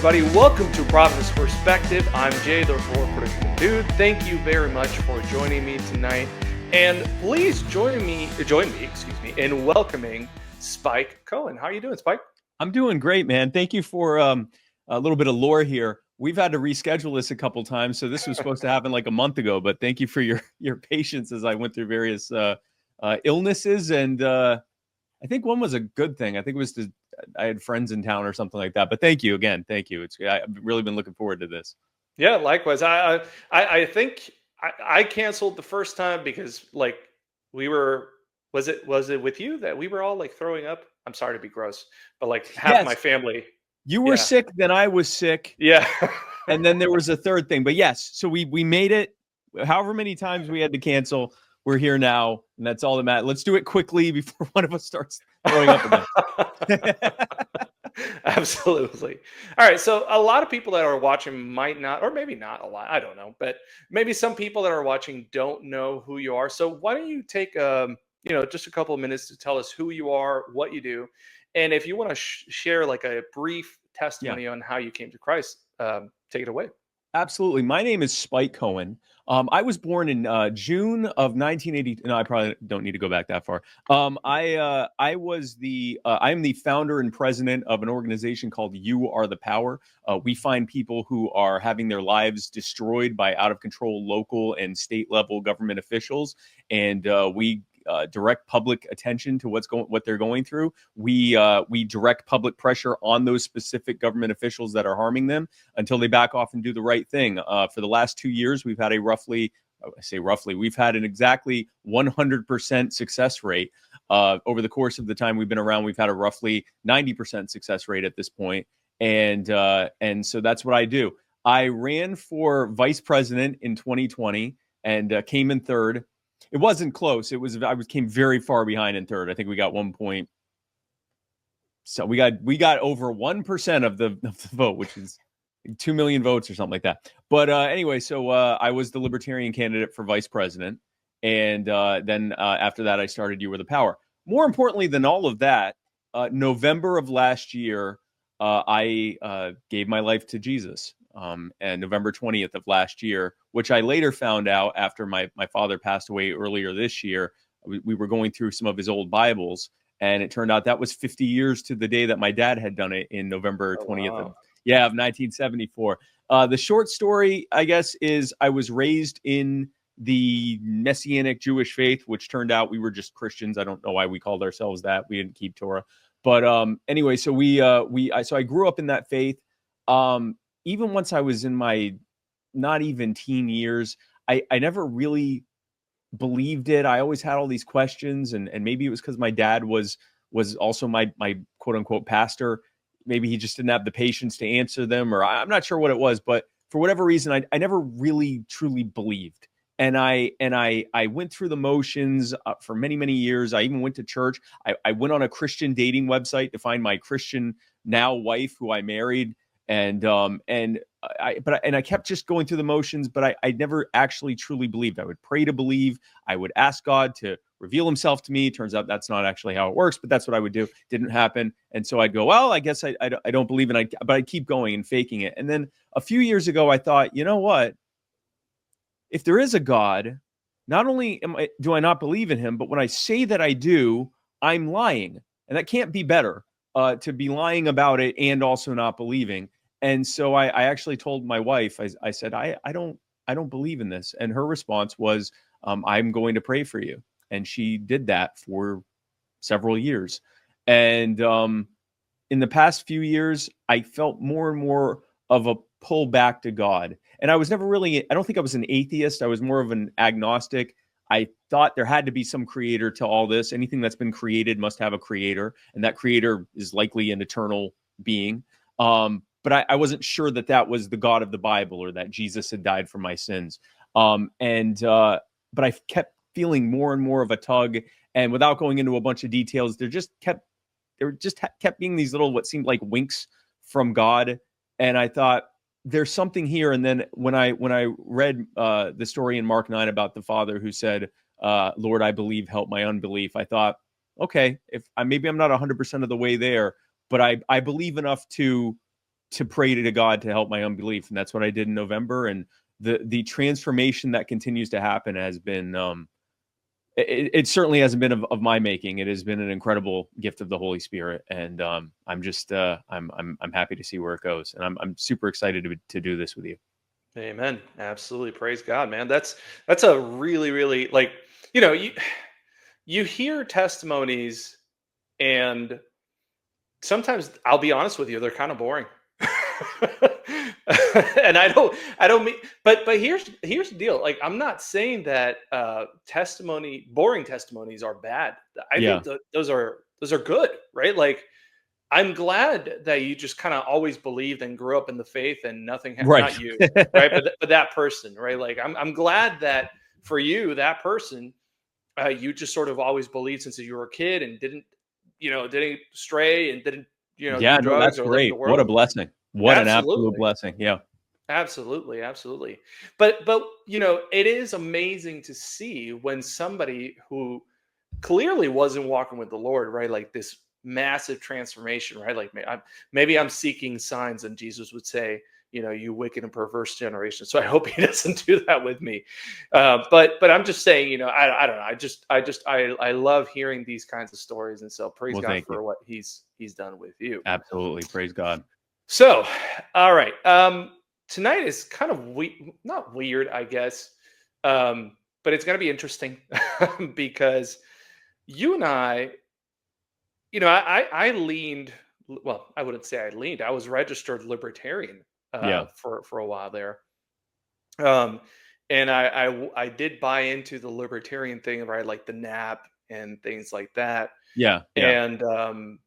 everybody. Welcome to Providence Perspective. I'm Jay, the Predictable Dude. Thank you very much for joining me tonight. And please join me, in welcoming Spike Cohen. How are you doing, Spike? I'm doing great, man. Thank you for a little bit of lore here. We've had to reschedule this a couple times, so this was supposed to happen like a month ago. But thank you for your patience as I went through various illnesses, and I think one was a good thing. I think it was I had friends in town or something like that. But thank you again. Thank you. I've really been looking forward to this. Yeah, likewise. I think I canceled the first time because we were. Was it with you that we were all like throwing up? I'm sorry to be gross, but like half my family. You were sick, then I was sick. Yeah. And then there was a third thing. But yes, so we made it. However many times we had to cancel, we're here now, and that's all that matters. Let's do it quickly before one of us starts throwing up again. Absolutely. All right. So a lot of people that are watching might not, or maybe not a lot, I don't know, but maybe some people that are watching don't know who you are. So why don't you take, just a couple of minutes to tell us who you are, what you do. And if you want to share like a brief testimony on how you came to Christ, take it away. Absolutely. My name is Spike Cohen. I was born in June of 1980. No, I probably don't need to go back that far. I'm the founder and president of an organization called You Are the Power. We find people who are having their lives destroyed by out of control local and state level government officials, and we direct public attention to what they're going through. We direct public pressure on those specific government officials that are harming them until they back off and do the right thing. For the last 2 years, we've had we've had an exactly 100% success rate. Over the course of the time we've been around, we've had a roughly 90% success rate at this point. And so that's what I do. I ran for vice president in 2020 and came in third. It wasn't close. I came very far behind in third. I think we got 1 point. So we got over 1% of the vote, which is 2 million votes or something like that. But anyway, so I was the Libertarian candidate for vice president. And then after that, I started You Were the Power. More importantly than all of that, November of last year, I gave my life to Jesus. And November 20th of last year, which I later found out after my father passed away earlier this year. We were going through some of his old Bibles, and it turned out that was 50 years to the day that my dad had done it in November 20th of 1974. The short story, I guess, is I was raised in the Messianic Jewish faith, which turned out we were just Christians. I don't know why we called ourselves that. We didn't keep Torah. But anyway, so I grew up in that faith. Even once I was in my not even teen years, I never really believed it. I always had all these questions, and maybe it was because my dad was also my quote unquote pastor. Maybe he just didn't have the patience to answer them, or I'm not sure what it was, but for whatever reason, I never really truly believed. And I went through the motions for many, many years. I even went to church. I went on a Christian dating website to find my Christian now wife, who I married. And I kept just going through the motions, but I never actually truly believed. I would pray to believe. I would ask God to reveal himself to me. Turns out that's not actually how it works, but that's what I would do. Didn't happen. And so I'd go, well, I guess I don't believe in it, but I'd keep going and faking it. And then a few years ago, I thought, you know what? If there is a God, not only do I not believe in him, but when I say that I do, I'm lying. And that can't be better. To be lying about it and also not believing. And so I actually told my wife, I said, I don't believe in this. And her response was, I'm going to pray for you. And she did that for several years. And in the past few years, I felt more and more of a pull back to God. And I was never really, I don't think I was an atheist. I was more of an agnostic. I thought there had to be some creator to all this. Anything that's been created must have a creator, and that creator is likely an eternal being. But I wasn't sure that was the God of the Bible, or that Jesus had died for my sins. But I kept feeling more and more of a tug. And without going into a bunch of details, there just kept being these little, what seemed like winks from God. And I thought, there's something here. And then when I read the story in Mark 9 about the father who said, Lord, I believe, help my unbelief, I thought, okay, maybe I'm not 100% of the way there, but I believe enough to to pray to God to help my unbelief, and that's what I did in November. And the transformation that continues to happen has been it certainly hasn't been of my making. It has been an incredible gift of the Holy Spirit, and I'm just I'm happy to see where it goes, and I'm super excited to do this with you. Amen. Absolutely. Praise God, man. That's a really, really, like, you hear testimonies, and sometimes, I'll be honest with you, they're kind of boring. And I don't mean, but here's the deal. Like, I'm not saying that boring testimonies are bad. I Yeah. think those are good, right? Like, I'm glad that you just kind of always believed and grew up in the faith, and Right. not you, right? But that person, right? Like, I'm glad that for you, that person, you just sort of always believed since you were a kid, and didn't stray, and didn't, do Yeah, no, drugs that's or live in the great. What a world. blessing. What an absolute Absolutely. blessing. Yeah. Absolutely, absolutely. But it is amazing to see when somebody who clearly wasn't walking with the Lord, right? Like, this massive transformation, right? Like, maybe I'm seeking signs, and Jesus would say, you wicked and perverse generation. So I hope he doesn't do that with me. But I'm just saying, I don't know. I love hearing these kinds of stories, and so praise Well, God thank you. for what he's done with you. Absolutely. Praise God. So, all right. Tonight is kind of not weird, I guess, but it's going to be interesting because you and I leaned. Well, I wouldn't say I leaned. I was registered libertarian Yeah. for a while there, um, and I did buy into the libertarian thing, right? Like the nap and things like that, Yeah. Yeah. and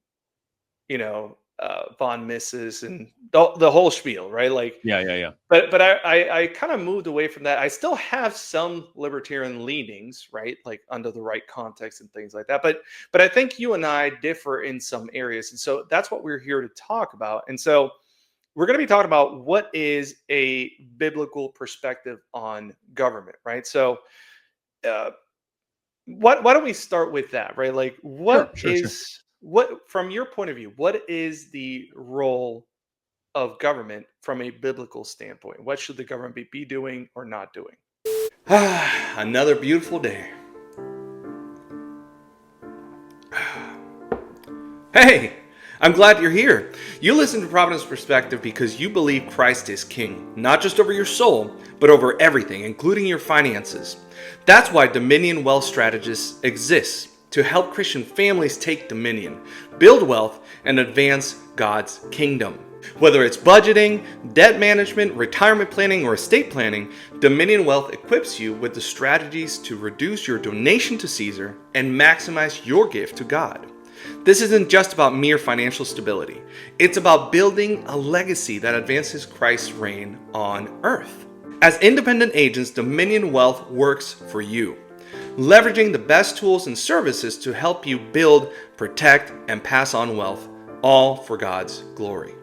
von Misses and the whole spiel, right? Like, Yeah. Yeah. Yeah. but I kind of moved away from that. I still have some libertarian leanings, right? Like, under the right context and things like that. But I think you and I differ in some areas, and so that's what we're here to talk about. And so we're going to be talking about what is a biblical perspective on government, right? So, uh, why don't we start with that, right? Like, Sure. Sure. Sure. what from your point of view, what is the role of government from a biblical standpoint? What should the government be doing or not doing? Another beautiful day. Hey, I'm glad you're here. You listen to Providence Perspective because you believe Christ is king, not just over your soul, but over everything, including your finances. That's why Dominion Wealth Strategists exists, to help Christian families take dominion, build wealth, and advance God's kingdom. Whether it's budgeting, debt management, retirement planning, or estate planning, Dominion Wealth equips you with the strategies to reduce your donation to Caesar and maximize your gift to God. This isn't just about mere financial stability. It's about building a legacy that advances Christ's reign on earth. As independent agents, Dominion Wealth works for you, leveraging the best tools and services to help you build, protect, and pass on wealth, all for God's glory.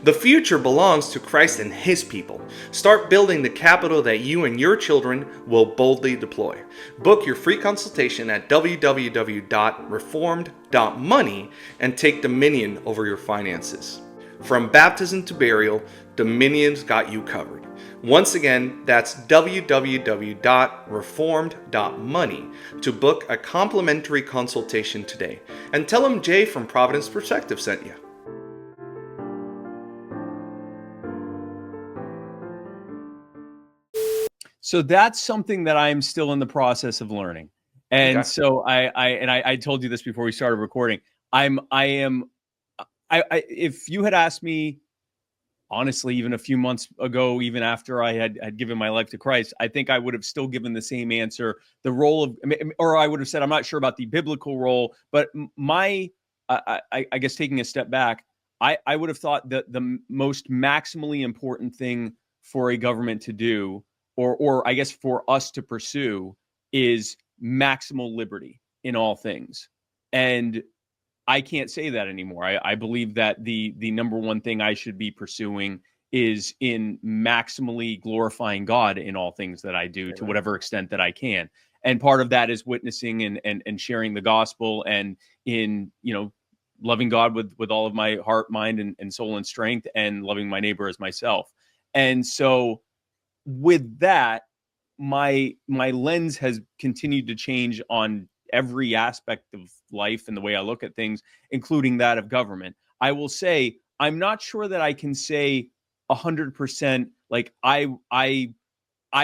The future belongs to Christ and His people. Start building the capital that you and your children will boldly deploy. Book your free consultation at www.reformed.money and take dominion over your finances. From baptism to burial, Dominion's got you covered. Once again, that's www.reformed.money to book a complimentary consultation today. And tell them Jay from Providence Perspective sent you. So that's something that I'm still in the process of learning. And Okay. so I told you this before we started recording. If you had asked me, honestly, even a few months ago, even after I had given my life to Christ, I think I would have still given the same answer. The role of, or I would have said, I'm not sure about the biblical role, but I guess taking a step back, I would have thought that the most maximally important thing for a government to do, or I guess for us to pursue, is maximal liberty in all things. And I can't say that anymore. I believe that the number one thing I should be pursuing is in maximally glorifying God in all things that I do, to Amen. whatever extent that I can. And part of that is witnessing and sharing the gospel, and in loving God with all of my heart, mind, and soul and strength, and loving my neighbor as myself. And so with that, my lens has continued to change on every aspect of life and the way I look at things, including that of government. I will say I'm not sure that I can say 100%. Like I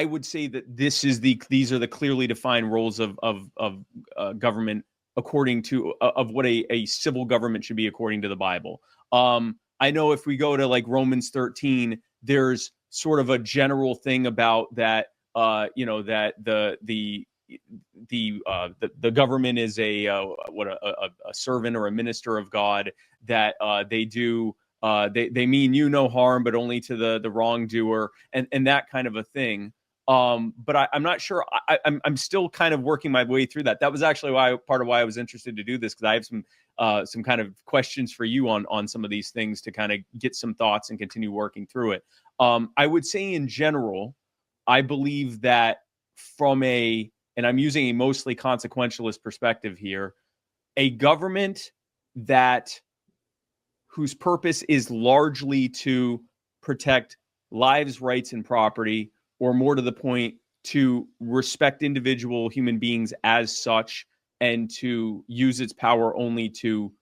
would say that these are the clearly defined roles of government according to of what a civil government should be according to the Bible. I know if we go to like Romans 13, there's sort of a general thing about that. That the government is a servant or a minister of God, that they mean you no harm, but only to the wrongdoer, and that kind of a thing. But I'm not sure. I'm still kind of working my way through that. That was actually part of why I was interested to do this, because I have some kind of questions for you on some of these things to kind of get some thoughts and continue working through it. I would say in general, I believe that and I'm using a mostly consequentialist perspective here, a government whose purpose is largely to protect lives, rights, and property, or more to the point, to respect individual human beings as such, and to use its power only to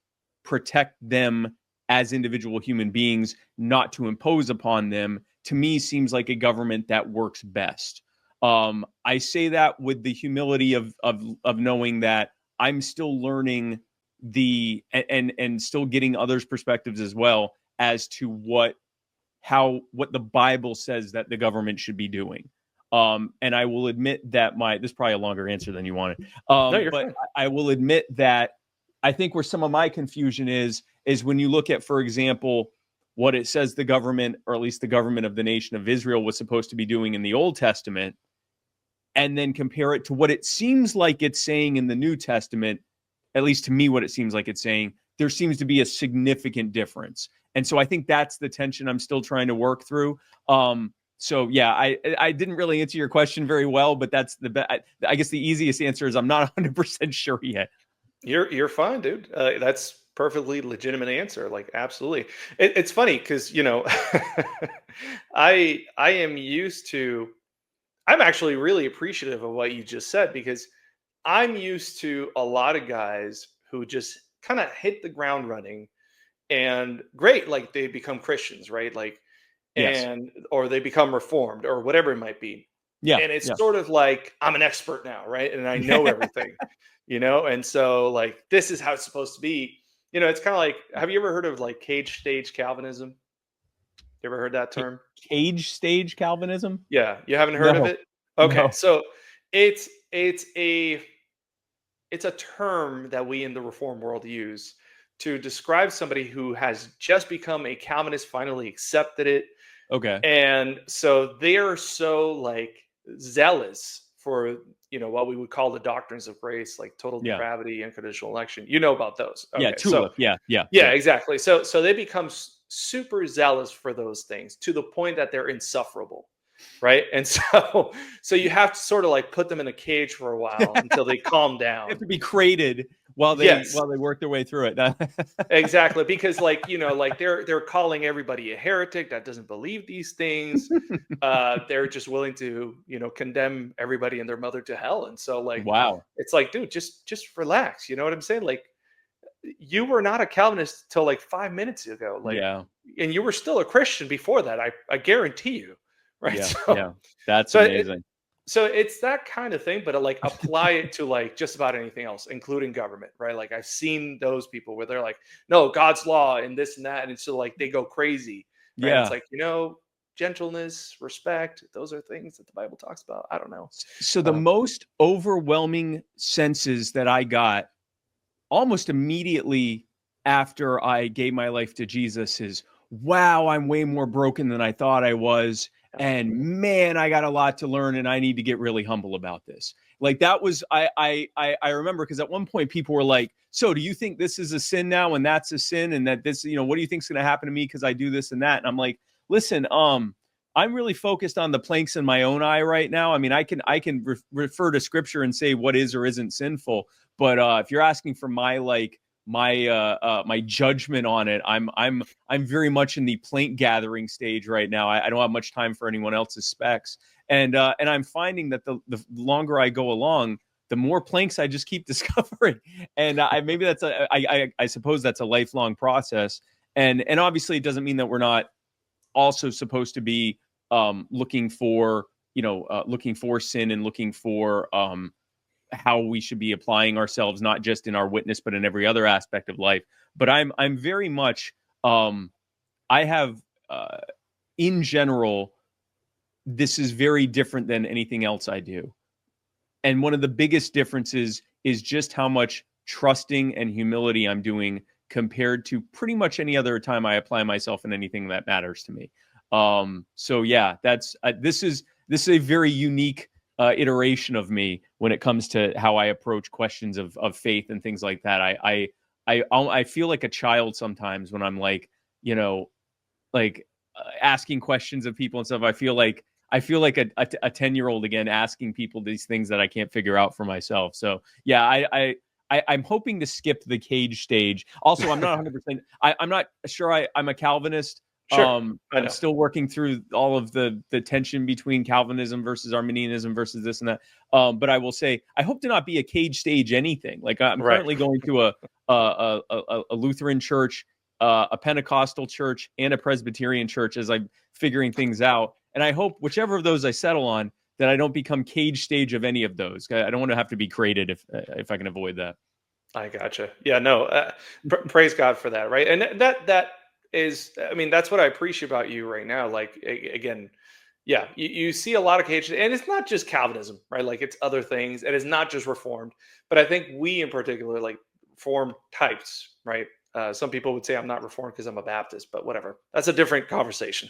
protect them as individual human beings, not to impose upon them, to me seems like a government that works best. I say that with the humility of knowing that I'm still learning and still getting others' perspectives as well as to what the Bible says that the government should be doing. And I will admit that this is probably a longer answer than you wanted. No, you're but fine. I will admit that I think where some of my confusion is when you look at, for example, what it says the government, or at least the government of the nation of Israel, was supposed to be doing in the Old Testament, and then compare it to what it seems like it's saying in the New Testament. At least to me, what it seems like it's saying, there seems to be a significant difference. And so I think that's the tension I'm still trying to work through. So yeah, I didn't really answer your question very well, but that's I guess the easiest answer is I'm not 100% sure yet. You're fine, dude. That's perfectly legitimate answer. Like, absolutely. It's funny because I am used to. I'm actually really appreciative of what you just said, because I'm used to a lot of guys who just kind of hit the ground running, and great, like they become Christians, right? Like, Yes. or they become reformed or whatever it might be. Yeah. And it's Yeah. sort of like I'm an expert now, right? And I know everything, and so like this is how it's supposed to be. It's kind of like, have you ever heard of like cage stage Calvinism? You ever heard that term? Cage stage Calvinism? Yeah, you haven't heard of No. it? Okay, No. so it's it's a it's a term that we in the reform world use to describe somebody who has just become a Calvinist, finally accepted it, Okay. and so they're so like zealous for what we would call the doctrines of grace, like total Yeah. depravity, unconditional election. You know about those? Yeah. Okay, so Tulip. Yeah. Yeah. yeah, Yeah. exactly. So they become super zealous for those things to the point that they're insufferable, right? And so you have to sort of like put them in a cage for a while until they calm They have down. to be crated while they Yes, work their way through it. exactly, because like like they're calling everybody a heretic that doesn't believe these things. They're just willing to condemn everybody and their mother to hell. And so like Wow. it's like, dude, just relax. You know what I'm saying? Like, you were not a Calvinist till like 5 minutes ago, like, Yeah. and you were still a Christian before that. I guarantee you, right? Yeah. So Yeah. That's so it, amazing. so it's that kind of thing, but like apply it to like just about anything else, including government, right? Like I've seen those people where they're like, no, God's law and this and that, and so like they go crazy, right? It's Yeah. like, gentleness, respect, those are things that the Bible talks about. I don't know. So the Um, most overwhelming senses that I got almost immediately after I gave my life to Jesus is, wow, I'm way more broken than I thought I was. yeah. And man, I got a lot to learn, and I need to get really humble about this. Like that was I remember, because at one point people were like, so do you think this is a sin now and that's a sin, and that this, what do you think's gonna happen to me because I do this and that? And I'm like, listen, I'm really focused on the planks in my own eye right now. I mean, I can refer to scripture and say what is or isn't sinful, but if you're asking for my my judgment on it. I'm very much in the plank gathering stage right now. I don't have much time for anyone else's specs, and I'm finding that the longer I go along, the more planks I just keep discovering. And maybe that's I suppose that's a lifelong process. And obviously it doesn't mean that we're not also supposed to be looking for looking for sin and looking for how we should be applying ourselves, not just in our witness, but in every other aspect of life. But I'm very much, I have, in general, this is very different than anything else I do. And one of the biggest differences is just how much trusting and humility I'm doing compared to pretty much any other time I apply myself in anything that matters to me. So yeah, that's this is a very unique iteration of me when it comes to how I approach questions of faith and things like that. I feel like a child sometimes when I'm like, asking questions of people and stuff. I feel like a 10-year-old again, asking people these things that I can't figure out for myself. So yeah, I'm hoping to skip the cage stage. Also, I'm not 100%. I'm not sure I'm a Calvinist. Sure, I know. I'm still working through all of the tension between Calvinism versus Arminianism versus this and that. But I will say, I hope to not be a cage stage anything. Like I'm Right. currently going to a Lutheran church, a Pentecostal church, and a Presbyterian church as I'm figuring things out. And I hope whichever of those I settle on, that I don't become cage stage of any of those. I don't want to have to be created if I can avoid that. I gotcha. Yeah, no, praise God for that, right? And that is, I mean, that's what I appreciate about you right now. Like, again, yeah, you see a lot of cage, and it's not just Calvinism, right? Like, it's other things, and it's not just Reformed. But I think we, in particular, like Reformed types, right? Some people would say I'm not Reformed because I'm a Baptist, but whatever. That's a different conversation.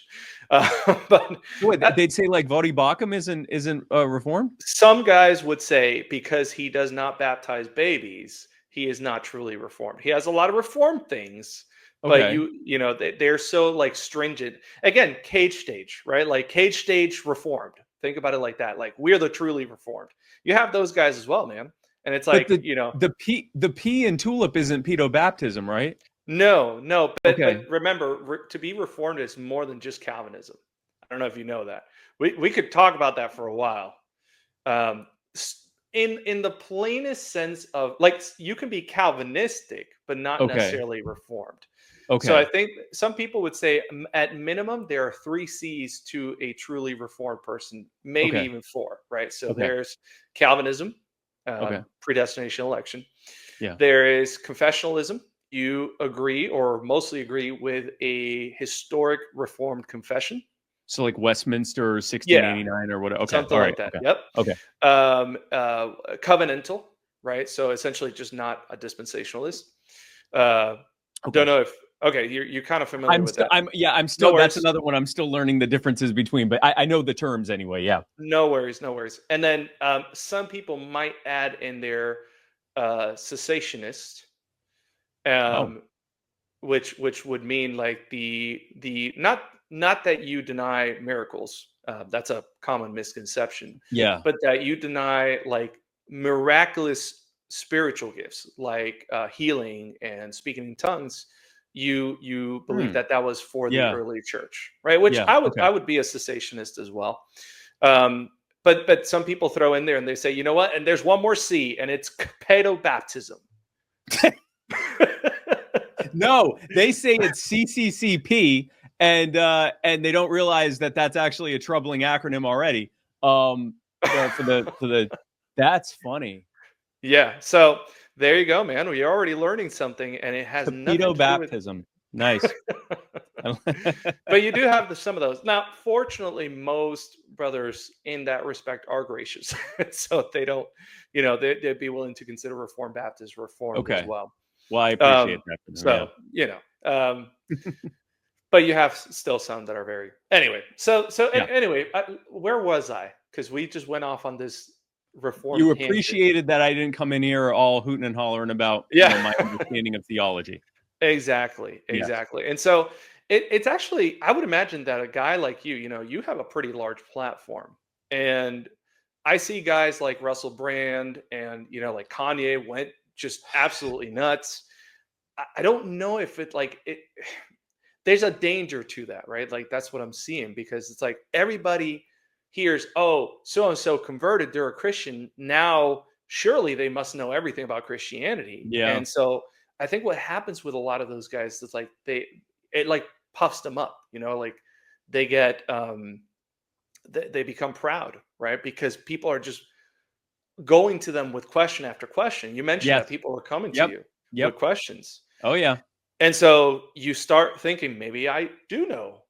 But Wait, they'd say like Vodi Bakum isn't Reformed? some guys would say because he does not baptize babies, he is not truly reformed. He has a lot of reformed things, but Okay. they're so like stringent. Again, cage stage, right? Like cage stage reformed. Think about it like that. Like we're the truly reformed. You have those guys as well, man. And it's But like, the P in tulip isn't pedo baptism, right? no, but Okay. remember, to be reformed is more than just Calvinism. I don't know if you know that. We could talk about that for a while. Um, in the plainest sense of like you can be Calvinistic, but not Okay. necessarily Reformed. So I Okay. think some people would say at minimum there are 3 C's to a truly Reformed person, maybe Okay. even 4. Right. So Okay. there's Calvinism, Okay. predestination election. Yeah. There is confessionalism. You agree or mostly agree with a historic Reformed confession. So like Westminster or Yeah, 1689 or what? Okay. something All like right. that. Okay. Yep. Okay. Covenantal, right? So essentially, just not a dispensationalist. Uh, don't Okay. know if okay, you're kind of familiar with that. I'm No still, that's worries, another one I'm still learning the differences between, but I know the terms anyway. Yeah. no worries, no worries. And then some people might add in their cessationist, Oh, um, which would mean like the not that you deny miracles. That's a common misconception, yeah. but that you deny like miraculous spiritual gifts like healing and speaking in tongues. You believe Hmm. that was for the Yeah. early church, right? Which Yeah. I would Okay. I would be a cessationist as well. But some people throw in there and they say, you know what? And there's one more C, and it's pedo baptism. No, they say it's CCCP, and they don't realize that that's actually a troubling acronym already. For the That's funny. Yeah. So there you go, man. You're already learning something, and it has nothing Pedo to do with. baptism. Nice. But you do have some of those. Now, fortunately, most brothers in that respect are gracious, so they don't, they'd be willing to consider Reformed Baptists Reformed as Okay. well. Well, I appreciate Um, that from them. Yeah. so but you have still some that are very anyway. Yeah. Anyway, where was I? Because we just went off on this Reformed You tangent. appreciated that I didn't come in here all hooting and hollering about Yeah. my understanding of theology. Exactly, Yes. exactly. And so it's actually, I would imagine that a guy like you have a pretty large platform. And I see guys like Russell Brand and, like Kanye went just absolutely nuts. I don't know if it like it. There's a danger to that, right? Like that's what I'm seeing because it's like everybody hears, oh, so and so converted, they're a Christian. Now, surely they must know everything about Christianity. Yeah. And so I think what happens with a lot of those guys is like it like puffs them up, like they get they become proud, right? Because people are just going to them with question after question. You mentioned Yes. that people are coming to Yep. you with Yep. questions. Oh yeah. And so you start thinking, maybe I do know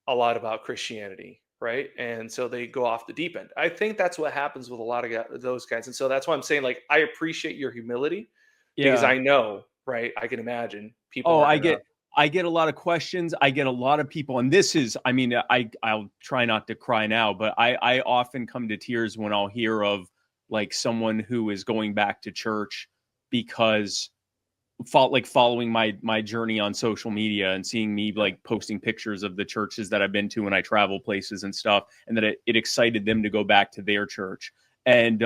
a lot about Christianity, right? And so they go off the deep end. I think that's what happens with a lot of those guys. And so that's why I'm saying, like, I appreciate your humility because Yeah. I know, right? I can imagine people Oh, aren't gonna. I get a lot of questions. I get a lot of people, and this is, I mean, I'll try not to cry now, but I often come to tears when I'll hear of like someone who is going back to church because following my journey on social media and seeing me Yeah, like posting pictures of the churches that I've been to when I travel places and stuff, and that it excited them to go back to their church. And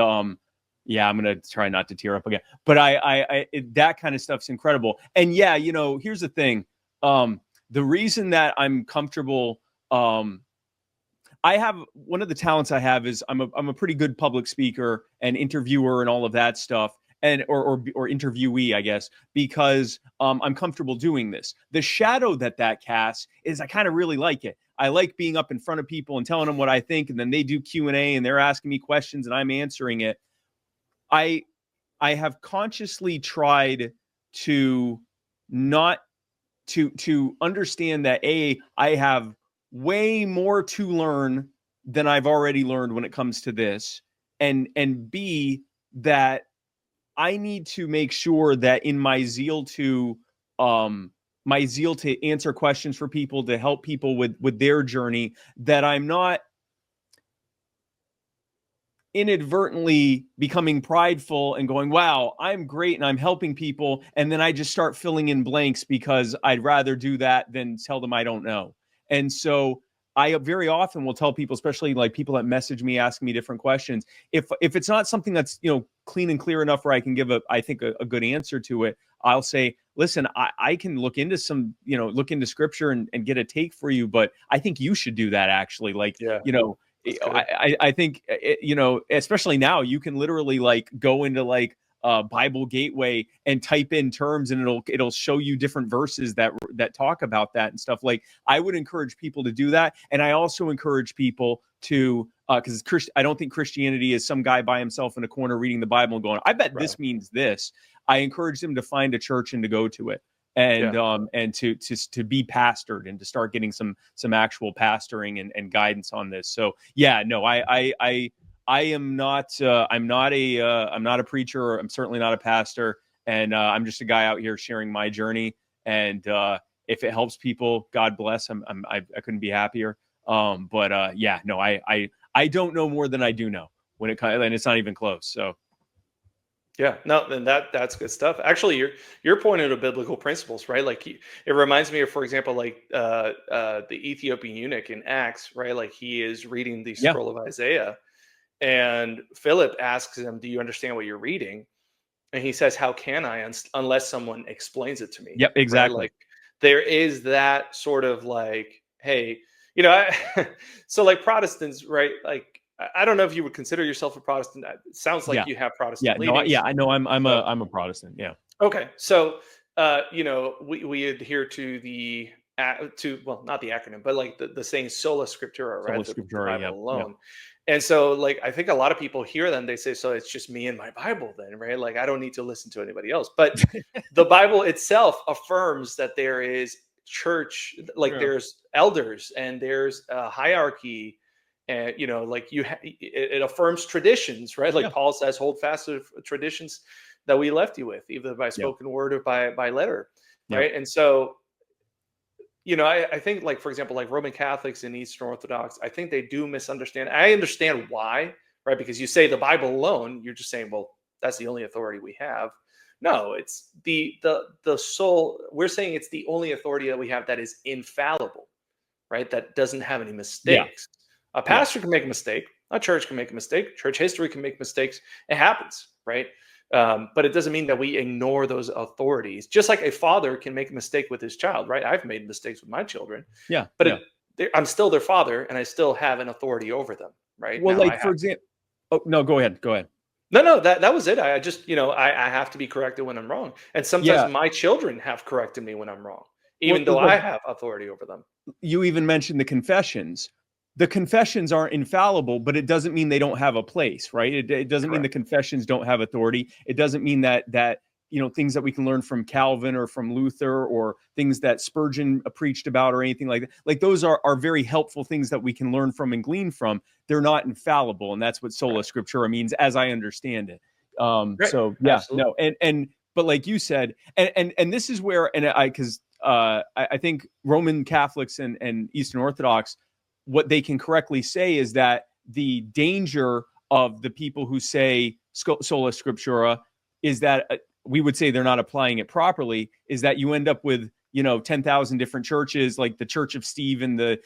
yeah, I'm gonna try not to tear up again. But that kind of stuff's incredible. And yeah, here's the thing. The reason that I'm comfortable, I have one of the talents I have is I'm a pretty good public speaker and interviewer and all of that stuff, and or interviewee, I guess, because I'm comfortable doing this. The shadow that casts is I kind of really like it. I like being up in front of people and telling them what I think, and then they do Q&A and they're asking me questions and I'm answering it. I I have consciously tried to not to understand that I have way more to learn than I've already learned when it comes to this, and B, that I need to make sure that in my zeal to answer questions for people, to help people with their journey, that I'm not inadvertently becoming prideful and going, wow, I'm great and I'm helping people. And then I just start filling in blanks because I'd rather do that than tell them I don't know. And so I very often will tell people, especially like people that message me, asking me different questions, if it's not something that's, clean and clear enough where I can give I think a good answer to it, I'll say, listen, I can look into look into scripture and get a take for you, but I think you should do that actually. Like, yeah, that's good. I think, especially now, you can literally like go into like Bible Gateway and type in terms, and it'll show you different verses that talk about that and stuff. Like, I would encourage people to do that, and I also encourage people to because I don't think Christianity is some guy by himself in a corner reading the Bible and going, I bet Right. this means this. I encourage them to find a church and to go to it, Yeah. and to be pastored and to start getting some actual pastoring and guidance on this. So yeah, no, I am not I'm not a preacher, or I'm certainly not a pastor, and I'm just a guy out here sharing my journey. And if it helps people, God bless. I couldn't be happier. But yeah, no, I don't know more than I do know when it comes, and it's not even close. So Yeah, no, then that's good stuff. Actually, you're pointing to biblical principles, right? Like it reminds me of, for example, like the Ethiopian eunuch in Acts, right? Like he is reading the yeah, scroll of Isaiah, and Philip asks him, "Do you understand what you're reading?" And he says, "How can I unless someone explains it to me?" yep, Right? exactly. Like there is that sort of like, hey, so like Protestants, right? Like I don't know if you would consider yourself a Protestant. It sounds like Yeah, you have yeah, Protestant no, leanings. I know So I'm a Protestant. Yeah, okay, so we adhere to well, not the acronym, but like the saying sola scriptura, sola right? The scriptura. Bible Yep, yep. alone. And so, like, I think a lot of people hear them, they say, "So it's just me and my Bible, then, right? Like, I don't need to listen to anybody else." But the Bible itself affirms that there is church, like Yeah, there's elders and there's a hierarchy, and like it affirms traditions, right? Like yeah, Paul says, "Hold fast to traditions that we left you with, either by yep, spoken word or by letter," yep. right? And so, I think, like, for example, like Roman Catholics and Eastern Orthodox, I think they do misunderstand. I understand why, right? Because you say the Bible alone, you're just saying, well, that's the only authority we have. No, it's the soul. We're saying it's the only authority that we have that is infallible, right? That doesn't have any Yeah, mistakes. A yeah, pastor can make a mistake. A church can make a mistake. Church history can make mistakes. It happens, right? But it doesn't mean that we ignore those authorities. Just like a father can make a mistake with his child, right? I've made mistakes with my children, Yeah, but yeah. I'm still their father, and I still have an authority over them. Right Well, now, I like for have. example, oh no, go ahead, go ahead. No, that was it. I just, I have to be corrected when I'm wrong, and sometimes Yeah, my children have corrected me when I'm wrong, well, even though I have authority over them. you even mentioned the confessions. The confessions aren't infallible, but it doesn't mean they don't have a place, right? It doesn't mean the Correct. confessions don't have authority. It doesn't mean that things that we can learn from Calvin or from Luther or things that Spurgeon preached about or anything like that. Like those are very helpful things that we can learn from and glean from. They're not infallible, and that's what sola Right. scriptura means, as I understand it. Right. So yeah, Absolutely. no, and but like you said, and this is where because I think Roman Catholics and Eastern Orthodox, what they can correctly say is that the danger of the people who say sola scriptura is that we would say they're not applying it properly, is that you end up with 10,000 different churches, like the Church of Steve and the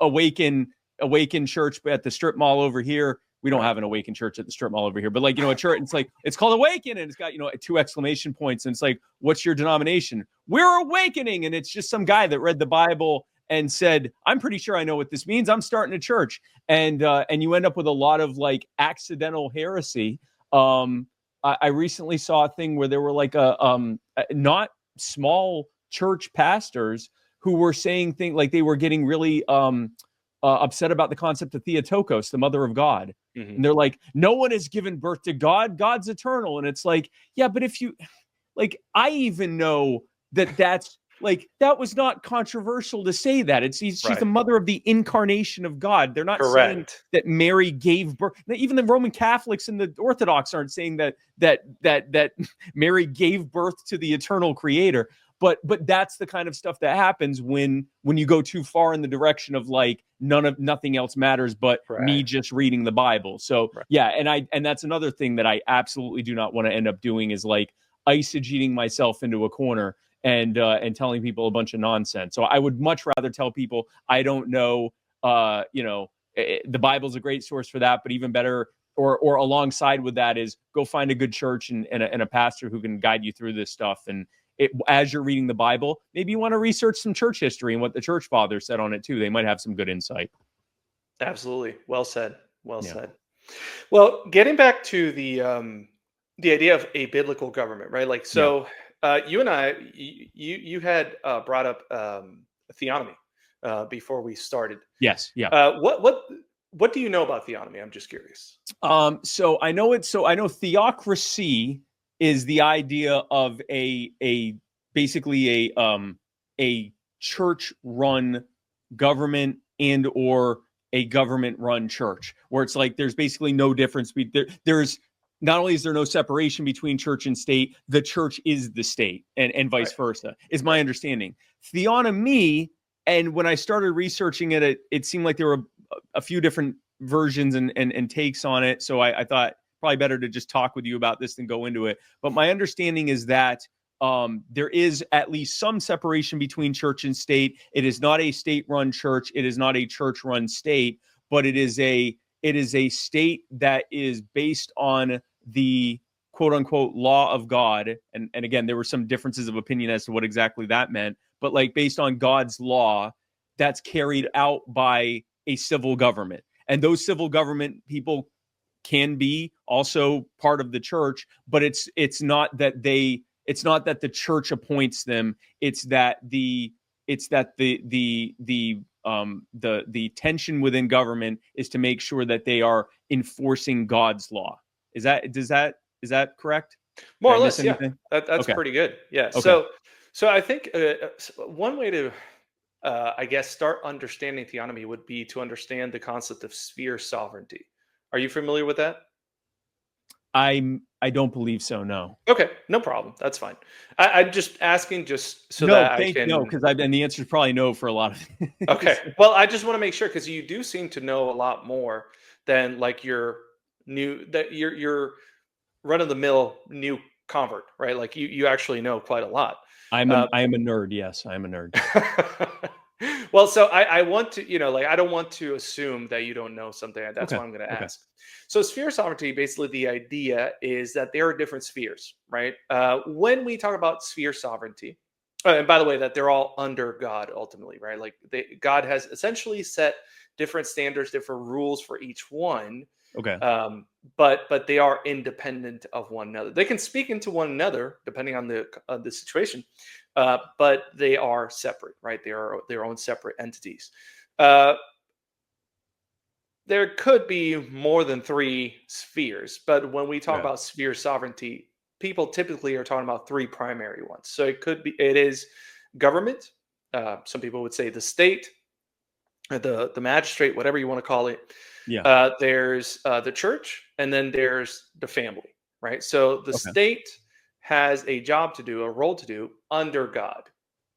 awaken church at the strip mall over here. We don't Right. have an awakened church at the strip mall over here, but like, a church, it's like, it's called Awaken, and it's got, 2 exclamation points. And it's like, what's your denomination? We're awakening. And it's just some guy that read the Bible and said, I'm pretty sure I know what this means. I'm starting a church. And you end up with a lot of like accidental heresy. I recently saw a thing where there were like not small church pastors who were saying things like they were getting really upset about the concept of Theotokos, the mother of God. Hmm. And they're like, no one has given birth to God. God's eternal. And it's like, yeah, but if you like, I even know that's like, that was not controversial to say that. She's the Right. mother of the incarnation of God. They're not saying Correct. that Mary gave birth. Even the Roman Catholics and the Orthodox aren't saying that Mary gave birth to the eternal creator. But that's the kind of stuff that happens when you go too far in the direction of like nothing else matters but me Right. just reading the Bible. So Right. yeah, and that's another thing that I absolutely do not want to end up doing, is like eisegeting myself into a corner and telling people a bunch of nonsense. So I would much rather tell people I don't know. The Bible's a great source for that, but even better, or alongside with that, is go find a good church and a pastor who can guide you through this stuff. And as you're reading the Bible, maybe you want to research some church history and what the church fathers said on it too. They might have some good insight. Absolutely. Well said. Well Yeah. said. Well, getting back to the idea of a biblical government, right? Like, Yeah. so you and I, you had brought up theonomy before we started. Yes. Yeah. What do you know about theonomy? I'm just curious. So I know theocracy is the idea of a basically a church run government and or a government run church, where it's like there's basically no difference there's not only is there no separation between church and state, the church is the state, and vice Right. versa, is my Right. understanding. Theonomy, and when I started researching it seemed like there were a few different versions and takes on it. So I thought probably better to just talk with you about this than go into it. But my understanding is that there is at least some separation between church and state. It is not a state-run church. It is not a church-run state, but it is a state that is based on the quote unquote law of God. And again, there were some differences of opinion as to what exactly that meant, but like based on God's law that's carried out by a civil government. And those civil government people can be also part of the church, but it's not that the church appoints them. It's that the tension within government is to make sure that they are enforcing God's law. Is that correct? More Did or I miss less, yeah. anything? That's Okay. pretty good. Yeah. Okay. So I think one way to I guess start understanding theonomy would be to understand the concept of sphere sovereignty. Are you familiar with that? I don't believe so. No. Okay, no problem. That's fine. I'm just asking just so No, that I no, can. because and the answer is probably no for a lot of Okay. things. Well, I just want to make sure because you do seem to know a lot more than like your your run of the mill new convert, right? Like you actually know quite a lot. I Uh, am a nerd. Yes, I am a nerd. Well, so I want to, like, I don't want to assume that you don't know something. That's Okay. why I'm going to Okay. ask. So, sphere sovereignty, basically, the idea is that there are different spheres, right? When we talk about sphere sovereignty, and by the way, that they're all under God ultimately, right? Like, God has essentially set different standards, different rules for each one, Okay. um, but they are independent of one another. They can speak into one another depending on the situation, but they are separate, right? They are their own separate entities. Uh, there could be more than three spheres, but when we talk Yeah. about sphere sovereignty, people typically are talking about three primary ones. So it is government. Some people would say the state, the magistrate, whatever you want to call it. Yeah. There's the church, and then there's the family, right? So the Okay. state has a job to do, a role to do under God,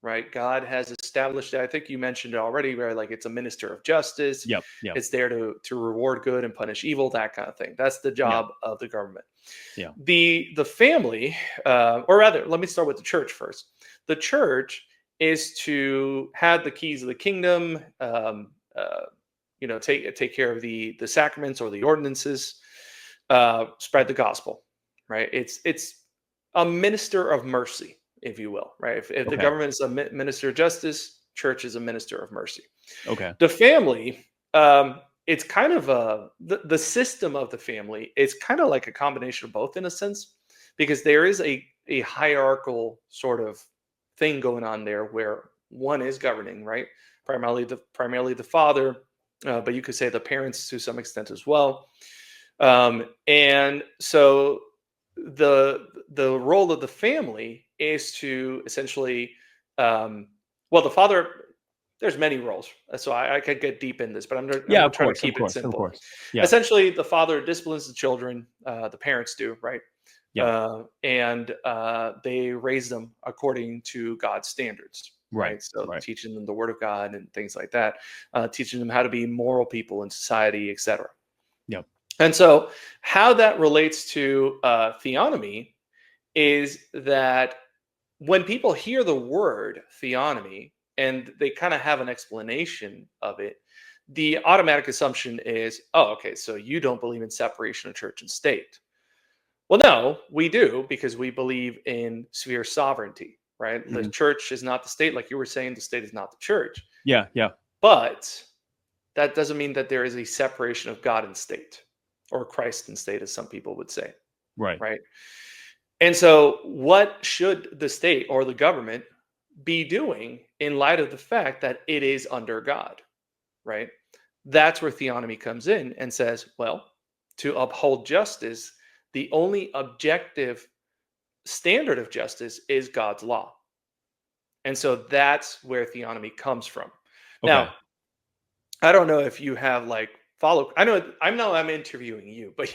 right? God has established that. I think you mentioned it already, where like it's a minister of justice. Yep. Yep. It's there to reward good and punish evil, that kind of thing. That's the Yeah. job of the government. Yeah. The family, or rather, let me start with the church first. The church is to have the keys of the kingdom. Take care of the sacraments or the ordinances, spread the gospel, right? It's a minister of mercy, if you will, right? If the Okay. government is a minister of justice, church is a minister of mercy. Okay. The family, it's kind of the system of the family. It's kind of like a combination of both in a sense, because there is a hierarchical sort of thing going on there where one is governing, right? Primarily the father, but you could say the parents to some extent as well. And so the role of the family is to essentially, the father. There's many roles, so I could get deep in this, but I'm Yeah. gonna Of try to course. Of keep it course. Of simple. course. Yeah. Essentially, the father disciplines the children. The parents do, right? Yeah. And they raise them according to God's standards, Right. right? So Right. teaching them the Word of God and things like that, teaching them how to be moral people in society, etc. Yep. And so, how that relates to theonomy is that when people hear the word theonomy and they kind of have an explanation of it, the automatic assumption is, oh, okay, so you don't believe in separation of church and state. Well, no, we do, because we believe in sphere sovereignty, right? The Mhm. church is not the state, like you were saying, the state is not the church. Yeah. Yeah. But that doesn't mean that there is a separation of God and state, or Christ and state, as some people would say, Right. right? And so, what should the state or the government be doing in light of the fact that it is under God, right? That's where theonomy comes in and says, well, to uphold justice, the only objective standard of justice is God's law. And so that's where theonomy comes from. Okay. Now, I don't know if you have like I'm interviewing you, but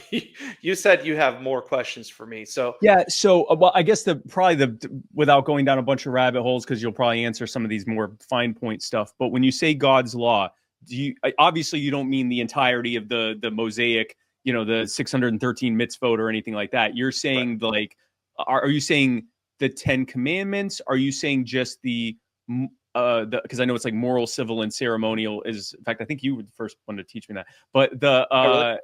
you said you have more questions for me. So Yeah. So, well, I guess without going down a bunch of rabbit holes, because you'll probably answer some of these more fine point stuff. But when you say God's law, obviously you don't mean the entirety of the Mosaic, the 613 mitzvot or anything like that. You're right. saying like, are you saying the Ten Commandments? Are you saying just because I know it's like moral, civil, and ceremonial is. In fact, I think you were the first one to teach me that. But Oh, really?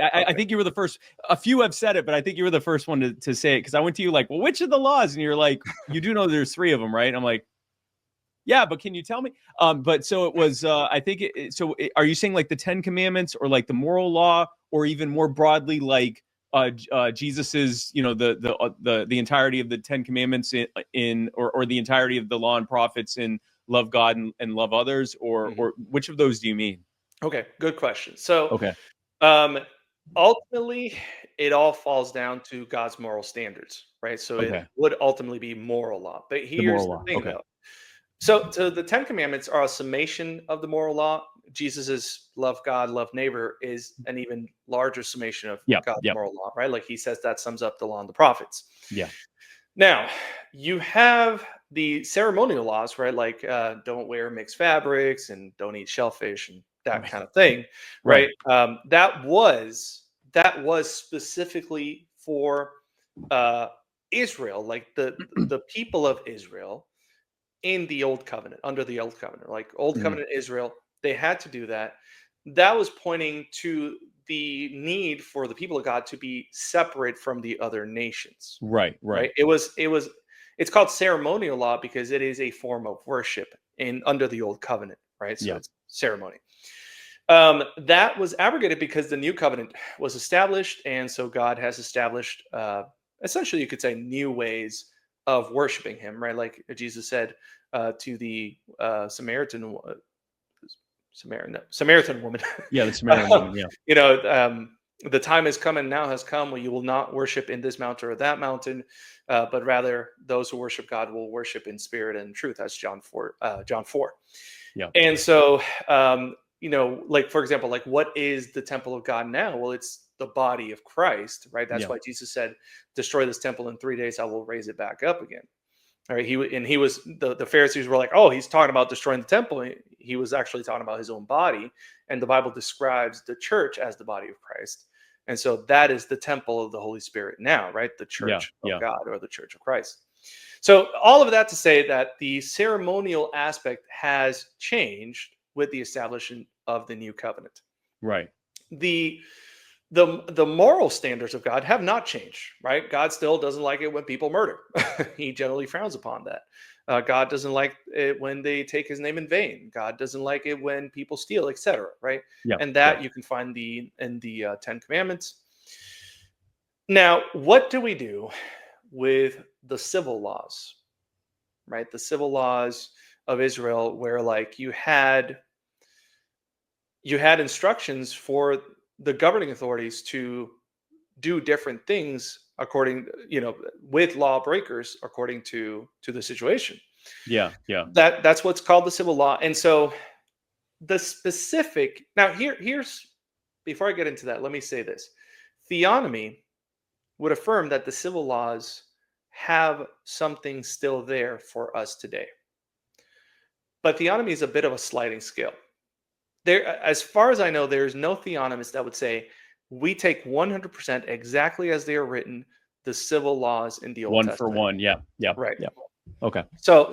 I Okay. think you were the first. A few have said it, but I think you were the first one to say it, because I went to you like, well, which of the laws? And you're like, you do know there's three of them, right? And I'm like, yeah, but can you tell me? But so it was. I think are you saying like the Ten Commandments, or like the moral law, or even more broadly like Jesus's, the entirety of the Ten Commandments or the entirety of the law and prophets in love God and love others, Mhm. or which of those do you mean? Okay, good question. So, Okay. um, ultimately, it all falls down to God's moral standards, right? So it Okay. would ultimately be moral law. But The here's moral the law. thing, Okay. though. So the Ten Commandments are a summation of the moral law. Jesus's love God, love neighbor is an even larger summation of Yep. God's Yep. moral law, right? Like he says that sums up the law and the prophets. Yeah. Now, you have the ceremonial laws, right? Like don't wear mixed fabrics and don't eat shellfish and that Right. kind of thing, Right. right? That was specifically for uh, Israel, like the people of Israel, in the old covenant, under the old covenant, like old Mhm. covenant Israel, they had to do that. That was pointing to the need for the people of God to be separate from the other nations, Right, right? right. It's called ceremonial law because it is a form of worship in under the old covenant, right? So Yeah, it's ceremony. That was abrogated because the new covenant was established, and so God has established, essentially, you could say, new ways of worshiping Him, right? Like Jesus said to the Samaritan woman, yeah. The Samaritan um, woman. Yeah, you know, the time is come and now has come where you will not worship in this mountain or that mountain, but rather those who worship God will worship in spirit and truth. That's John 4. yeah, And so, like for example, like what is the temple of God now? Well, it's the body of Christ, right? That's yeah, why Jesus said, "Destroy this temple in 3 days; I will raise it back up again." All right. He was the Pharisees were like, "Oh, he's talking about destroying the temple." He was actually talking about his own body, and the Bible describes the church as the body of Christ, and so that is the temple of the Holy Spirit now, right? The yeah, church of yeah. God or the church of Christ. So all of that to say that the ceremonial aspect has changed with the establishment of the new covenant. Right. The the moral standards of God have not changed, right? God still doesn't like it when people murder. He generally frowns upon that. God doesn't like it when they take his name in vain. God doesn't like it when people steal, etc. Right? Yeah, And yeah. that you can find in the Ten Commandments. Now, what do we do with the civil laws? Right, the civil laws of Israel, where like you had instructions for the governing authorities to do different things according, with lawbreakers according to the situation. Yeah, yeah. That's what's called the civil law. And so the specific now here's before I get into that, let me say this. Theonomy would affirm that the civil laws have something still there for us today. But theonomy is a bit of a sliding scale. There, as far as I know, there's no theonomist that would say we take 100% exactly as they are written the civil laws in the Old One for Testament. one. Yeah, yeah, Right. yeah. Okay. So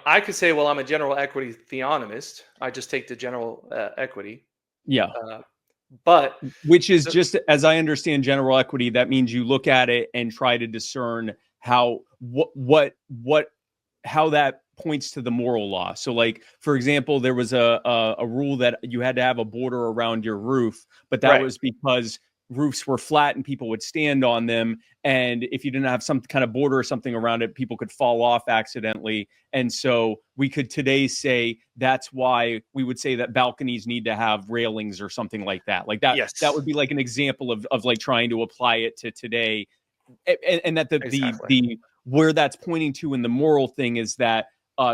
I could say, well, I'm a general equity theonomist. I just take the general equity. Yeah. Uh, but Which is the, just as I understand general equity, that means you look at it and try to discern how what how that points to the moral law. So like for example, there was a rule that you had to have a border around your roof, but that right. was because roofs were flat and people would stand on them, and if you didn't have some kind of border or something around it, people could fall off accidentally. And so we could today say that's why we would say that balconies need to have railings or something like that. Like that Yes. would be like an example of like trying to apply it to today. And that Exactly. the where that's pointing to in the moral thing is that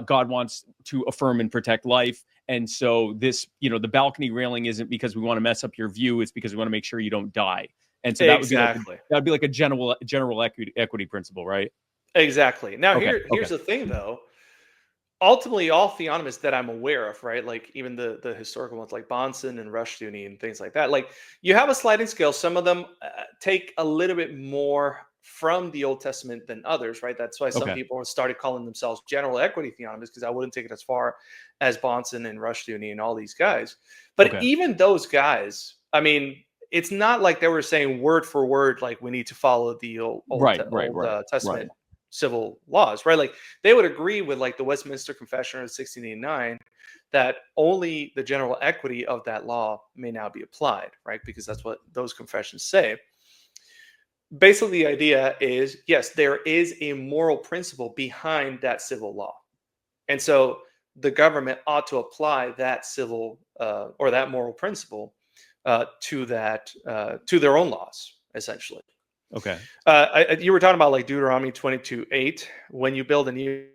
God wants to affirm and protect life. And so this, the balcony railing isn't because we want to mess up your view. It's because we want to make sure you don't die. And so Exactly. that would be like a general equity principle, right? Exactly. Now Okay. here's Okay. the thing though. Ultimately, all theonomists that I'm aware of, right? Like even the historical ones like Bonson and Rushdoony and things like that. Like you have a sliding scale. Some of them take a little bit more from the Old Testament than others, right? That's why some Okay. people started calling themselves general equity theonomists because I wouldn't take it as far as Bonson and Rushdoony and all these guys. But Okay. even those guys, I mean, it's not like they were saying word for word like we need to follow the Right. Right. Right. Right. Testament civil laws, right? Like they would agree with like the Westminster Confession of 1689 that only the general equity of that law may now be applied, right? Because that's what those confessions say. Basically, the idea is yes, there is a moral principle behind that civil law. And so the government ought to apply that civil or that moral principle to their own laws, essentially. Okay. You were talking about like Deuteronomy 22:8. When you build a new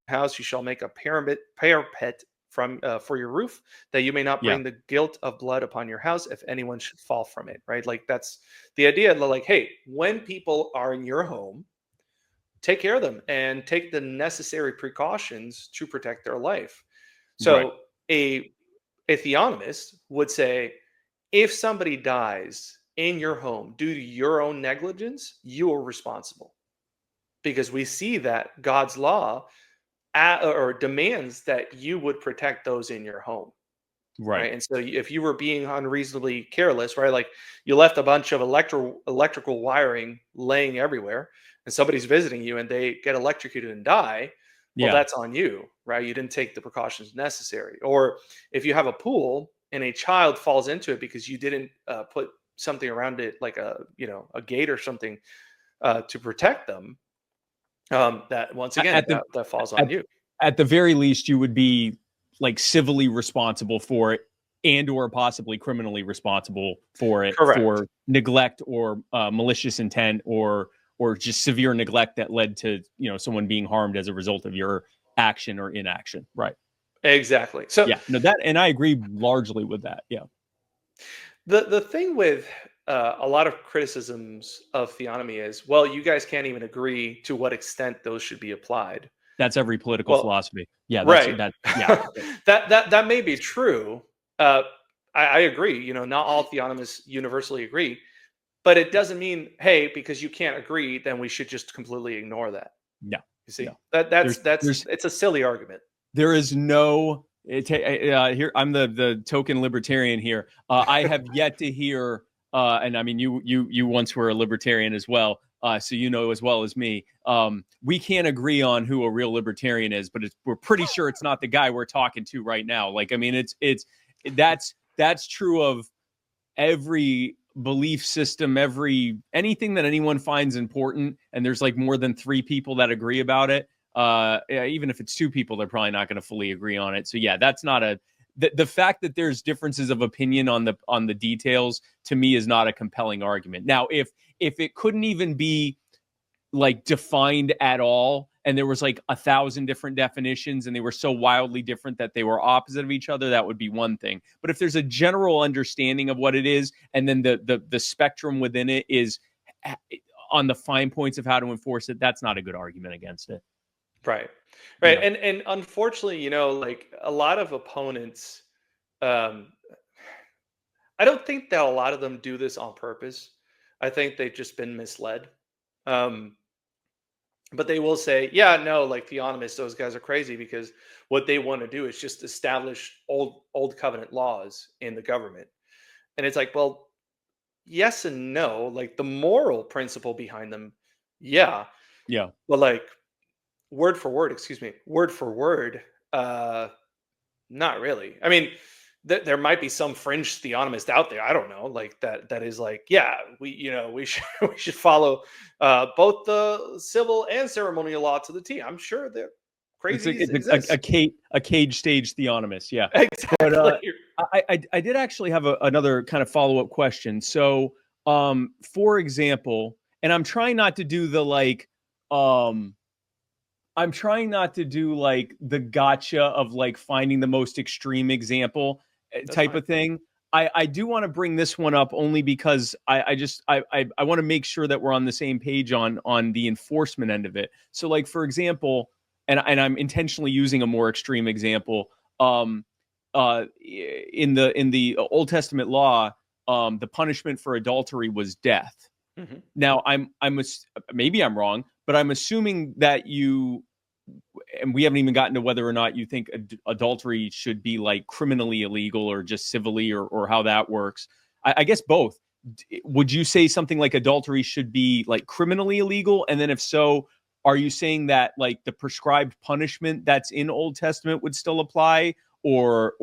house, you shall make a parapet from for your roof, that you may not Yeah. bring the guilt of blood upon your house if anyone should fall from it. Right? Like that's the idea. Like, hey, when people are in your home, take care of them and take the necessary precautions to protect their life. Right. So a theonomist would say if somebody dies in your home due to your own negligence, you are responsible because we see that God's law or demands that you would protect those in your home. Right. Right. And so if you were being unreasonably careless, right, like you left a bunch of electrical wiring laying everywhere and somebody's visiting you and they get electrocuted and die, well, Yeah. that's on you, right? You didn't take the precautions necessary. Or if you have a pool and a child falls into it because you didn't put something around it, like a gate or something to protect them, that once again, At the that falls on at you. at the very least, you would be like civilly responsible for it, and or possibly criminally responsible for it, Correct. for neglect or malicious intent, or just severe neglect that led to someone being harmed as a result of your action or inaction. Right. Exactly. So Yeah. No, that, and I agree largely with that. Yeah. the thing with a lot of criticisms of theonomy is, well, you guys can't even agree to what extent those should be applied. That's every political Well, philosophy. Yeah. That's right. that. Yeah. That may be true. Uh, I agree. Not all theonomists universally agree, but it doesn't mean, hey, because you can't agree, then we should just completely ignore that. No. You see, No. that's There's it's a silly argument. there is no here. I'm the token libertarian here. I have yet to hear, and I mean, you once were a libertarian as well, so as well as me. We can't agree on who a real libertarian is, but we're pretty sure it's not the guy we're talking to right now. Like, I mean, that's true of every belief system, anything that anyone finds important, and there's like more than three people that agree about it. Even if it's two people, they're probably not going to fully agree on it. So yeah, that's not the fact that there's differences of opinion on the details, to me, is not a compelling argument. Now, if it couldn't even be like defined at all, and there was like 1,000 different definitions and they were so wildly different that they were opposite of each other, that would be one thing. But if there's a general understanding of what it is, and then the spectrum within it is on the fine points of how to enforce it, that's not a good argument against it. Right. Right. Yeah. And unfortunately, like a lot of opponents, um, I don't think that a lot of them do this on purpose. I think they've just been misled. Um, but they will say, yeah, no, like theonomists, those guys are crazy because what they want to do is just establish old covenant laws in the government. And it's like, well, yes and no. Like the moral principle behind them, yeah. Yeah. But like word for word, not really. I mean, there might be some fringe theonomist out there. I don't know, like that is like, yeah, we should we should follow both the civil and ceremonial law to the T. I'm sure that crazies It's exist. a cage stage theonomist. Yeah. But Exactly. I did actually have another kind of follow up question. So, for example, and I'm trying not to do like the gotcha of like finding the most extreme example That's type fine. of thing. I do want to bring this one up only because I want to make sure that we're on the same page on the enforcement end of it. So, like, for example, and I'm intentionally using a more extreme example. In the Old Testament law, the punishment for adultery was death. Hmm. Now, maybe I'm wrong, but I'm assuming that and we haven't even gotten to whether or not you think adultery should be like criminally illegal or just civilly, or how that works. I guess both. Would you say something like adultery should be like criminally illegal? And then if so, are you saying that like the prescribed punishment that's in Old Testament would still apply, or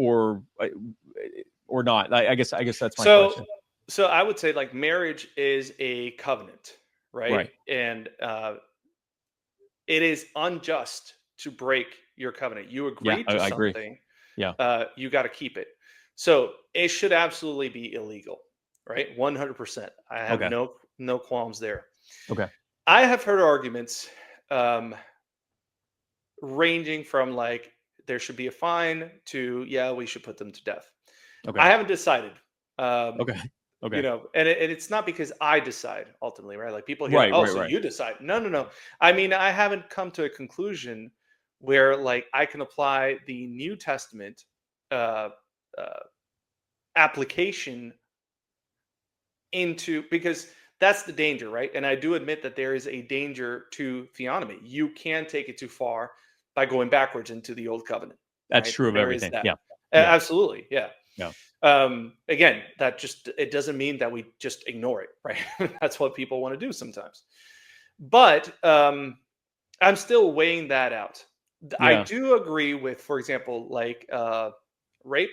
not? I guess that's my So question. so I would say like marriage is a covenant, right? Right. And it is unjust to break your covenant. You Yeah, agreed to I agree. something, Yeah. you got to keep it. So it should absolutely be illegal, right? 100%. I have Okay. no qualms there. Okay. I have heard arguments um, ranging from like there should be a fine to, yeah, we should put them to death. Okay. I haven't decided. Um, Okay. Okay. and it's not because I decide ultimately, right? Like people hear, Right. oh, Right. so Right. you decide. No, no, no. I mean, I haven't come to a conclusion where like I can apply the New Testament uh, uh, application into, because that's the danger, right? And I do admit that there is a danger to theonomy. You can take it too far. by going backwards into the old covenant. That's Right? true of There is everything. that. Yeah. Yeah. Absolutely. Yeah. Yeah. Again, it doesn't mean that we just ignore it, right? That's what people want to do sometimes. But I'm still weighing that out. I Yeah. do agree with, for example, like rape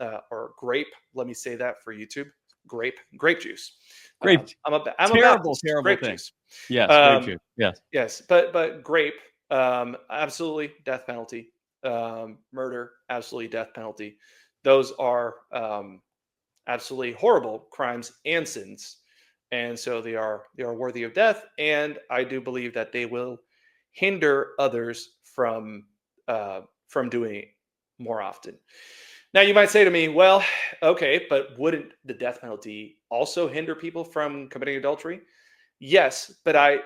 or grape. Let me say that for YouTube. Grape juice. Grape. I'm a Terrible, Baptist. terrible Grape thing. juice. Yes. Grape Um, juice. Yes. yes, but grape, absolutely death penalty. Murder, absolutely death penalty. Those are absolutely horrible crimes and sins, and so they are worthy of death. And I do believe that they will hinder others from doing it more often. Now you might say to me, well, okay, but wouldn't the death penalty also hinder people from committing adultery? Yes, but I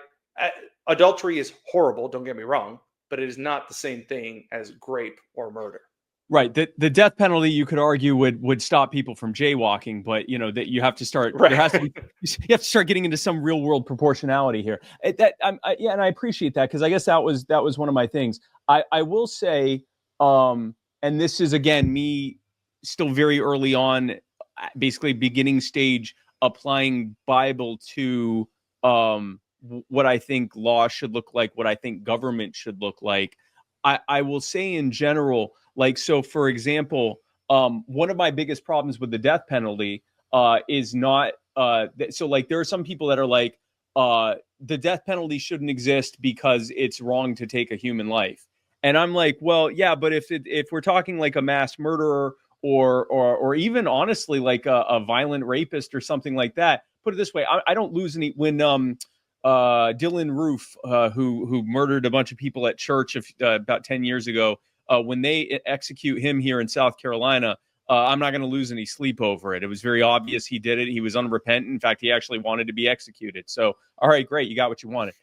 adultery is horrible, don't get me wrong, but it is not the same thing as grape or murder. Right. The death penalty, you could argue, would stop people from jaywalking, but that you have to start. There Right. has to be. You have to start getting into some real world proportionality here. Yeah, and I appreciate that, because I guess that was one of my things. I will say, and this is again me still very early on, basically beginning stage, applying Bible to what I think law should look like, what I think government should look like. I will say in general, like, so for example, one of my biggest problems with the death penalty is not so, like, there are some people that are like, the death penalty shouldn't exist because it's wrong to take a human life. And I'm like, well, yeah, but if we're talking like a mass murderer, or even honestly like a violent rapist or something like that, put it this way, I don't lose any when Dylan Roof, who murdered a bunch of people at church about 10 years ago, when they execute him here in South Carolina, I'm not going to lose any sleep over it. It was very obvious he did it. He was unrepentant. In fact, he actually wanted to be executed. So, all right, great. You got what you wanted.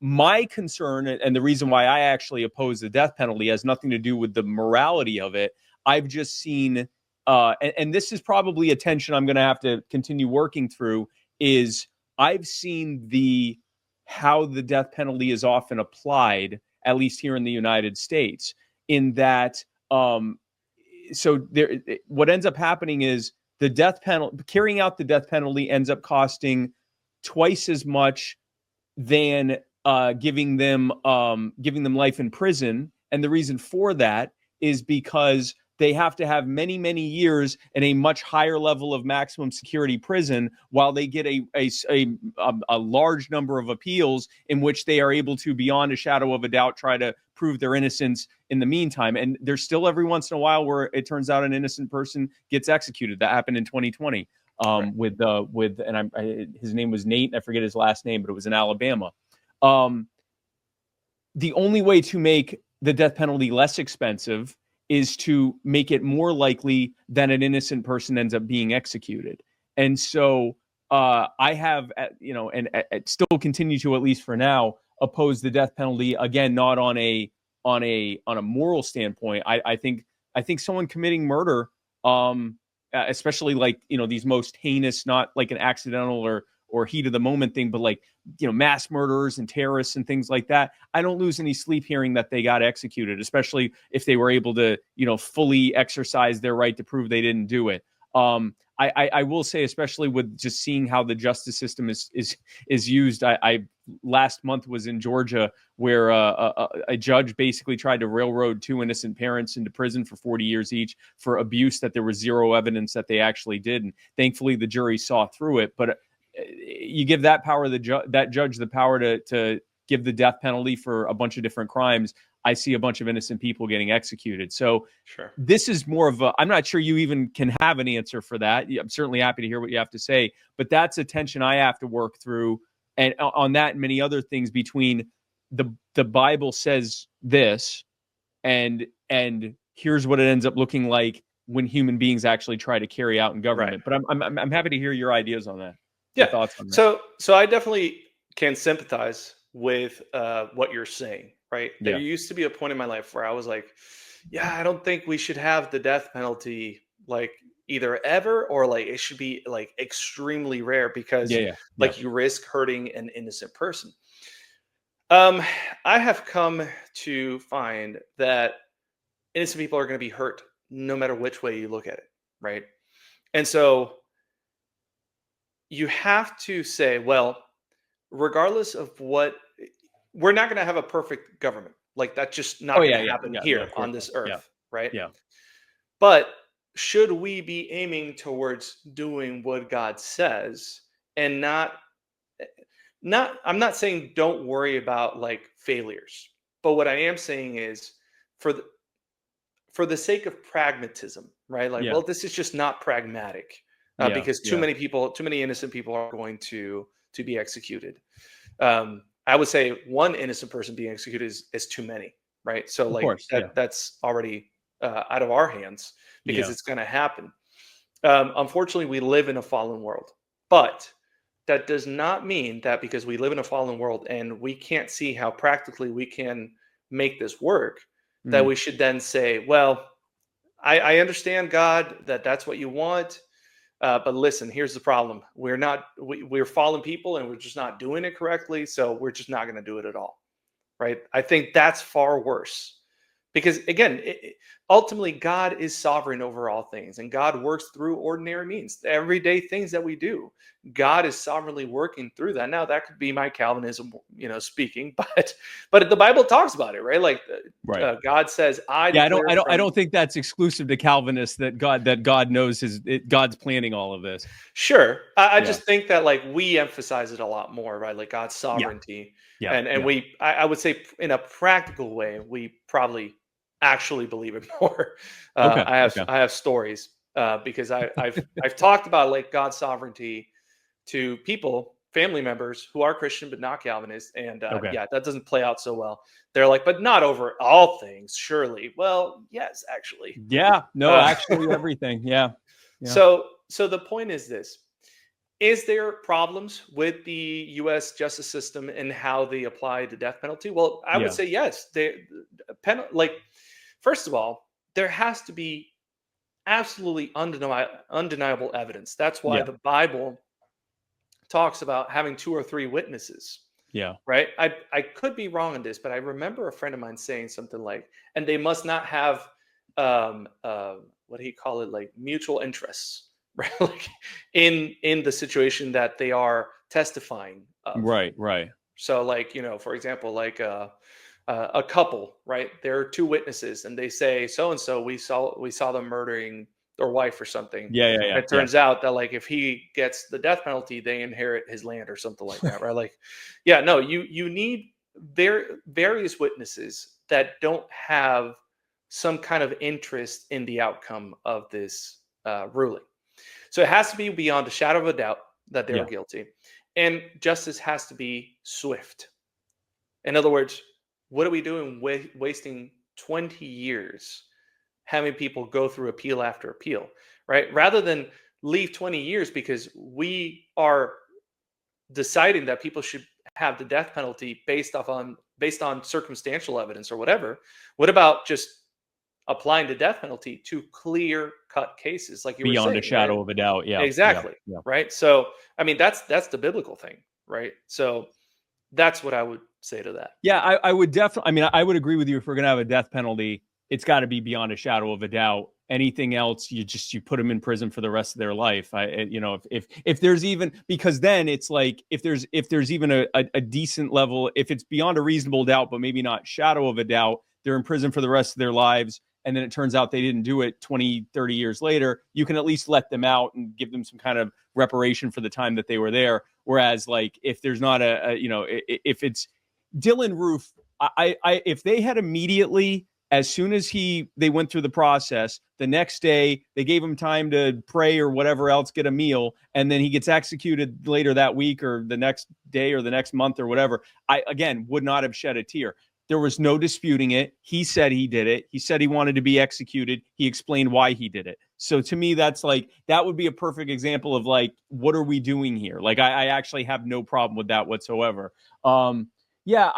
My concern, and the reason why I actually oppose the death penalty, has nothing to do with the morality of it. I've just seen, and this is probably a tension I'm going to have to continue working through, is I've seen how the death penalty is often applied, at least here in the United States, in that so there, what ends up happening is the death penalty, carrying out the death penalty, ends up costing twice as much than giving them life in prison. And the reason for that is because they have to have many, many years in a much higher level of maximum security prison, while they get a large number of appeals in which they are able to, beyond a shadow of a doubt, try to prove their innocence in the meantime. And there's still every once in a while where it turns out an innocent person gets executed. That happened in 2020 Right. with his name was Nate. I forget his last name, but it was in Alabama. The only way to make the death penalty less expensive is to make it more likely that an innocent person ends up being executed. And so I have, and still continue to, at least for now, oppose the death penalty. Again, not on a moral standpoint. I think someone committing murder, especially like these most heinous, not like an accidental or heat of the moment thing, but like mass murderers and terrorists and things like that, I don't lose any sleep hearing that they got executed, especially if they were able to fully exercise their right to prove they didn't do it. I will say, especially with just seeing how the justice system is used, I last month was in Georgia, where a judge basically tried to railroad two innocent parents into prison for 40 years each for abuse that there was zero evidence that they actually did. And thankfully the jury saw through it. But you give that judge the power to give the death penalty for a bunch of different crimes. I see a bunch of innocent people getting executed. So Sure. this is more of I'm not sure you even can have an answer for that. I'm certainly happy to hear what you have to say, but that's a tension I have to work through. And on that and many other things, between the Bible says this, and here's what it ends up looking like when human beings actually try to carry out in government. Right. But I'm happy to hear your ideas on that. Your Yeah. thoughts on that. So I definitely can sympathize with what you're saying. Right. There Yeah. used to be a point in my life where I was like, yeah, I don't think we should have the death penalty, like, either ever, or like it should be like extremely rare, because Yeah. like you risk hurting an innocent person. Um, I have come to find that innocent people are going to be hurt no matter which way you look at it, right? And so you have to say, well, regardless of what, we're not going to have a perfect government. Like that's just Oh not going yeah, to yeah, happen yeah, yeah. here Of course on not. this Yeah, earth, right? yeah, But should we be aiming towards doing what God says and not I'm not saying don't worry about like failures. But what I am saying is for the for the sake of pragmatism, right? Like, yeah, well, this is just not pragmatic yeah, because yeah. too many innocent people are going to be executed. I would say one innocent person being executed is too many, right? So Of like course. Yeah, that's already out of our hands because yeah. it's going to happen. Unfortunately, we live in a fallen world, but that does not mean that because we live in a fallen world and we can't see how practically we can make this work, that Mm. we should then say, well, I understand God that that's what you want, but listen, here's the problem: we're fallen people and we're just not doing it correctly, so we're just not going to do it at all, right? I think that's far worse because again, ultimately, God is sovereign over all things, and God works through ordinary means, the everyday things that we do. God is sovereignly working through that. Now, that could be my Calvinism, speaking, but the Bible talks about it, right? Like Right. God says, "I Yeah, I don't, declare I don't, I from." don't think that's exclusive to Calvinists that God knows God's planning all of this. Sure. I Yeah, just think that like we emphasize it a lot more, right? Like God's yeah, sovereignty. yeah, And yeah. I would say in a practical way, we probably actually believe it more. Okay, okay, I have stories because I've talked about like God's sovereignty to people, family members who are Christian but not Calvinist, and okay. yeah, that doesn't play out so well. They're like, but not over all things, surely. Well, yes, actually. Yeah, no, Uh, actually, everything. Yeah, yeah, so the point is this: is there problems with the U.S. justice system and how they apply the death penalty? Well, I would yeah, say yes. Like, first of all, there has to be absolutely undeniable evidence. That's why yeah, the Bible talks about having two or three witnesses, yeah. right? I could be wrong on this, but I remember a friend of mine saying something like, and they must not have what do you call it, like mutual interests, right? Like in the situation that they are testifying of. Right, right. So, like for example, like a couple, right? There are two witnesses, and they say so and so we saw them murdering their wife or something. Yeah, yeah, yeah, It yeah, turns out that like if he gets the death penalty, they inherit his land or something like that, right? Like, yeah, no, you need various witnesses that don't have some kind of interest in the outcome of this ruling. So it has to be beyond a shadow of a doubt that they were yeah, guilty, and justice has to be swift. In other words, what are we doing wasting 20 years having people go through appeal after appeal, right? Rather than leave 20 years because we are deciding that people should have the death penalty based on circumstantial evidence or whatever. What about just applying the death penalty to clear cut cases like you were beyond a saying, right? shadow of a doubt. Yeah, yeah, Exactly, yeah. right? So, I mean that's the biblical thing, right? So that's what I would say to that. Yeah, I would definitely. I mean, I would agree with you. If we're going to have a death penalty, it's got to be beyond a shadow of a doubt. Anything else, you put them in prison for the rest of their life. If there's even, because then it's like if there's even a decent level, if it's beyond a reasonable doubt, but maybe not shadow of a doubt, they're in prison for the rest of their lives. And then it turns out they didn't do it 20, 30 years later. You can at least let them out and give them some kind of reparation for the time that they were there. Whereas, like, if there's not if it's Dylan Roof, if they had immediately, as soon as they went through the process, the next day they gave him time to pray or whatever else, get a meal, and then he gets executed later that week or the next day or the next month or whatever, I again would not have shed a tear. There was no disputing it. He said he did it. He said he wanted to be executed. He explained why he did it. So to me, that's like, that would be a perfect example of like, what are we doing here? Like, I actually have no problem with that whatsoever. Yeah,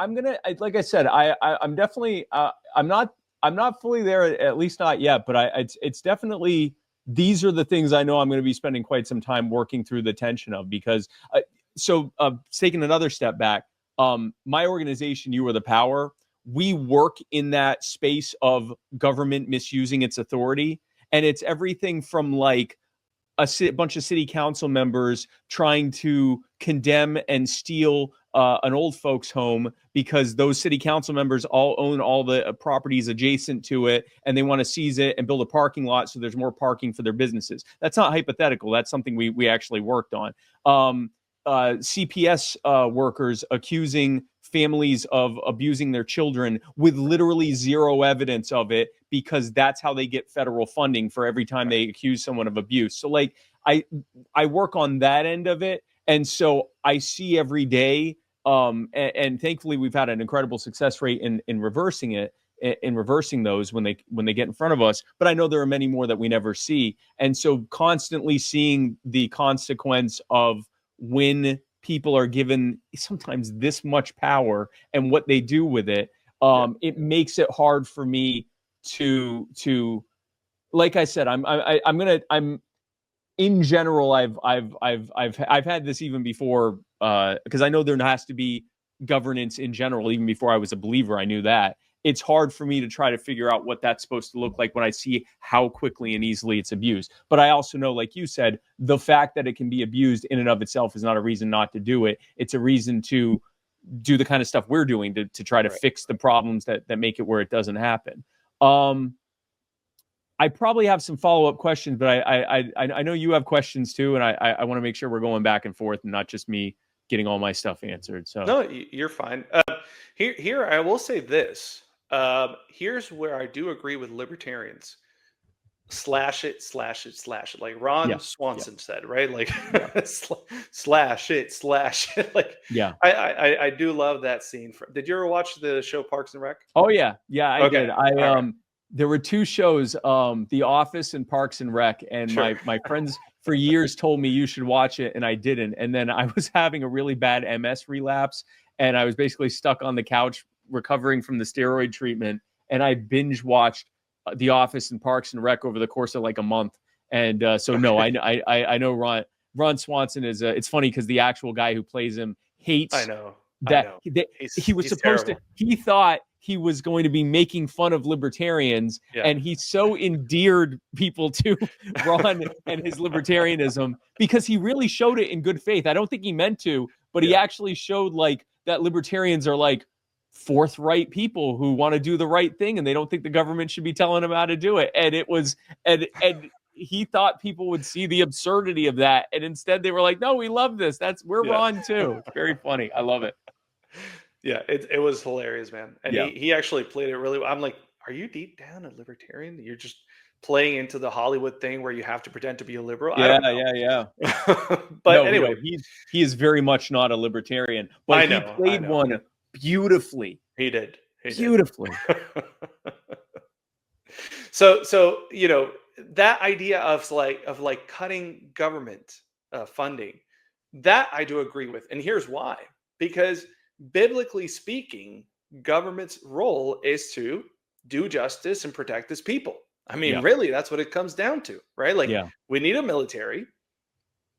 like I said, I'm definitely, I'm not fully there, at least not yet, but it's definitely, these are the things I know I'm going to be spending quite some time working through the tension of, because taking another step back, My organization, You Are the Power, we work in that space of government misusing its authority. And it's everything from like a bunch of city council members trying to condemn and steal an old folks home because those city council members all own all the properties adjacent to it, and they want to seize it and build a parking lot so there's more parking for their businesses. That's not hypothetical. That's something we actually worked on. CPS workers accusing families of abusing their children with literally zero evidence of it, because that's how they get federal funding for every time they accuse someone of abuse. So like I work on that end of it. And so I see every day, and thankfully we've had an incredible success rate in reversing it, in reversing those when they get in front of us. But I know there are many more that we never see. And so constantly seeing the consequence of when people are given sometimes this much power and what they do with it, it makes it hard for me to like I said, I'm in general, I've had this even before, because I know there has to be governance in general. Even before I was a believer, I knew that. It's hard for me to try to figure out what that's supposed to look like when I see how quickly and easily it's abused. But I also know, like you said, the fact that it can be abused in and of itself is not a reason not to do it. It's a reason to do the kind of stuff we're doing to try to fix the problems that make it where it doesn't happen. I probably have some follow-up questions, but I know you have questions too, and I want to make sure we're going back and forth and not just me getting all my stuff answered. So No, you're fine. Here I will say this. Here's where I do agree with libertarians. Slash it, slash it, slash it. Like Ron Swanson said, right? Like slash it, slash it. Like I do love that scene. Did you ever watch the show Parks and Rec? Oh yeah, I did. There were two shows, The Office and Parks and Rec, and my friends for years told me you should watch it, and I didn't. And then I was having a really bad MS relapse, and I was basically stuck on the couch recovering from the steroid treatment, and I binge watched The Office and Parks and Rec over the course of like a month. And so no, I know Ron Swanson is. It's funny because the actual guy who plays him hates. I know. He was supposed to. He thought he was going to be making fun of libertarians, and he so endeared people to Ron and his libertarianism because he really showed it in good faith. I don't think he meant to, but he actually showed like that libertarians are like forthright people who want to do the right thing, and they don't think the government should be telling them how to do it. And it was and he thought people would see the absurdity of that, and instead they were like, "No, we love this. We're Ron too." It's very funny. I love it. Yeah, it was hilarious, man. And he actually played it really well. I'm like, are you deep down a libertarian? You're just playing into the Hollywood thing where you have to pretend to be a liberal. Yeah. But no, anyway, he is very much not a libertarian. But he played one beautifully. He did. Beautifully. So you know, that idea of like cutting government funding, that I do agree with, and here's why. Because biblically speaking, government's role is to do justice and protect its people. I mean, really, that's what it comes down to, right? Like, we need a military,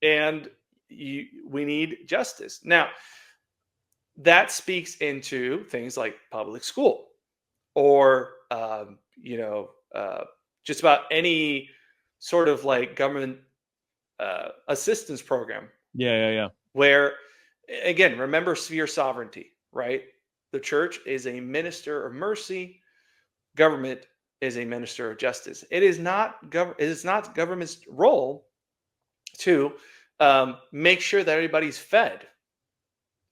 and we need justice. Now, that speaks into things like public school, or just about any sort of like government assistance program. Yeah. Where, again, remember sphere sovereignty, right? The church is a minister of mercy. Government is a minister of justice. It is not government's role to make sure that everybody's fed.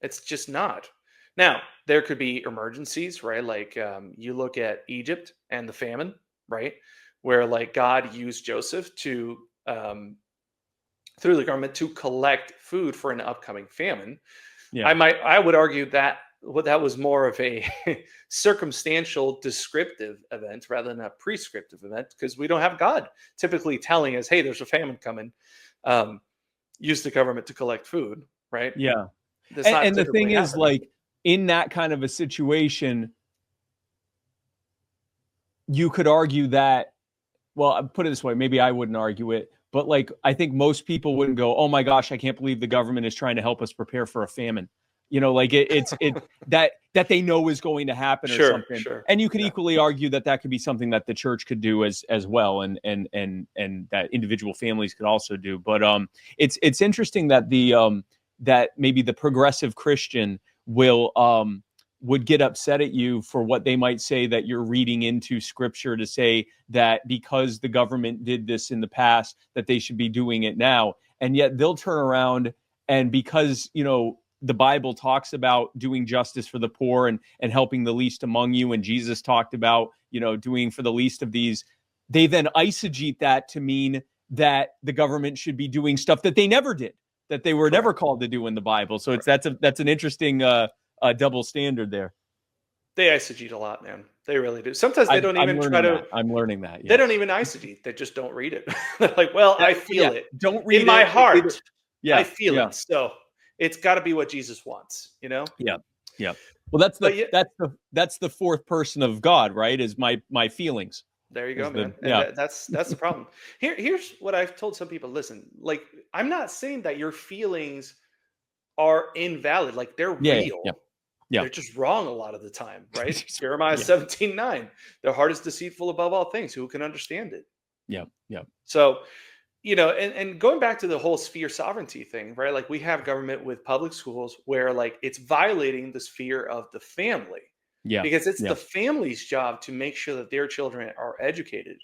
It's just not. Now, there could be emergencies, right? Like you look at Egypt and the famine, right? Where like God used Joseph to through the government to collect food for an upcoming famine. I would argue that that was more of a circumstantial descriptive event rather than a prescriptive event, because we don't have God typically telling us, hey, there's a famine coming. Use the government to collect food, right? Yeah. And the thing is, like, in that kind of a situation, you could argue that, well, I'll put it this way, maybe I wouldn't argue it, but like, I think most people wouldn't go, oh my gosh, I can't believe the government is trying to help us prepare for a famine. You know, like it's that they know is going to happen or Sure, something. sure. And you could Yeah, equally argue that that could be something that the church could do as well, and that individual families could also do. But it's interesting that that maybe the progressive Christian will would get upset at you for what they might say that you're reading into scripture to say that because the government did this in the past that they should be doing it now. And yet they'll turn around, and because, you know, the Bible talks about doing justice for the poor and helping the least among you, and Jesus talked about, you know, doing for the least of these, they then eisegete that to mean that the government should be doing stuff that they never did, that they were correct. never called to do in the Bible. So Correct. that's an interesting double standard there. They eisegete a lot, man. They really do. Sometimes they don't I'm even try learning to. that. I'm learning that. They don't Yes. even eisegete. They just don't read it. They're like, well, I Yeah. feel it Don't in read my it. heart. I Yeah. feel Yeah. it. So it's got to be what Jesus wants, you know. Yeah. Yeah. Well, But yeah, that's the fourth person of God, right? Is my feelings. there you go, Is the man. And yeah. that's the problem. Here's what I've told some people. Listen, like I'm not saying that your feelings are invalid. Like they're Yeah. Yeah. real. Yeah. They're just wrong a lot of the time, right? Jeremiah Yeah. 17:9. Their heart is deceitful above all things. Who can understand it? Yeah. Yeah. So, you know, and going back to the whole sphere sovereignty thing, right? Like we have government with public schools where like it's violating the sphere of the family Yeah. because it's Yeah. the family's job to make sure that their children are educated,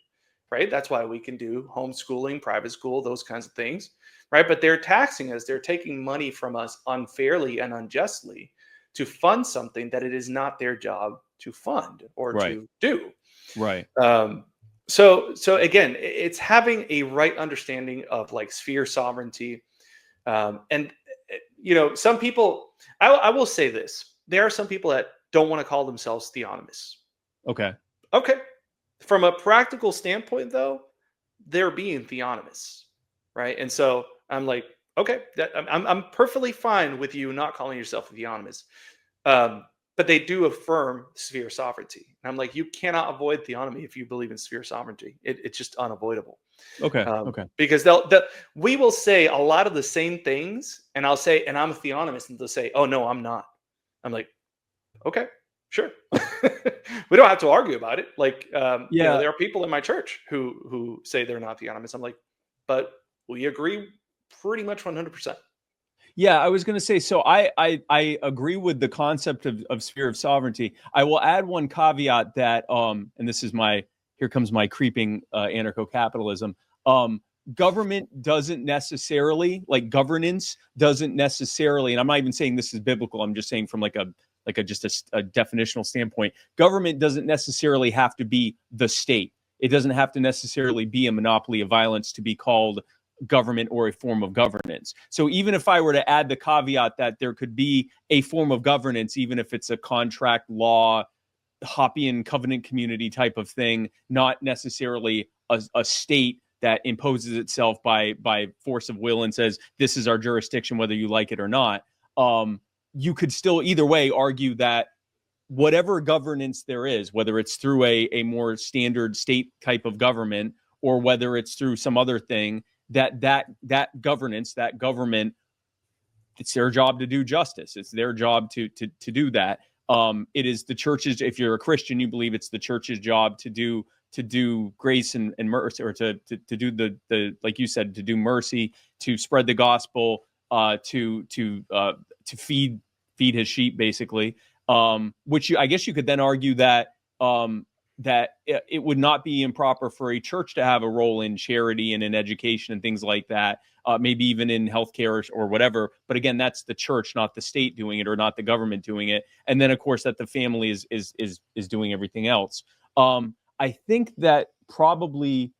right? That's why we can do homeschooling, private school, those kinds of things, right? But they're taxing us, they're taking money from us unfairly and unjustly to fund something that it is not their job to fund or Right. to do. Right. So again, it's having a right understanding of like sphere sovereignty, and you know, some people. I will say this: there are some people that don't want to call themselves theonomists. Okay. Okay, from a practical standpoint, though, they're being theonomists, right? And so I'm like, okay, I'm perfectly fine with you not calling yourself a theonomist. But they do affirm sphere sovereignty. And I'm like, you cannot avoid theonomy if you believe in sphere sovereignty. It's just unavoidable. Okay. Okay. Because we will say a lot of the same things, and I'll say, and I'm a theonomist, and they'll say, oh no, I'm not. I'm like, okay, sure. We don't have to argue about it. Like, you know, Yeah. there are people in my church who say they're not theonomists. I'm like, but we agree pretty much 100%. Yeah, I was going to say, so I agree with the concept of sphere of sovereignty. I will add one caveat that, and this is here comes my creeping anarcho-capitalism. Government doesn't necessarily, like governance doesn't necessarily, and I'm not even saying this is biblical. I'm just saying from just a definitional standpoint, government doesn't necessarily have to be the state. It doesn't have to necessarily be a monopoly of violence to be called government or a form of governance. So even if I were to add the caveat that there could be a form of governance, even if it's a contract law, Hoppian covenant community type of thing, not necessarily a state that imposes itself by force of will and says, this is our jurisdiction, whether you like it or not, you could still either way argue that whatever governance there is, whether it's through a more standard state type of government or whether it's through some other thing, that governance, that government, it's their job to do justice. It's their job to do that. It is the church's. If you're a Christian, you believe it's the church's job to do grace and mercy, or to do the like you said, to do mercy, to spread the gospel, to feed his sheep, basically. Which I guess you could then argue that that it would not be improper for a church to have a role in charity and in education and things like that, maybe even in healthcare or whatever. But again, that's the church, not the state doing it or not the government doing it. And then, of course, that the family is doing everything else. I think that probably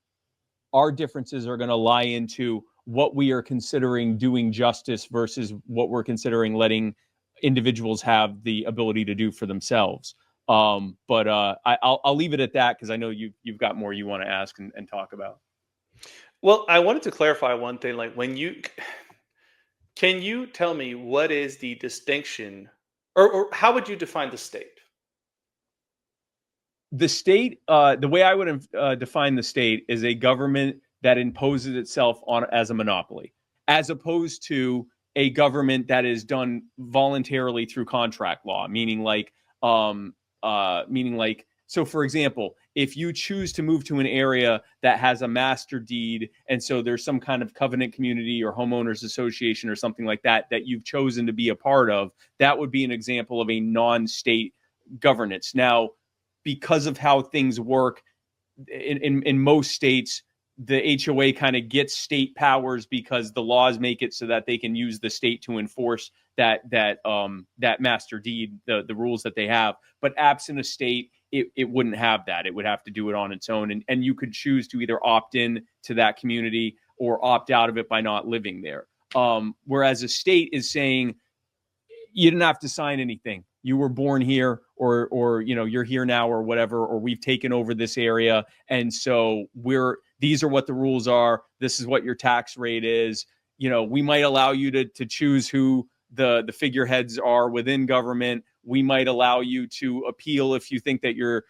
our differences are going to lie into what we are considering doing justice versus what we're considering letting individuals have the ability to do for themselves. But I'll leave it at that because I know you've got more you want to ask and talk about. Well, I wanted to clarify one thing. Like, can you tell me what is the distinction, or how would you define the state? The state, the way I would define the state is a government that imposes itself on as a monopoly, as opposed to a government that is done voluntarily through contract law, meaning like, so for example, if you choose to move to an area that has a master deed, and so there's some kind of covenant community or homeowners association or something like that that you've chosen to be a part of, that would be an example of a non-state governance. Now, because of how things work in most states, the HOA kind of gets state powers because the laws make it so that they can use the state to enforce that master deed, the rules that they have. But absent a state, it wouldn't have that. It would have to do it on its own. And you could choose to either opt in to that community or opt out of it by not living there. Whereas a state is saying, you didn't have to sign anything. You were born here, or you're here now, or whatever, or we've taken over this area. And so these are what the rules are. This is what your tax rate is. We might allow you to choose who the figureheads are within government. We might allow you to appeal if you think that you're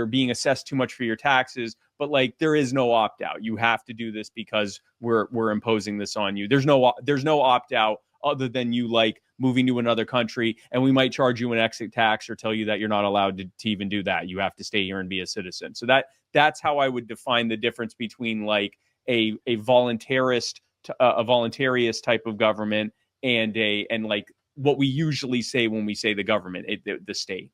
being assessed too much for your taxes. But like, there is no opt out. You have to do this because we're imposing this on you. There's no opt out other than you like moving to another country, and we might charge you an exit tax or tell you that you're not allowed to even do that. You have to stay here and be a citizen. So that's how I would define the difference between like a voluntarist type of government and like what we usually say when we say the government, the state.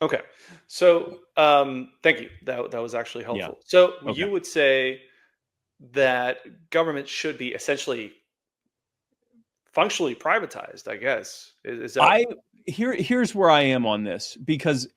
Okay. So thank you. That was actually helpful. Yeah. So Okay. you would say that government should be essentially functionally privatized, I guess. Is that here's where I am on this, because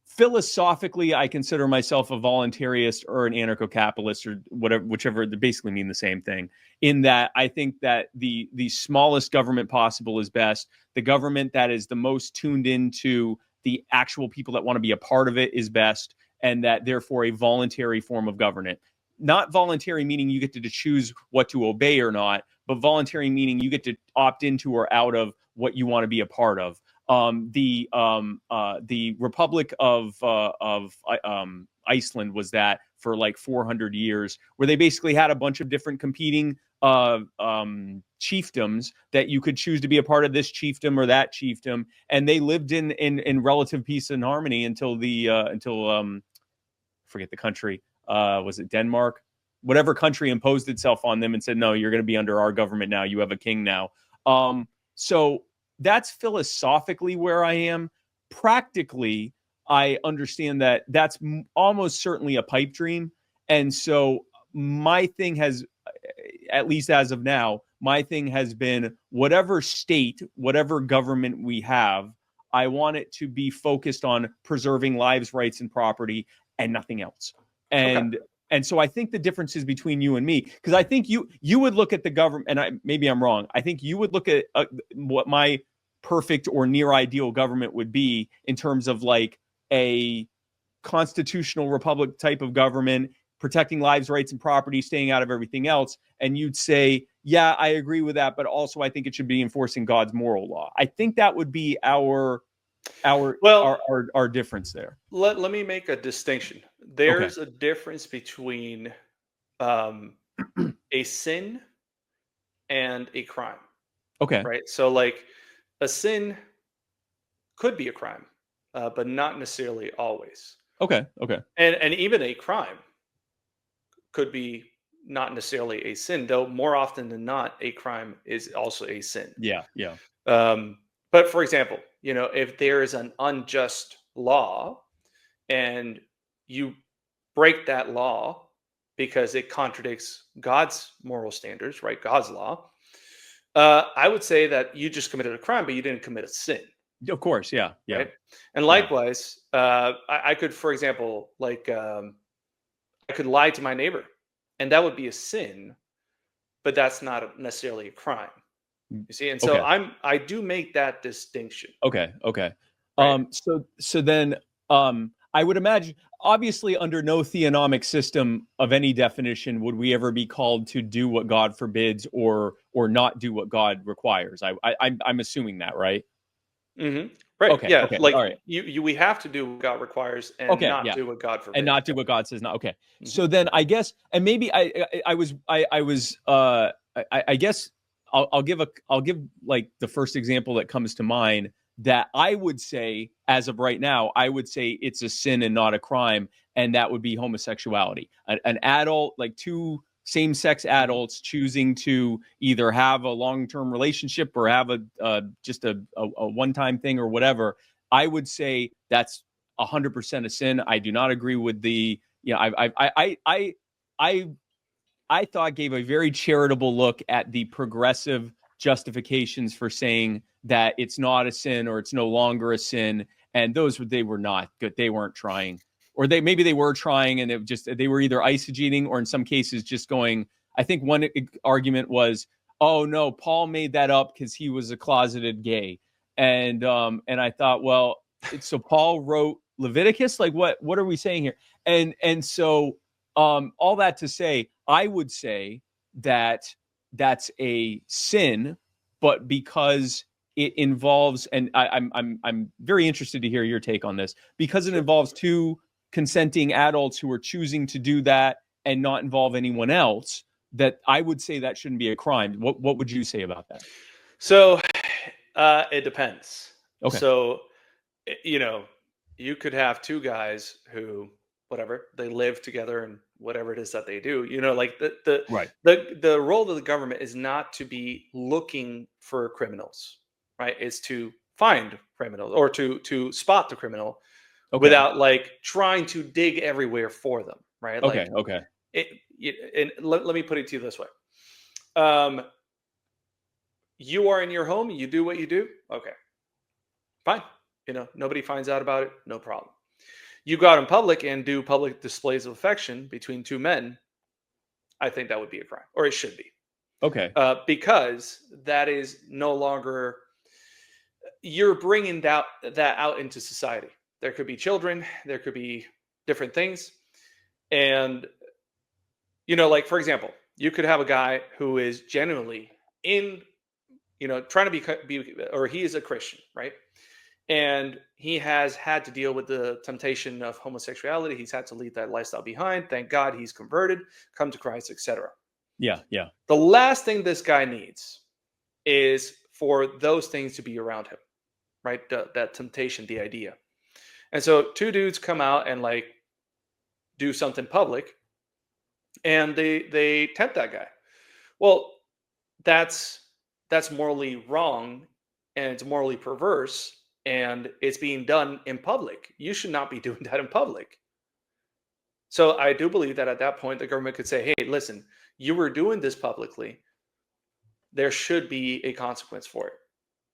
philosophically I consider myself a voluntarist or an anarcho-capitalist or whichever, they basically mean the same thing, in that I think that the smallest government possible is best. The government that is the most tuned into the actual people that want to be a part of it is best, and that therefore a voluntary form of government. Not voluntary meaning you get to choose what to obey or not, but voluntary meaning you get to opt into or out of what you want to be a part of. The Republic of Iceland was that for like 400 years, where they basically had a bunch of different competing chiefdoms that you could choose to be a part of this chiefdom or that chiefdom, and they lived in relative peace and harmony until forget the country. Was it Denmark? Whatever country imposed itself on them and said, no, you're going to be under our government now. You have a king now. So that's philosophically where I am. Practically, I understand that that's almost certainly a pipe dream. And so my thing has, at least as of now, my thing has been whatever state, whatever government we have, I want it to be focused on preserving lives, rights, and property and nothing else. And so I think the difference is between you and me, because I think you would look at the government, and maybe I'm wrong. I think you would look at what my perfect or near ideal government would be in terms of like a constitutional republic type of government, protecting lives, rights, and property, staying out of everything else. And you'd say, yeah, I agree with that, but also I think it should be enforcing God's moral law. I think that would be our difference there. Let me make a distinction. There's a difference between a sin and a crime. Okay. Right. So like a sin could be a crime, but not necessarily always. Okay. And even a crime could be not necessarily a sin, though more often than not, a crime is also a sin. Yeah. But for example, if there is an unjust law and you break that law because it contradicts God's moral standards, right? God's law, I would say that you just committed a crime, but you didn't commit a sin. Of course, yeah. Right? And likewise, I could, for example, like I could lie to my neighbor, and that would be a sin, but that's not necessarily a crime. You see, and so I do make that distinction. Okay. Right? So then I would imagine, obviously, under no theonomic system of any definition would we ever be called to do what God forbids or not do what God requires. I'm assuming that, right? Mm-hmm. Right. Okay. Yeah. Okay. Like all right. we have to do what God requires and not do what God forbids. And not do what God says not. Okay. Mm-hmm. So then I guess, and maybe I guess I'll give like the first example that comes to mind that I would say, as of right now, I would say it's a sin and not a crime, and that would be homosexuality. An adult, like two same-sex adults choosing to either have a long-term relationship or have just a one-time thing or whatever, I would say that's 100% a sin. I do not agree with the, I thought gave a very charitable look at the progressive justifications for saying that it's not a sin or it's no longer a sin. And they were not good. They weren't trying, or maybe they were trying, and they were either eisegeting or in some cases just going. I think one argument was, oh no, Paul made that up because he was a closeted gay. And I thought, well, so Paul wrote Leviticus. Like, what are we saying here? And so all that to say, I would say that that's a sin, but because it involves, and I'm very interested to hear your take on this, because it involves two consenting adults who are choosing to do that and not involve anyone else, that I would say that shouldn't be a crime. What would you say about that? So it depends. Okay. So, you could have two guys who, whatever, they live together and whatever it is that they do, like Right. the role of the government is not to be looking for criminals, right? It's to find criminals or to spot the criminal Okay. without like trying to dig everywhere for them, right? Okay. Like Okay. and let me put it to you this way. Um, you are in your home, you do what you do. Okay, fine. Nobody finds out about it. No problem. You go out in public and do public displays of affection between two men. I think that would be a crime, or it should be, Okay. because that is no longer, you're bringing that out into society. There could be children, there could be different things, and like for example, you could have a guy who is genuinely in, trying to be, or he is a Christian, right? And he has had to deal with the temptation of homosexuality. He's had to leave that lifestyle behind. Thank God he's converted, come to Christ, etc. Yeah. Yeah. The last thing this guy needs is for those things to be around him, right? That temptation, the idea. And so two dudes come out and like do something public, and they tempt that guy. Well, that's morally wrong, and it's morally perverse, and it's being done in public. You should not be doing that in public. So I do believe that at that point, the government could say, hey, listen, you were doing this publicly. There should be a consequence for it.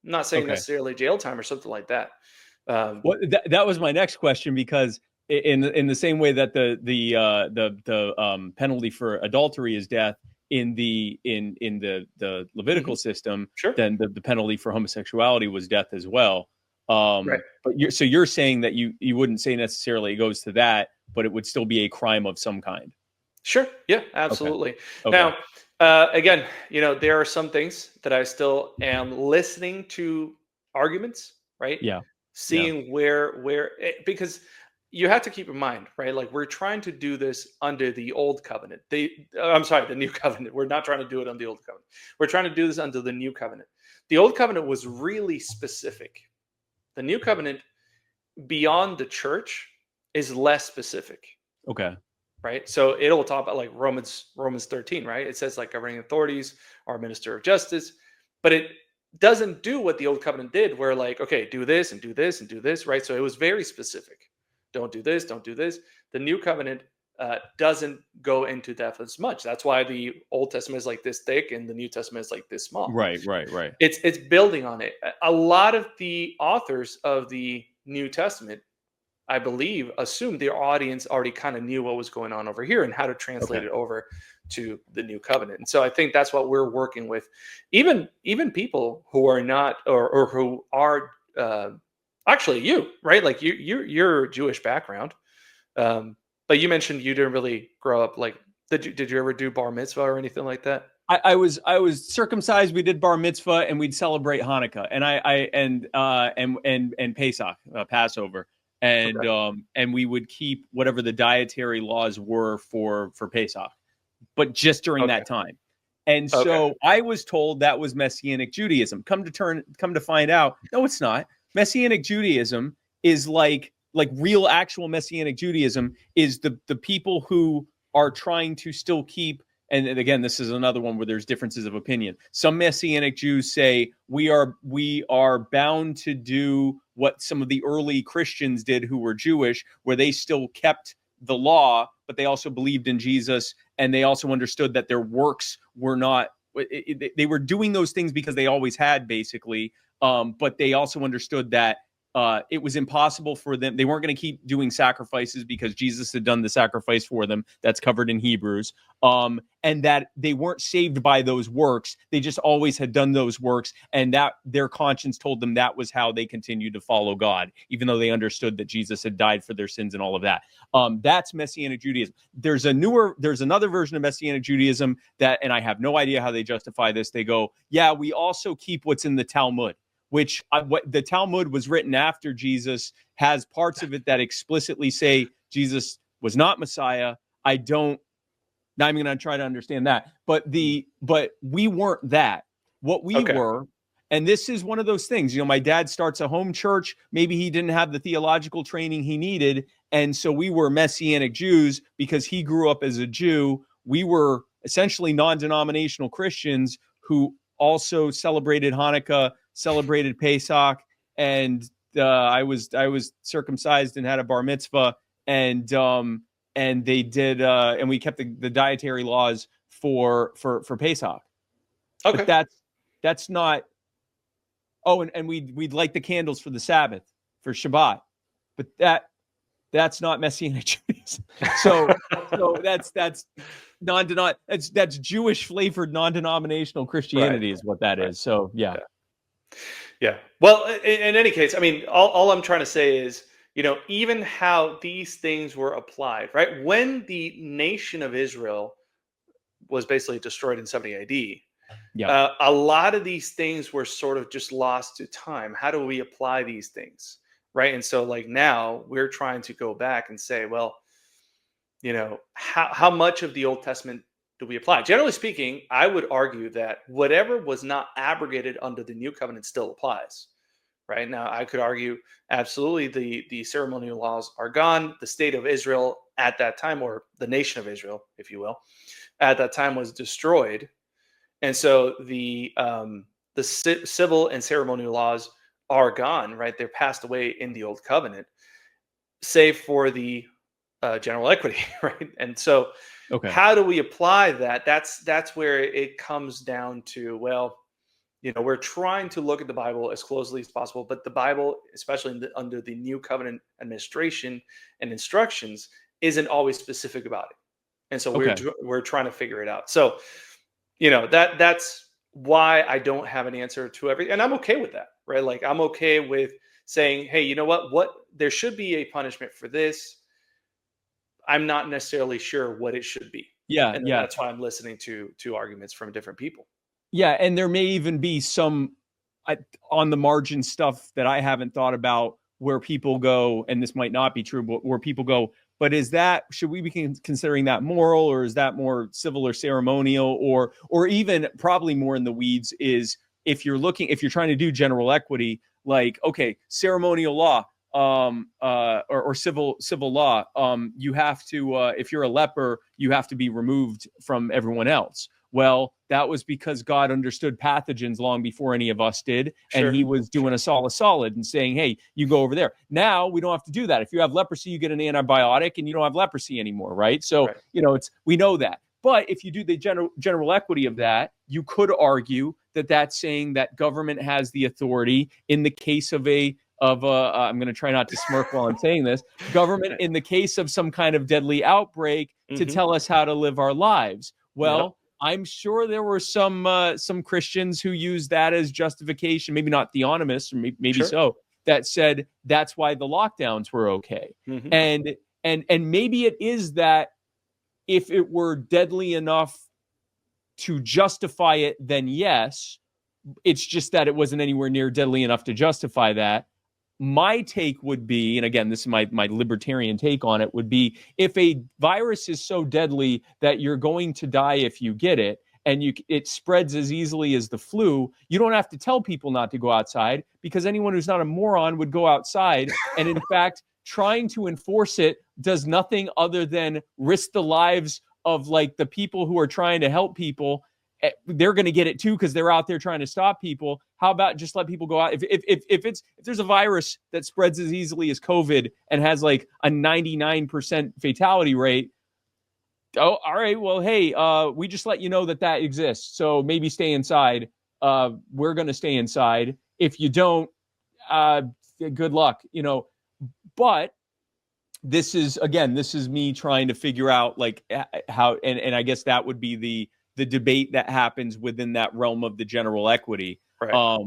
I'm not saying necessarily jail time or something like that. Well, that was my next question, because in the same way that the penalty for adultery is death in the Levitical system, Sure. then the penalty for homosexuality was death as well. Right. But you're saying that you wouldn't say necessarily it goes to that, but it would still be a crime of some kind. Sure. Yeah, absolutely. Okay. Now, again, there are some things that I still am listening to arguments, right? Yeah. Seeing where because you have to keep in mind, right? Like we're trying to do this under the old covenant. The new covenant. We're not trying to do it on the old covenant. We're trying to do this under the new covenant. The old covenant was really specific. The new covenant, beyond the church, is less specific. Okay. Right. So it'll talk about like Romans 13, right? It says like governing authorities are minister of justice, but it doesn't do what the old covenant did, where like, okay, do this and do this and do this, right? So it was very specific. Don't do this, don't do this. The new covenant doesn't go into depth as much. That's why the Old Testament is like this thick and the New Testament is like this small. Right. It's building on it. A lot of the authors of the New Testament, I believe, assumed their audience already kind of knew what was going on over here and how to translate it over to the new covenant. And so I think that's what we're working with. Even people who are not, or who are actually you, right? Like you're Jewish background. But you mentioned you didn't really grow up like, did you ever do bar mitzvah or anything like that? I was circumcised. We did bar mitzvah and we'd celebrate Hanukkah and Pesach, Passover. And we would keep whatever the dietary laws were for Pesach, but just during that time. And Okay. so I was told that was Messianic Judaism. Come to find out, no, it's not. Messianic Judaism is like real actual Messianic Judaism is the people who are trying to still keep. And again, this is another one where there's differences of opinion. Some Messianic Jews say we are bound to do what some of the early Christians did who were Jewish, where they still kept the law, but they also believed in Jesus, and they also understood that their works were not. They were doing those things because they always had, basically. But they also understood that it was impossible for them. They weren't going to keep doing sacrifices because Jesus had done the sacrifice for them. That's covered in Hebrews. And that they weren't saved by those works. They just always had done those works, and that their conscience told them that was how they continued to follow God, even though they understood that Jesus had died for their sins and all of that. That's Messianic Judaism. There's another version of Messianic Judaism that, and I have no idea how they justify this. They go, yeah, we also keep what's in the Talmud, which what the Talmud was written after Jesus, has parts of it that explicitly say Jesus was not Messiah. Now I'm going to try to understand that, but we weren't that. What we were, and this is one of those things. My dad starts a home church. Maybe he didn't have the theological training he needed, and so we were Messianic Jews because he grew up as a Jew. We were essentially non-denominational Christians who also celebrated Hanukkah, celebrated Pesach, and I was circumcised and had a bar mitzvah, and they did, and we kept the dietary laws for Pesach. Okay. But that's not. Oh, and we'd light the candles for the Sabbath, for Shabbat, but that's not Messianic Judaism. So that's that's Jewish flavored non-denominational Christianity is what that is. So yeah. Well, in any case, I mean, all I'm trying to say is, even how these things were applied, right? When the nation of Israel was basically destroyed in 70 AD, a lot of these things were sort of just lost to time. How do we apply these things, right? And so, like, now we're trying to go back and say, well, how much of the Old Testament do we apply? Generally speaking, I would argue that whatever was not abrogated under the New Covenant still applies. Right now, I could argue absolutely the ceremonial laws are gone. The state of Israel at that time, or the nation of Israel, if you will, at that time was destroyed, and so the civil and ceremonial laws are gone. Right, they're passed away in the Old Covenant, save for the general equity. Right, and so how do we apply that? That's where it comes down to. Well, we're trying to look at the Bible as closely as possible, but the Bible, especially under the New Covenant administration and instructions, isn't always specific about it, and so we're trying to figure it out. So, that's why I don't have an answer to everything, and I'm okay with that, right? Like, I'm okay with saying, hey, you know what there should be a punishment for this. I'm not necessarily sure what it should be. And that's why I'm listening to arguments from different people. Yeah, and there may even be some on the margin stuff that I haven't thought about where people go, and this might not be true, but where people go, but should we be considering that moral, or is that more civil or ceremonial, or even probably more in the weeds is if you're trying to do general equity, like, okay, ceremonial law, or civil law, you have to, if you're a leper, you have to be removed from everyone else. Well, that was because God understood pathogens long before any of us did. And he was doing us all a solid and saying, hey, you go over there. Now we don't have to do that. If you have leprosy, you get an antibiotic and you don't have leprosy anymore, right? So, we know that. But if you do the general equity of that, you could argue that that's saying that government has the authority in the case of I'm going to try not to smirk while I'm saying this, government in the case of some kind of deadly outbreak to tell us how to live our lives. Well, I'm sure there were some Christians who used that as justification, maybe not theonomists, or maybe so, that said that's why the lockdowns were okay. And maybe it is that if it were deadly enough to justify it, then yes. It's just that it wasn't anywhere near deadly enough to justify that. My take would be, and again, this is my libertarian take on it, would be if a virus is so deadly that you're going to die if you get it, and it spreads as easily as the flu, you don't have to tell people not to go outside, because anyone who's not a moron would go outside. And in fact, trying to enforce it does nothing other than risk the lives of like the people who are trying to help people. They're going to get it too because they're out there trying to stop people. How about just let people go out? If there's a virus that spreads as easily as COVID and has like a 99% fatality rate, oh, all right, well, hey, we just let you know that exists, so maybe stay inside. We're going to stay inside. If you don't, good luck, But this is me trying to figure out like how, and I guess that would be the debate that happens within that realm of the general equity. Right.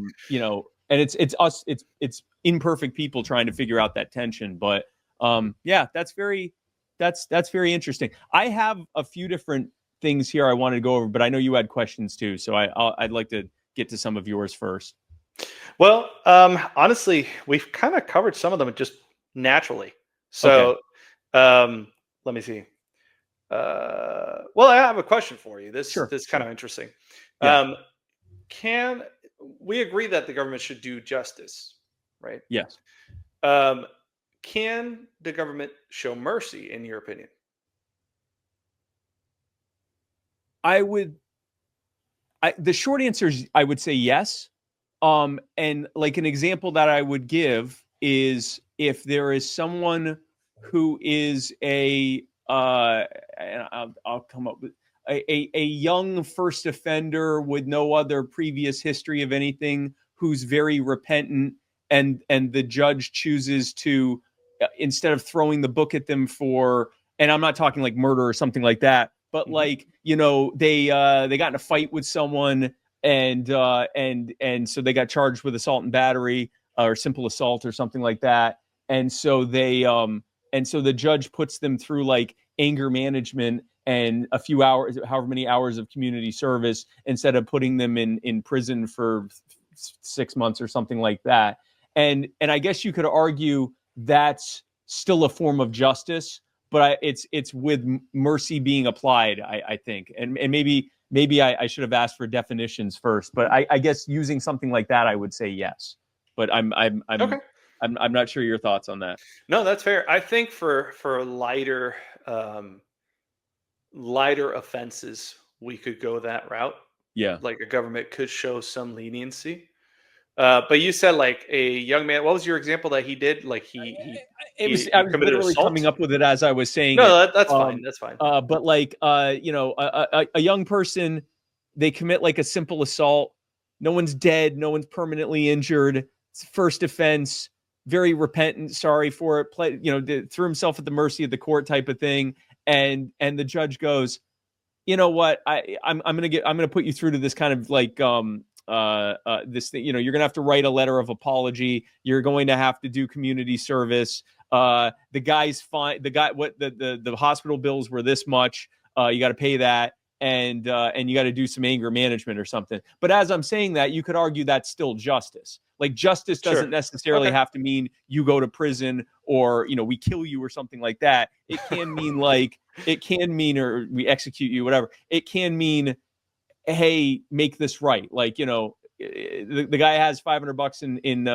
And it's imperfect people trying to figure out that tension. But yeah, that's very interesting. I have a few different things here I wanted to go over, but I know you had questions too, so I'd like to get to some of yours first. Well, honestly, we've kind of covered some of them just naturally. So, let me see. Well, I have a question for you. This is kind of interesting. Yeah. Can we agree that the government should do justice, right? Yes. Can the government show mercy, in your opinion? The short answer is I would say yes. And like an example that I would give is if there is someone who is and I'll come up with a young first offender with no other previous history of anything, who's very repentant, and the judge chooses to, instead of throwing the book at them for, and I'm not talking like murder or something like that, but like, they got in a fight with someone, and so they got charged with assault and battery, or simple assault or something like that. And so the judge puts them through like anger management and a few hours, however many hours of community service, instead of putting them in prison for 6 months or something like that. And I guess you could argue that's still a form of justice, but it's with mercy being applied, I think. And maybe I should have asked for definitions first, but I guess using something like that, I would say yes. But I'm Okay. I'm not sure your thoughts on that. No, that's fair. I think for lighter offenses, we could go that route. Yeah. Like a government could show some leniency. But you said like a young man. What was your example that he did? Like he I was committed literally assault? coming up with it as I was saying No, it. that's fine. That's fine. But like, a young person, they commit like a simple assault. No one's dead. No one's permanently injured. It's first offense. Very repentant, sorry for it. Threw himself at the mercy of the court type of thing. And the judge goes, you know what? I'm gonna put you through to this kind of like this thing. You're gonna have to write a letter of apology. You're going to have to do community service. The guy's fine. The hospital bills were this much. You got to pay that, and you got to do some anger management or something. But as I'm saying that, you could argue that's still justice. Like justice doesn't necessarily have to mean you go to prison or we kill you or something like that. It can mean or we execute you, whatever. It can mean, hey, make this right. Like the guy has $500 in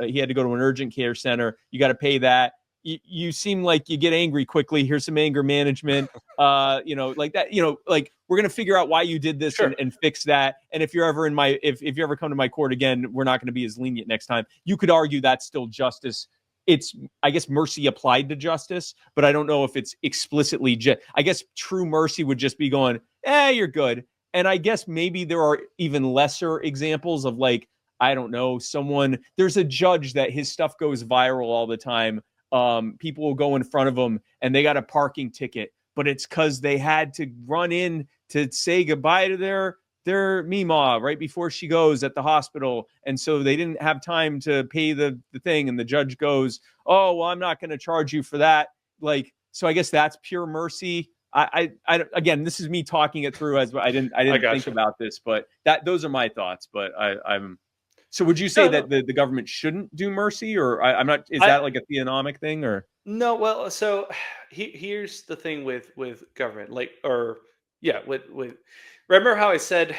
he had to go to an urgent care center. You got to pay that. You seem like you get angry quickly. Here's some anger management. Like that. Like we're gonna figure out why you did this and fix that. And if you're ever if you ever come to my court again, we're not going to be as lenient next time. You could argue that's still justice. It's, I guess, mercy applied to justice, but I don't know if it's explicitly. I guess true mercy would just be going, you're good. And I guess maybe there are even lesser examples of like, I don't know, there's a judge that his stuff goes viral all the time. People will go in front of them and they got a parking ticket, but it's because they had to run in to say goodbye to their Meemaw right before she goes at the hospital. And so they didn't have time to pay the thing. And the judge goes, oh, well, I'm not going to charge you for that. Like, so I guess that's pure mercy. I again, this is me talking it through as I didn't think about this, but those are my thoughts. But I'm. So would you say that the government shouldn't do mercy, or I'm not? Is that like a theonomic thing, or no? Well, so here's the thing with government, with remember how I said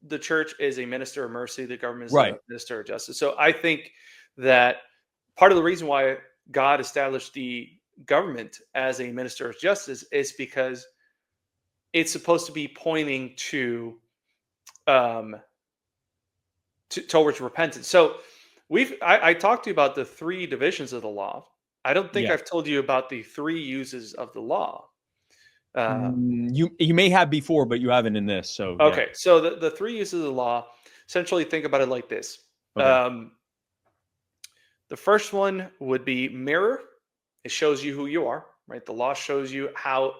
the church is a minister of mercy, the government is a Right. minister of justice. So I think that part of the reason why God established the government as a minister of justice is because it's supposed to be pointing um, towards repentance. So I talked to you about the three divisions of the law. I don't think Yeah. I've told you about the three uses of the law. You may have before, but you haven't in this. So yeah. Okay, so the three uses of the law, essentially think about it like this. Okay. The first one would be mirror. It shows you who you are, right? The law shows you how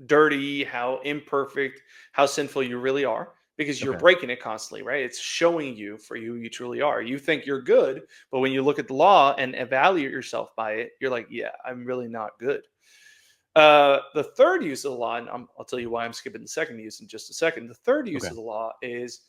dirty, how imperfect, how sinful you really are because you're Okay. breaking it constantly, right? It's showing you for who you truly are. You think you're good, but when you look at the law and evaluate yourself by it, you're like, yeah, I'm really not good. The third use of the law, and I'll tell you why I'm skipping the second use in just a second. The third use Okay. of the law is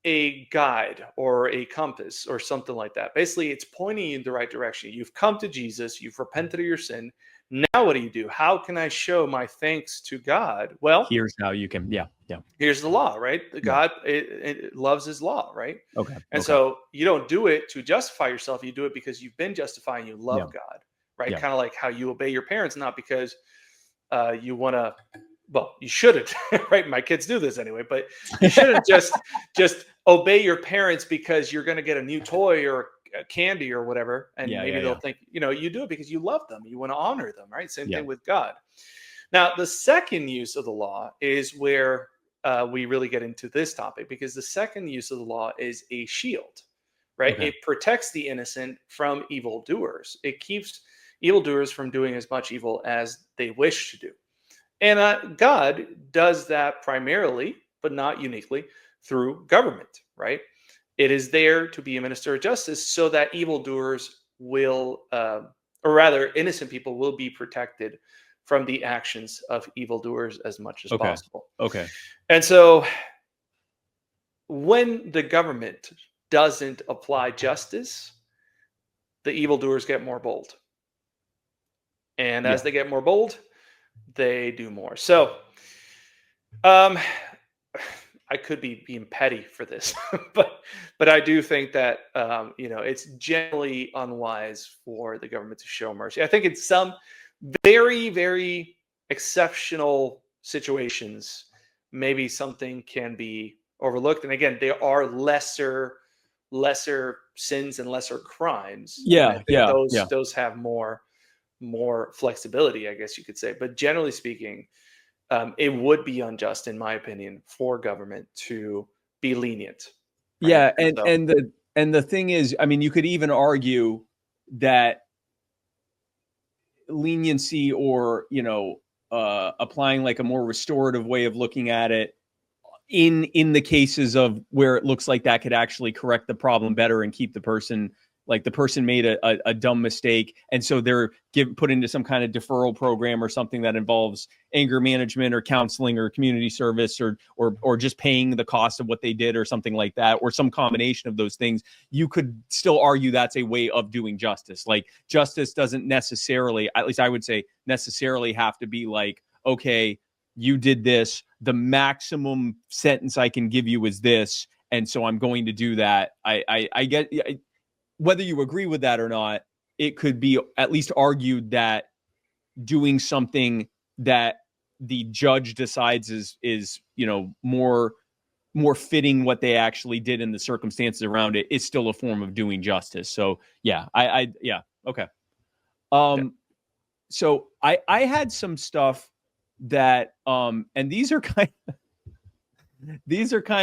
a guide or a compass or something like that. Basically, it's pointing you in the right direction. You've come to Jesus, you've repented of your sin. Now, what do? How can I show my thanks to God? Well, Here's how you can. Yeah. Yeah. here's the law, right? Yeah. God it loves his law, right? Okay. And Okay. so you don't do it to justify yourself. You do it because you've been justified and you Yeah. love God, right? Yeah. Kind of like how you obey your parents, not because you want to. Well, you shouldn't, right? My kids do this anyway, but you shouldn't just obey your parents because you're going to get a new toy or a candy or whatever, and Yeah. maybe Yeah. they'll Yeah. think you do it because you love them, you want to honor them, right? Same Yeah. thing with God. Now, the second use of the law is where we really get into this topic because the second use of the law is a shield, right? Okay. It protects the innocent from evildoers. It keeps evildoers from doing as much evil as they wish to do. And God does that primarily, but not uniquely, through government, right? It is there to be a minister of justice so that evildoers will, or rather, innocent people will be protected from the actions of evildoers as much as Okay. possible. Okay. And so when the government doesn't apply justice, the evildoers get more bold. And Yeah. as they get more bold, they do more. So, um, I could be being petty for this, but I do think that it's generally unwise for the government to show mercy. I think in some very very exceptional situations, maybe something can be overlooked. And again, there are lesser sins and lesser crimes, and I Yeah. think Yeah. those Yeah. those have more flexibility, I guess you could say. But generally speaking, it would be unjust, in my opinion, for government to be lenient, right? Yeah. And And so, the thing is, I mean, you could even argue that leniency or applying like a more restorative way of looking at it in the cases of where it looks like that could actually correct the problem better and keep the person, like the person made a dumb mistake, and so they're put into some kind of deferral program or something that involves anger management or counseling or community service or just paying the cost of what they did or something like that, or some combination of those things. You could still argue that's a way of doing justice. Like, justice doesn't necessarily, at least I would say, necessarily have to be like, okay, you did this, the maximum sentence I can give you is this, and so I'm going to do that. I get whether you agree with that or not. It could be at least argued that doing something that the judge decides is more fitting what they actually did in the circumstances around it is still a form of doing justice. So yeah, yeah, okay. yeah. So I had some stuff that and these are kind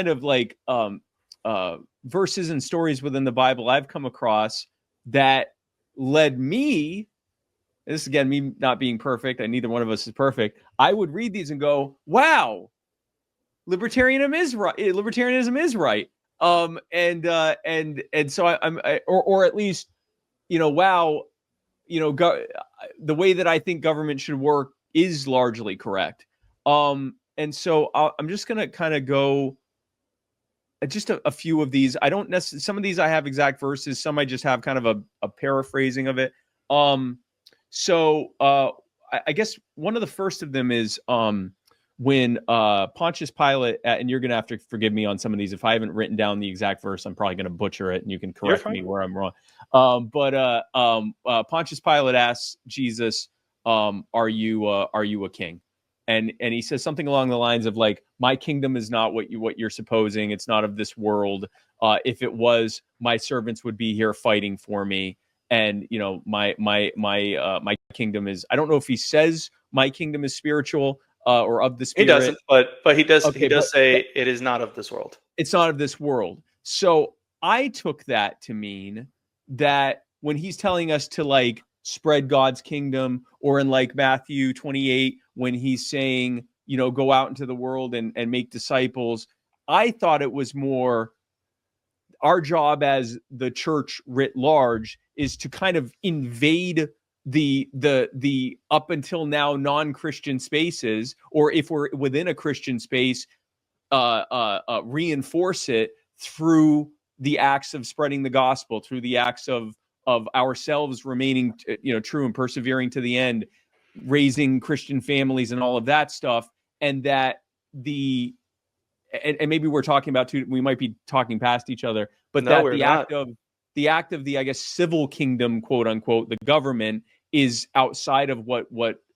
of like verses and stories within the Bible I've come across that led me, this again, me not being perfect, and neither one of us is perfect, I would read these and go, wow, libertarianism is right. And so or at least, wow, the way that I think government should work is largely correct. And so I'm just going to kind of go just a few of these. I don't necessarily, some of these I have exact verses, some I just have kind of a paraphrasing of it. So I guess one of the first of them is when Pontius Pilate, and you're going to have to forgive me on some of these. If I haven't written down the exact verse, I'm probably going to butcher it, and you can correct me where I'm wrong. Pontius Pilate asks Jesus, are you a king? And he says something along the lines of like, my kingdom is not what you're supposing. It's not of this world. If it was, my servants would be here fighting for me. And my kingdom is. I don't know if he says my kingdom is spiritual or of the spirit. He doesn't, but he does. Okay, he does say it is not of this world. It's not of this world. So I took that to mean that when he's telling us to like spread God's kingdom, or in like Matthew 28, when he's saying, go out into the world and make disciples, I thought it was more our job as the church writ large is to kind of invade the up until now non-Christian spaces, or if we're within a Christian space, reinforce it through the acts of spreading the gospel, through the acts of ourselves remaining true and persevering to the end, raising Christian families and all of that stuff. And that and maybe we're talking about we might be talking past each other, but no, that the act of the, I guess, civil kingdom, quote unquote, the government, is outside of what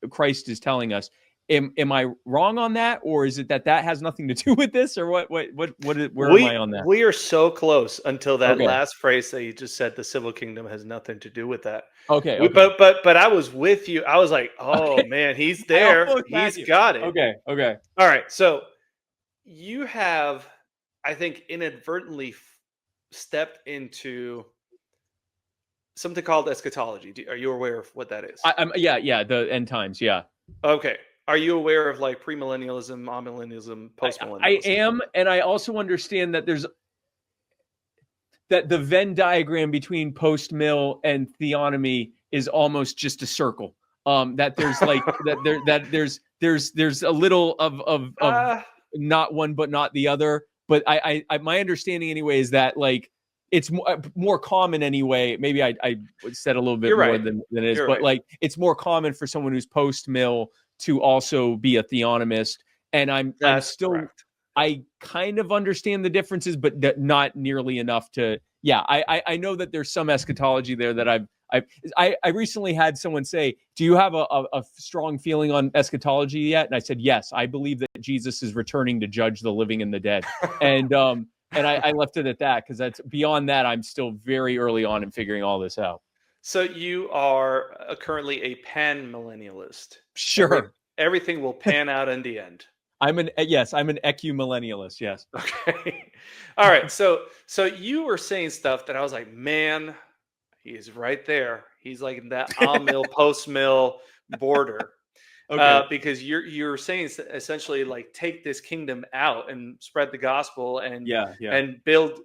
Christ is telling us. Am I wrong on that, or is it that has nothing to do with this, or what where am I on that? We are so close until that last phrase that you just said. The civil kingdom has nothing to do with that. Okay. But I was with you. I was like, oh man, he's there. He's got it. Okay. All right. So you have, I think, inadvertently stepped into something called eschatology. Are you aware of what that is? Yeah, the end times. Yeah. Okay. Are you aware of like premillennialism, amillennialism, postmillennialism? I am, and I also understand that that the Venn diagram between post-mill and theonomy is almost just a circle. That there's like there's a little of not one but not the other. But I my understanding anyway is that like it's more common anyway. Maybe I said a little bit more than it is, but like it's more common for someone who's post-mill to also be a theonomist. And I'm still correct. I kind of understand the differences, but not nearly enough to. Yeah, I know that there's some eschatology there that I recently had someone say, do you have a strong feeling on eschatology yet? And I said, yes, I believe that Jesus is returning to judge the living and the dead. And I left it at that, because that's beyond that. I'm still very early on in figuring all this out. So you are currently a pan-millennialist. Sure. Everything will pan out in the end. I'm an ecu-millennialist. Yes. Okay. All right. So you were saying stuff that I was like, man, he is right there. He's like in that mill, post-mill border. Okay. Because you're saying essentially like take this kingdom out and spread the gospel and and build,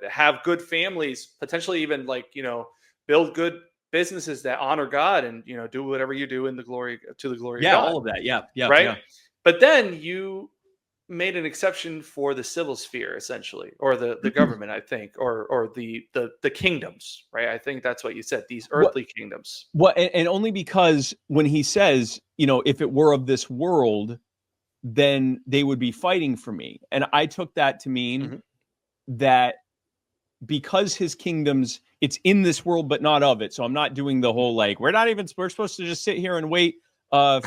have good families, potentially even like, build good businesses that honor God and, do whatever you do to the glory of God. All of that. Yeah. Right. Yeah. But then you made an exception for the civil sphere, essentially, or the government, I think, or the kingdoms, right? I think that's what you said, these earthly kingdoms. Well, and only because when he says, if it were of this world, then they would be fighting for me. And I took that to mean that because his kingdoms, it's in this world, but not of it. So I'm not doing the whole, like, we're supposed to just sit here and wait for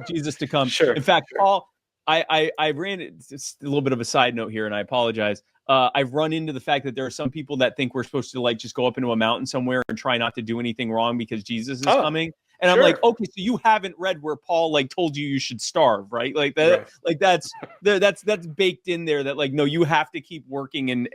Jesus to come. Sure. In fact, Paul, I ran, it's a little bit of a side note here, and I apologize. I've run into the fact that there are some people that think we're supposed to like just go up into a mountain somewhere and try not to do anything wrong because Jesus is coming. And I'm like, okay, so you haven't read where Paul like told you should starve, right? Like that, like that's baked in there that like, no, you have to keep working and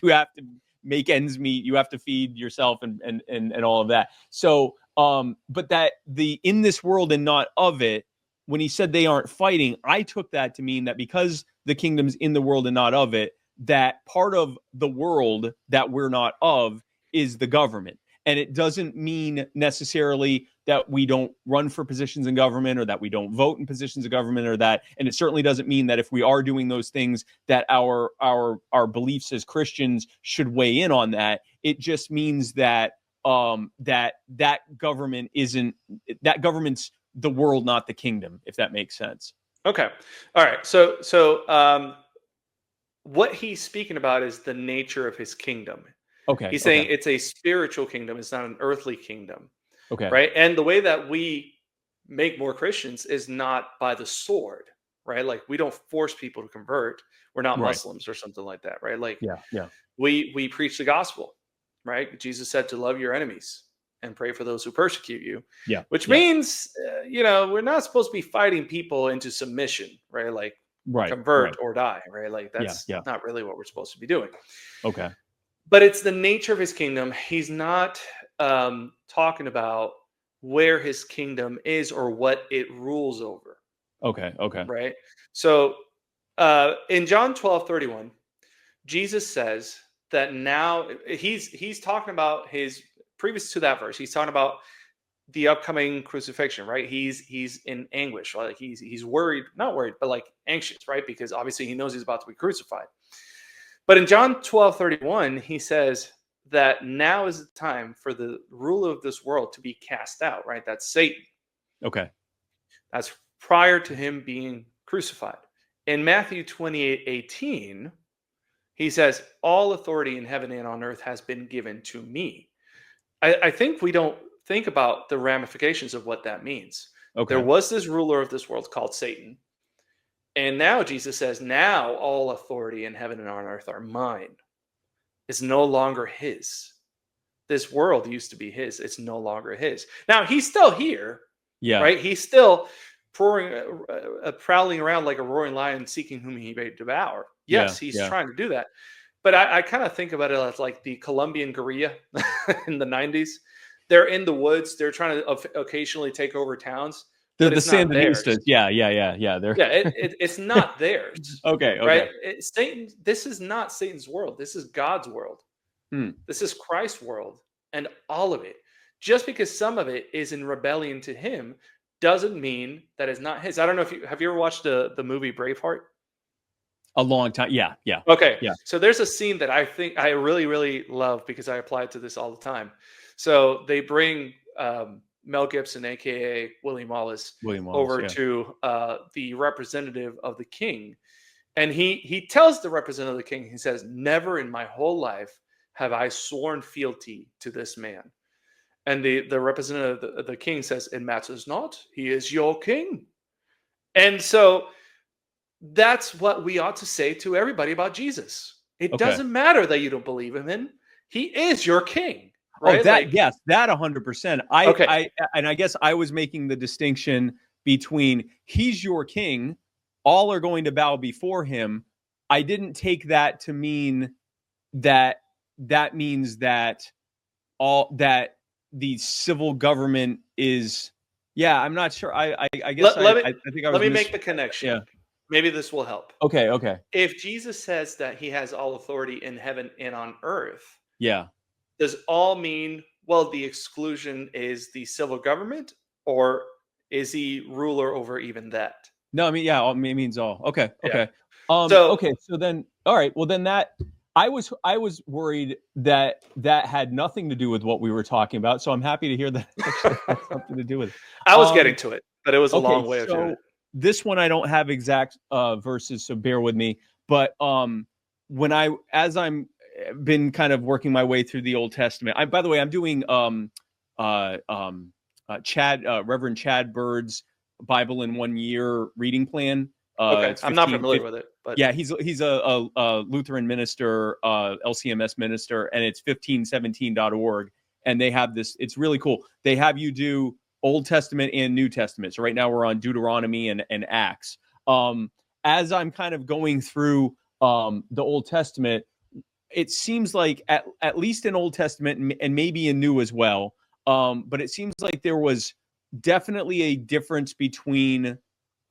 you have to make ends meet. You have to feed yourself and all of that. So, but that the in this world and not of it, when he said they aren't fighting, I took that to mean that because the kingdom's in the world and not of it, that part of the world that we're not of is the government. And it doesn't mean necessarily that we don't run for positions in government or that we don't vote in positions of government or that. And it certainly doesn't mean that if we are doing those things that our beliefs as Christians should weigh in on that. It just means that that government isn't, that government's the world, not the kingdom, if that makes sense. Okay. All right. So what he's speaking about is the nature of his kingdom. Okay, He's okay, saying it's a spiritual kingdom. It's not an earthly kingdom, okay. right? And the way that we make more Christians is not by the sword, right? Like we don't force people to convert. We're not Right. Muslims or something like that, right? Like Yeah, yeah, we preach the gospel, right? Jesus said to love your enemies and pray for those who persecute you, yeah, which yeah. means we're not supposed to be fighting people into submission, right? Like Right, convert right. or die, right? Like Yeah, that's yeah. not really what we're supposed to be doing. Okay, But it's the nature of his kingdom. He's not talking about where his kingdom is or what it rules over, okay, okay. right? So in John 12:31, Jesus says that now he's talking about his previous to that verse. He's talking about the upcoming crucifixion, right? He's in anguish, right? Like he's worried, not worried, but like anxious, right? Because obviously he knows he's about to be crucified. But in John 12:31, he says that now is the time for the ruler of this world to be cast out, right? That's Satan. Okay. That's prior to him being crucified. In Matthew 28:18, he says, all authority in heaven and on earth has been given to me. I think we don't think about the ramifications of what that means. There Okay. was this ruler of this world called Satan. And now Jesus says, now all authority in heaven and on earth are mine. It's no longer his. This world used to be his. It's no longer his. Now he's still here, Yeah. right? He's still prowling around like a roaring lion seeking whom he may devour. Yeah. Yes, he's Yeah. trying to do that. But I kind of think about it as like the Colombian guerrilla in the 90s. They're in the woods. They're trying to occasionally take over towns, The but it's not theirs. Sandinistas. Yeah, yeah, yeah, yeah. They're Yeah, it's not theirs, okay, right? okay. Satan. This is not Satan's world. This is God's world. Hmm. This is Christ's world, and all of it. Just because some of it is in rebellion to Him doesn't mean that it's not His. I don't know if you ever watched the movie Braveheart. A long time. Yeah, yeah, Okay, yeah. so there's a scene that I think I really, really love because I apply it to this all the time. So they bring Mel Gibson, aka William Wallace, William Wallace. over Yeah. to the representative of the king, and he tells the representative of the king, he says, "Never in my whole life have I sworn fealty to this man." And the representative of the king says, "It matters not. He is your king." And so that's what we ought to say to everybody about Jesus. It Okay. doesn't matter that you don't believe him in. He is your king, Oh, right? that Like, yes, that 100%. okay, I guess I was making the distinction between he's your king, all are going to bow before him. I didn't take that to mean that that means that all that the civil government is. Yeah, I'm not sure. I guess let me I think I let was me make the connection. yeah. Maybe this will help. Okay, okay. If Jesus says that he has all authority in heaven and on earth, Yeah. does all mean, well, the exclusion is the civil government, or is he ruler over even that? No, I mean, yeah, it means all. Okay, Yeah. okay. So Okay, so then, all right. Well, then that I was worried that that had nothing to do with what we were talking about. So I'm happy to hear that it actually had something to do with it. I was getting Um, to it, but it was a okay, long way of doing so it. this one I don't have exact verses, so bear with me. But when I as I'm been kind of working my way through the Old Testament. By the way, I'm doing Reverend Chad Bird's Bible in 1 year reading plan. Okay, It's I'm not 15, familiar with it, but yeah, he's a Lutheran minister, LCMS minister, and it's 1517.org. And they have this, it's really cool. They have you do Old Testament and New Testament. So right now we're on Deuteronomy and Acts. As I'm kind of going through the Old Testament, it seems like at least in Old Testament and maybe in New as well, but it seems like there was definitely a difference between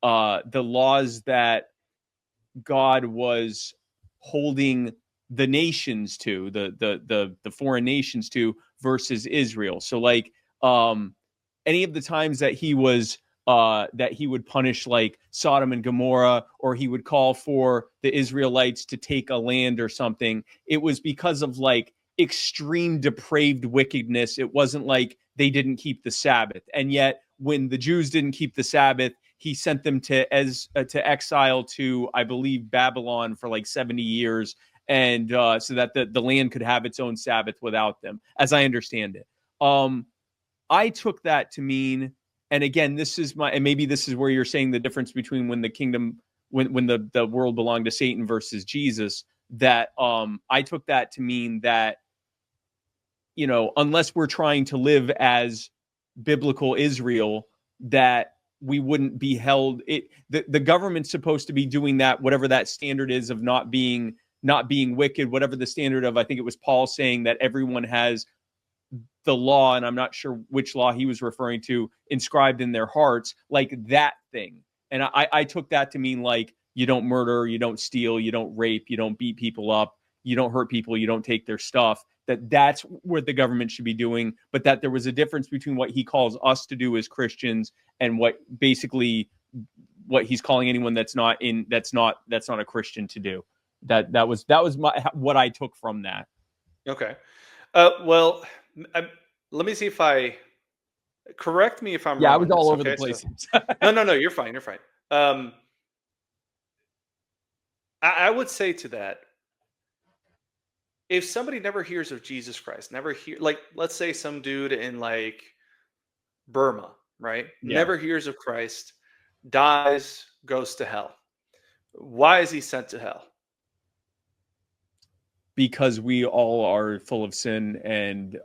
the laws that God was holding the nations to, the foreign nations to, versus Israel. So like any of the times that he was that he would punish like Sodom and Gomorrah, or he would call for the Israelites to take a land or something, it was because of like extreme depraved wickedness. It wasn't like they didn't keep the Sabbath. And yet when the Jews didn't keep the Sabbath, he sent them to exile to, I believe, Babylon for like 70 years, and so that the land could have its own Sabbath without them, as I understand it. I took that to mean, and again, and maybe this is where you're saying the difference between when the kingdom, when the world belonged to Satan versus Jesus, that I took that to mean that, unless we're trying to live as biblical Israel, that we wouldn't be held. The government's supposed to be doing that, whatever that standard is of not being wicked, whatever the standard of, I think it was Paul saying that everyone has the law, and I'm not sure which law he was referring to, inscribed in their hearts, like that thing. And I took that to mean like, you don't murder, you don't steal, you don't rape, you don't beat people up, you don't hurt people, you don't take their stuff. That's what the government should be doing, but that there was a difference between what he calls us to do as Christians and what he's calling anyone that's not a Christian to do. That was what I took from that. Okay. Well, let me see if correct me if I'm wrong. Yeah, I was all over the place. So, no, you're fine. You're fine. I would say to that, if somebody never hears of Jesus Christ, like, let's say some dude in like Burma, right? Yeah. Never hears of Christ, dies, goes to hell. Why is he sent to hell? Because we all are full of sin, and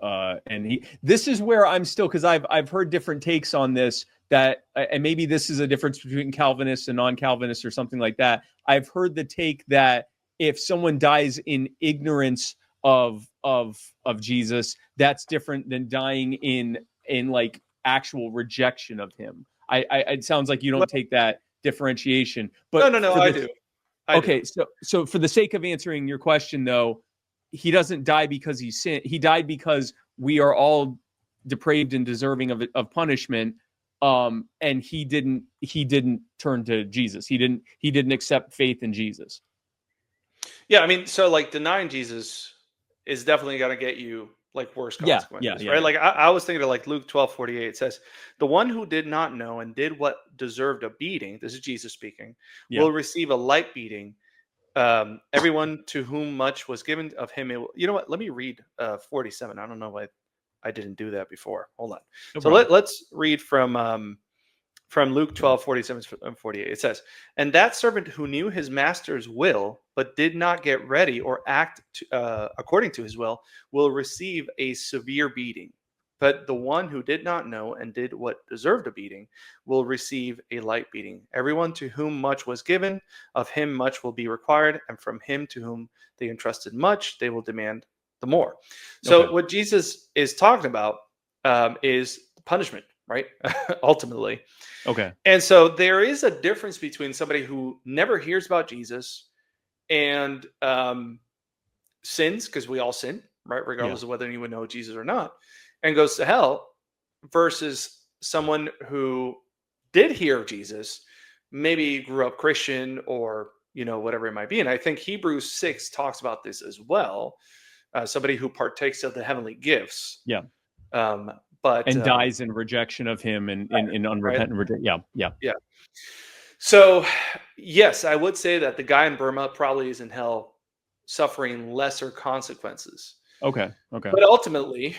this is where I'm still, because I've heard different takes on this, that, and maybe this is a difference between Calvinists and non-Calvinists or something like that. I've heard the take that if someone dies in ignorance of Jesus, that's different than dying in like actual rejection of him. It sounds like you don't take that differentiation, but no, I do. Okay, so for the sake of answering your question, though, he doesn't die because he sinned. He died because we are all depraved and deserving of punishment. And he didn't turn to Jesus. He didn't accept faith in Jesus. Yeah, I mean, so like denying Jesus is definitely going to get you like worse consequences, right? Like I was thinking of like Luke 12:48. It says, "The one who did not know and did what deserved a beating," this is Jesus speaking, "will receive a light beating. Everyone to whom much was given of him," you know what? Let me read 47. I don't know why I didn't do that before. Hold on. No So problem. let's read from Luke 12:47 and 48. It says, "And that servant who knew his master's will, but did not get ready or act according to his will receive a severe beating. But the one who did not know and did what deserved a beating will receive a light beating. Everyone to whom much was given, of him much will be required, and from him to whom they entrusted much, they will demand the more." So what Jesus is talking about is punishment, right? Ultimately. Okay. And so there is a difference between somebody who never hears about Jesus and sins, because we all sin, right? Regardless of whether anyone knows Jesus or not, and goes to hell, versus someone who did hear of Jesus, maybe grew up Christian or, whatever it might be. And I think Hebrews 6 talks about this as well. Somebody who partakes of the heavenly gifts. Yeah. But dies in rejection of him and in unrepentant rejection. Yeah. So, yes, I would say that the guy in Burma probably is in hell suffering lesser consequences. Okay. But ultimately,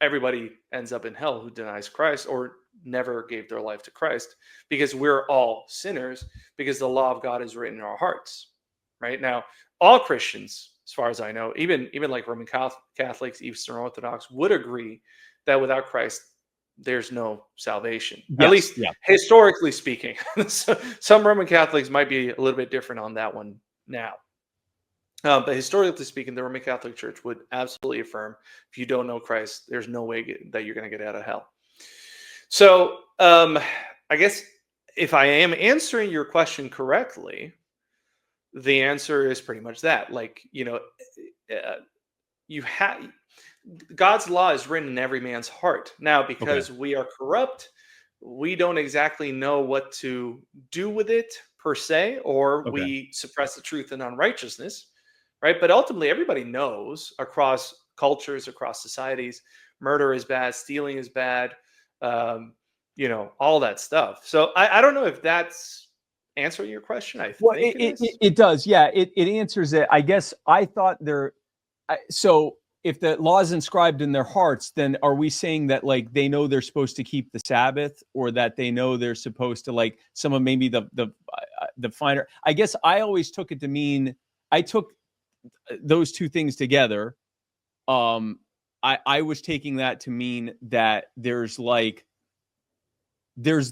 everybody ends up in hell who denies Christ or never gave their life to Christ, because we're all sinners, because the law of God is written in our hearts. Right now, all Christians, as far as I know, even like Roman Catholics, Eastern Orthodox, would agree that without Christ, there's no salvation. At least historically speaking. Some Roman Catholics might be a little bit different on that one now. But historically speaking, the Roman Catholic Church would absolutely affirm, if you don't know Christ, there's no way that you're going to get out of hell. So I guess if I am answering your question correctly, the answer is pretty much that. Like, you have God's law is written in every man's heart. Now, because we are corrupt, we don't exactly know what to do with it per se, or we suppress the truth in unrighteousness, right? But ultimately, everybody knows across cultures, across societies, murder is bad, stealing is bad, all that stuff. So I don't know if that's answering your question. I Well, think it is. it does. Yeah, it answers it. I guess I thought so if the law is inscribed in their hearts, then are we saying that like they know they're supposed to keep the Sabbath, or that they know they're supposed to, like, some of maybe the finer? I guess I always took it to mean, I took those two things together. I was taking that to mean that there's the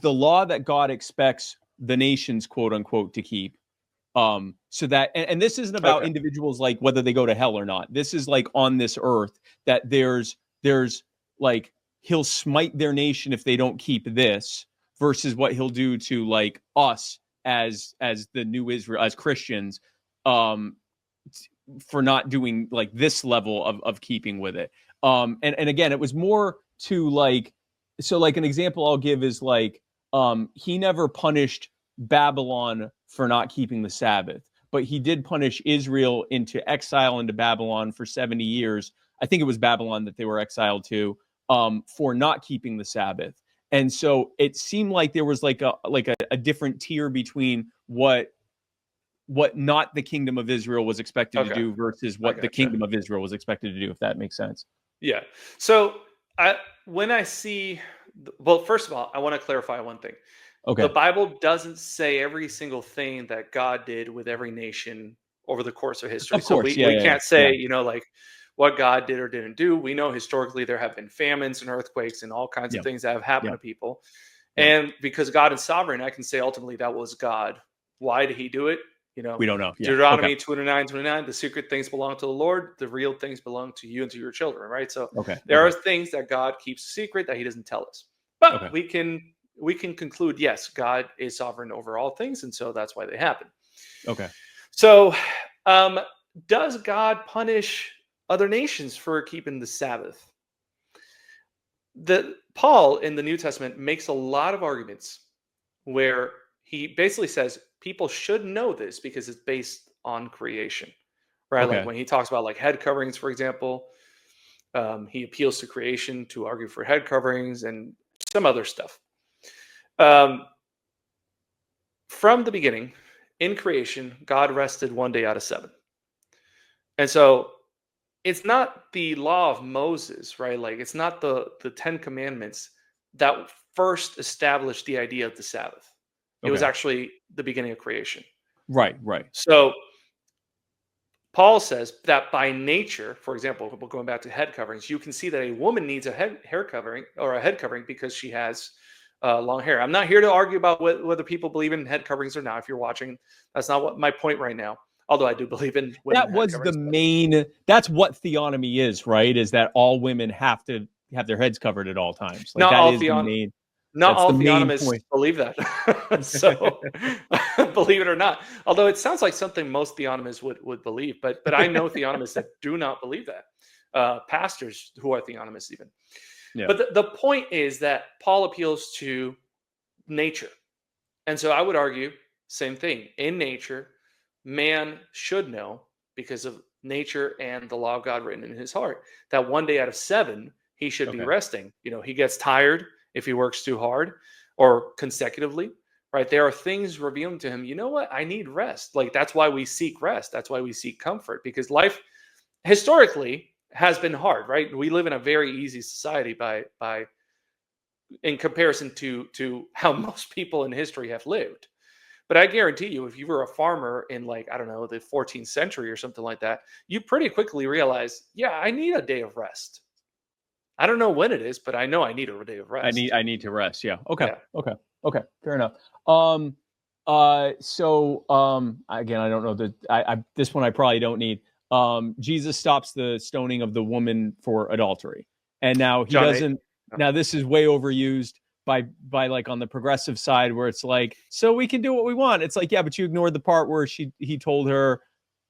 law that God expects the nations, quote unquote, to keep. So that, and this isn't about Okay. individuals, like whether they go to hell or not. This is like on this earth, that there's like, he'll smite their nation if they don't keep this, versus what he'll do to like us as the new Israel, as Christians, for not doing like this level of keeping with it. And again, it was more to like, so like an example I'll give is like, he never punished Babylon for not keeping the Sabbath, but he did punish Israel into exile into Babylon for 70 years. I think it was Babylon that they were exiled to, for not keeping the Sabbath. And so it seemed like there was like a different tier between what not the kingdom of Israel was expected to Okay. do versus I what the gotcha. kingdom of Israel was expected to do, if that makes sense. Yeah. So when I see, well, first of all, I want to clarify one thing. The Okay. Bible doesn't say every single thing that God did with every nation over the course of history. Of So course. we Yeah. can't say, like what God did or didn't do. We know historically there have been famines and earthquakes and all kinds of Yeah. things that have happened Yeah. to people. Yeah. And because God is sovereign, I can say ultimately that was God. Why did he do it? We don't know. Yeah. Okay. Deuteronomy 29:29, the secret things belong to the Lord, the real things belong to you and to your children, right? So Okay. there Okay. are things that God keeps secret that he doesn't tell us. But Okay. we can conclude, yes, God is sovereign over all things, and so that's why they happen. Okay. So, um, does God punish other nations for keeping the Sabbath? The Paul in the New Testament makes a lot of arguments where he basically says people should know this because it's based on creation, right? Like Okay. when he talks about like head coverings, for example, he appeals to creation to argue for head coverings and some other stuff. Um, from the beginning, in creation, God rested one day out of seven. And so it's not the law of Moses, right? Like it's not the 10 commandments that first established the idea of the Sabbath. It was Okay. actually the beginning of creation. Right. Right. So Paul says that by nature, for example, going back to head coverings, you can see that a woman needs a hair covering or a head covering because she has long hair. I'm not here to argue about whether people believe in head coverings or not. If you're watching, that's not what my point right now. Although I do believe in women That head was the coverings. main. That's what theonomy is, right? Is that all women have to have their heads covered at all times? Like Not that all is the main. not That's all the main theonomists point. believe that. So believe it or not, although it sounds like something most theonomists would believe, but I know theonomists that do not believe that. Pastors who are theonomists even. Yeah. But the point is that Paul appeals to nature. And so I would argue, same thing. In nature, man should know because of nature and the law of God written in his heart that one day out of seven, he should be Okay. resting. He gets tired if he works too hard or consecutively, right? There are things revealing to him, you know what? I need rest. Like that's why we seek rest. That's why we seek comfort because life historically has been hard, right? We live in a very easy society by in comparison to how most people in history have lived. But I guarantee you, if you were a farmer in like, I don't know, the 14th century or something like that, you pretty quickly realize, yeah, I need a day of rest. I don't know when it is, but I know I need a day of rest. I need to rest. Yeah. Okay. Yeah. Okay. Okay. Fair enough. So again, I don't know that I this one I probably don't need. Jesus stops the stoning of the woman for adultery. And now he John 8. doesn't. No. Now this is way overused by like on the progressive side where it's like, so we can do what we want. It's like, yeah, but you ignored the part where he told her,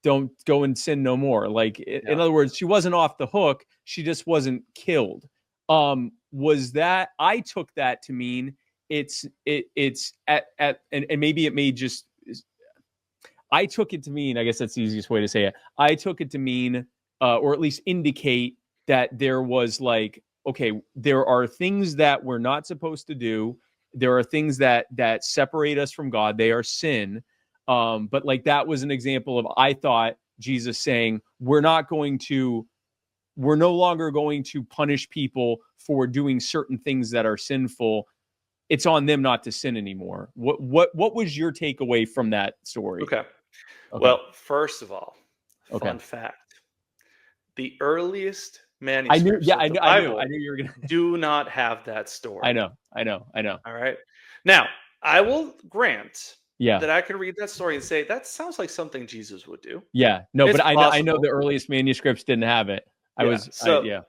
don't go and sin no more. Like in Yeah. other words, she wasn't off the hook. She just wasn't killed. Was that, I took that to mean it's at and maybe it may just, I took it to mean, I guess that's the easiest way to say it. I took it to mean, or at least indicate that there was like okay, there are things that we're not supposed to do. There are things that separate us from God. They are sin. But like that was an example of, I thought, Jesus saying, we're no longer going to punish people for doing certain things that are sinful. It's on them not to sin anymore. What was your takeaway from that story? Okay. Okay. Well, first of all, Okay. fun fact: the earliest I knew. manuscripts Yeah, of the I knew Bible you were gonna. do not have that I story. know. All right. Now, I will grant Yeah. that I can read that story and say that sounds like something Jesus would do. Yeah. No, It's but I know the possible. earliest manuscripts didn't have it. Yeah. So Yeah.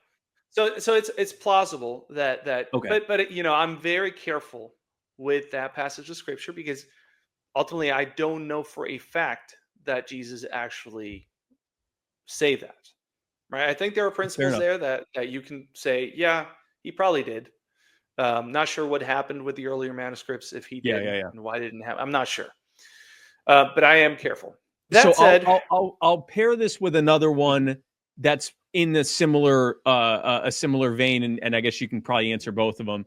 so it's plausible that Okay. but I'm very careful with that passage of scripture because ultimately I don't know for a fact that Jesus actually say that. Right? I think there are Fair principles enough. there that you can say, yeah, he probably did. Not sure what happened with the earlier manuscripts if he Yeah. did Yeah. Yeah. and why didn't have. I'm not sure, but I am careful. So That said, I'll pair this with another one that's in the similar a similar vein, and I guess you can probably answer both of them,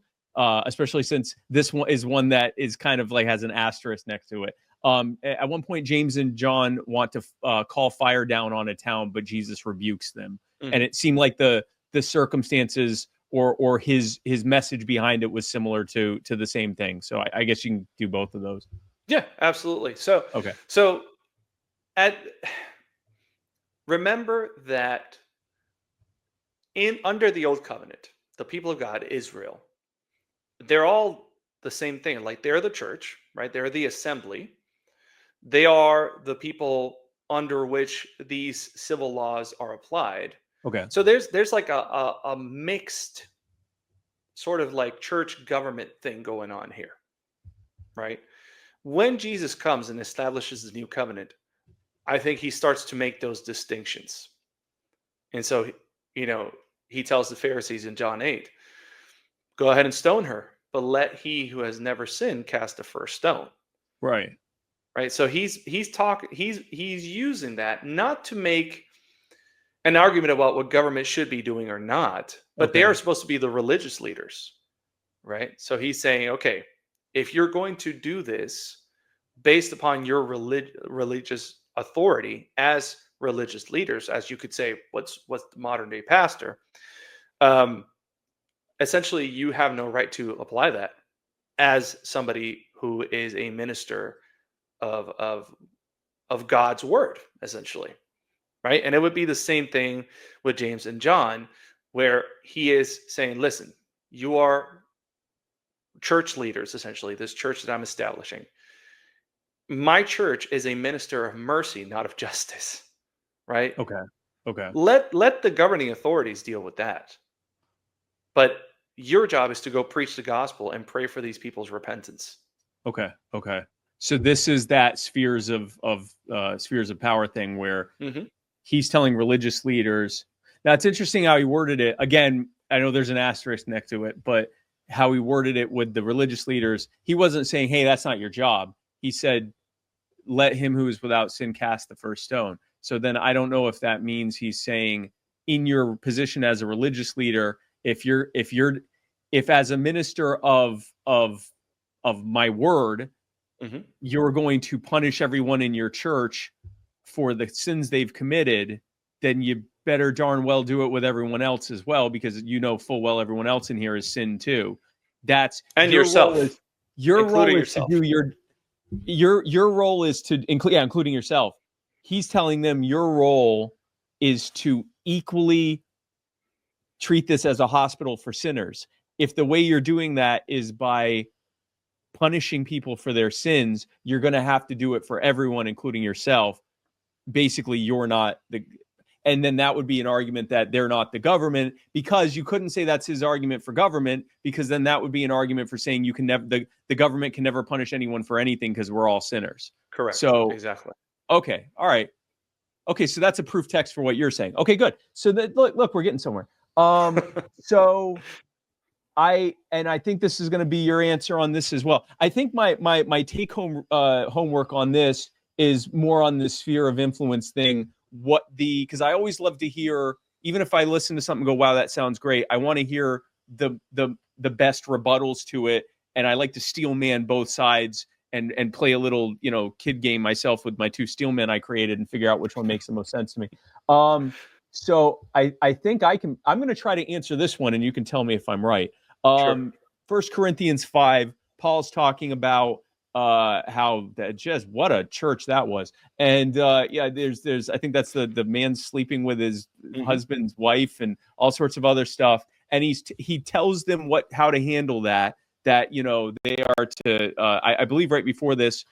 especially since this one is one that is kind of like has an asterisk next to it. At one point, James and John want to call fire down on a town, but Jesus rebukes them, and mhm. it seemed like the circumstances or his message behind it was similar to the same thing. So I guess you can do both of those. Yeah, absolutely. So Okay. so at remember that in under the old covenant, the people of God, Israel, they're all the same thing. Like they're the church, right? They're the assembly. They are the people under which these civil laws are applied. Okay. So there's like a mixed sort of like church government thing going on here, right? When Jesus comes and establishes the new covenant, I think he starts to make those distinctions. And so, you know, he tells the Pharisees in John 8, go ahead and stone her, but let he who has never sinned cast the first stone. Right. Right. So he's using that not to make an argument about what government should be doing or not, but they Okay. are supposed to be the religious leaders. Right. So he's saying, okay, if you're going to do this based upon your religious authority as religious leaders, as you could say, what's the modern day pastor, um, essentially you have no right to apply that as somebody who is a minister of of of God's word, essentially, right? And it would be the same thing with James and John, where he is saying, listen, you are church leaders, essentially, this church that I'm establishing. My church is a minister of mercy, not of justice, right? Okay. Okay. Let the governing authorities deal with that. But your job is to go preach the gospel and pray for these people's repentance. Okay. Okay. So this is that spheres of power thing where Hmm. he's telling religious leaders. Now it's interesting how he worded it. Again, I know there's an asterisk next to it, but how he worded it with the religious leaders, he wasn't saying, "Hey, that's not your job." He said, "Let him who is without sin cast the first stone." So then I don't know if that means he's saying, in your position as a religious leader, if as a minister of my word, Hmm. you're going to punish everyone in your church for the sins they've committed, then you better darn well do it with everyone else as well, because you know full well everyone else in here has sinned too. That's And your role. yourself, Your role including is to yourself. do your role is to include, yeah, including yourself. He's telling them your role is to equally treat this as a hospital for sinners. If the way you're doing that is by punishing people for their sins, you're going to have to do it for everyone, including yourself. Basically, you're not the. And then that would be an argument that they're not the government, because you couldn't say that's his argument for government, because then that would be an argument for saying you can never, the government can never punish anyone for anything because we're all sinners. Correct. So, Exactly. okay. All right. Okay. So that's a proof text for what you're saying. Okay, good. So that, look, we're getting somewhere. So I think this is going to be your answer on this as well. I think my take home homework on this is more on the sphere of influence thing. Because I always love to hear even if I listen to something and go, wow, that sounds great, I want to hear the best rebuttals to it. And I like to steel man both sides and play a little, kid game myself with my 2 steel men I created and figure out which one makes the most sense to me. So I think I'm going to try to answer this one and you can tell me if I'm right. Sure. 1 Corinthians 5, Paul's talking about how that just what a church that was. And there's I think that's the man sleeping with his husband's wife and all sorts of other stuff. And he tells them how to handle that they are to I believe right before this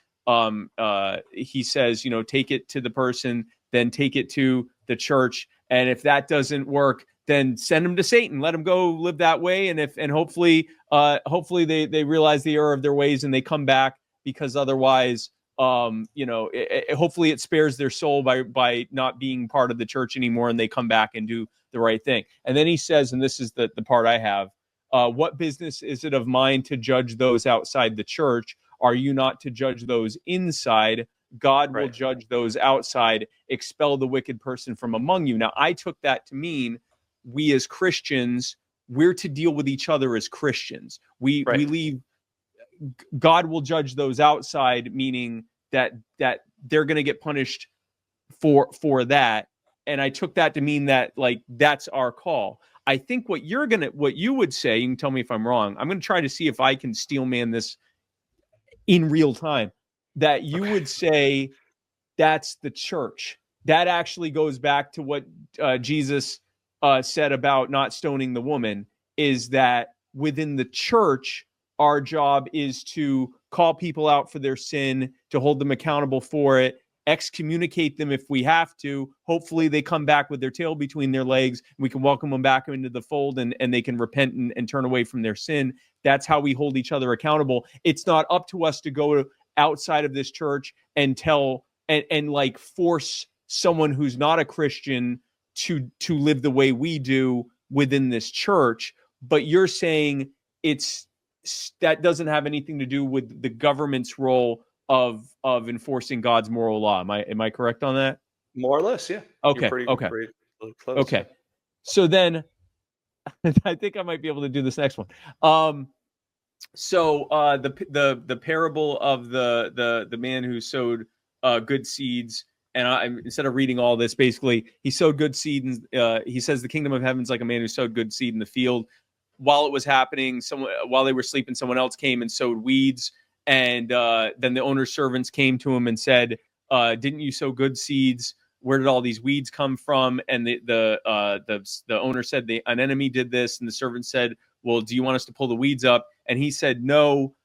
he says, take it to the person, then take it to the church, and if that doesn't work, then send them to Satan, let them go live that way, and hopefully they realize the error of their ways and they come back, because otherwise hopefully it spares their soul by not being part of the church anymore, and they come back and do the right thing. And then he says, and this is the part I have, what business is it of mine to judge those outside the church? Are you not to judge those inside? God will judge those outside. Expel the wicked person from among you. Now, I took that to mean we as Christians, we're to deal with each other as Christians. We leave. God will judge those outside, meaning that they're going to get punished for that. And I took that to mean that that's our call. I think what you would say, you can tell me if I'm wrong. I'm going to try to see if I can steel man this in real time, that you would say that's the church. That actually goes back to what Jesus said about not stoning the woman, is that within the church, our job is to call people out for their sin, to hold them accountable for it, excommunicate them if we have to. Hopefully they come back with their tail between their legs. We can welcome them back into the fold and they can repent and turn away from their sin. That's how we hold each other accountable. It's not up to us to go outside of this church and tell and force someone who's not a Christian to live the way we do within this church. But you're saying that doesn't have anything to do with the government's role of enforcing God's moral law. Am I correct on that? More or less, yeah. Okay. You're pretty close. Okay. Yeah. So then I think I might be able to do this next one. So the parable of the man who sowed good seeds, and instead of reading all this, basically he sowed good seed, and he says the kingdom of heaven's like a man who sowed good seed in the field. While it was happening, while they were sleeping, someone else came and sowed weeds. And then the owner's servants came to him and said, "Didn't you sow good seeds? Where did all these weeds come from?" And the owner said, "An enemy did this." And the servant said, "Well, do you want us to pull the weeds up?" And he said, "No,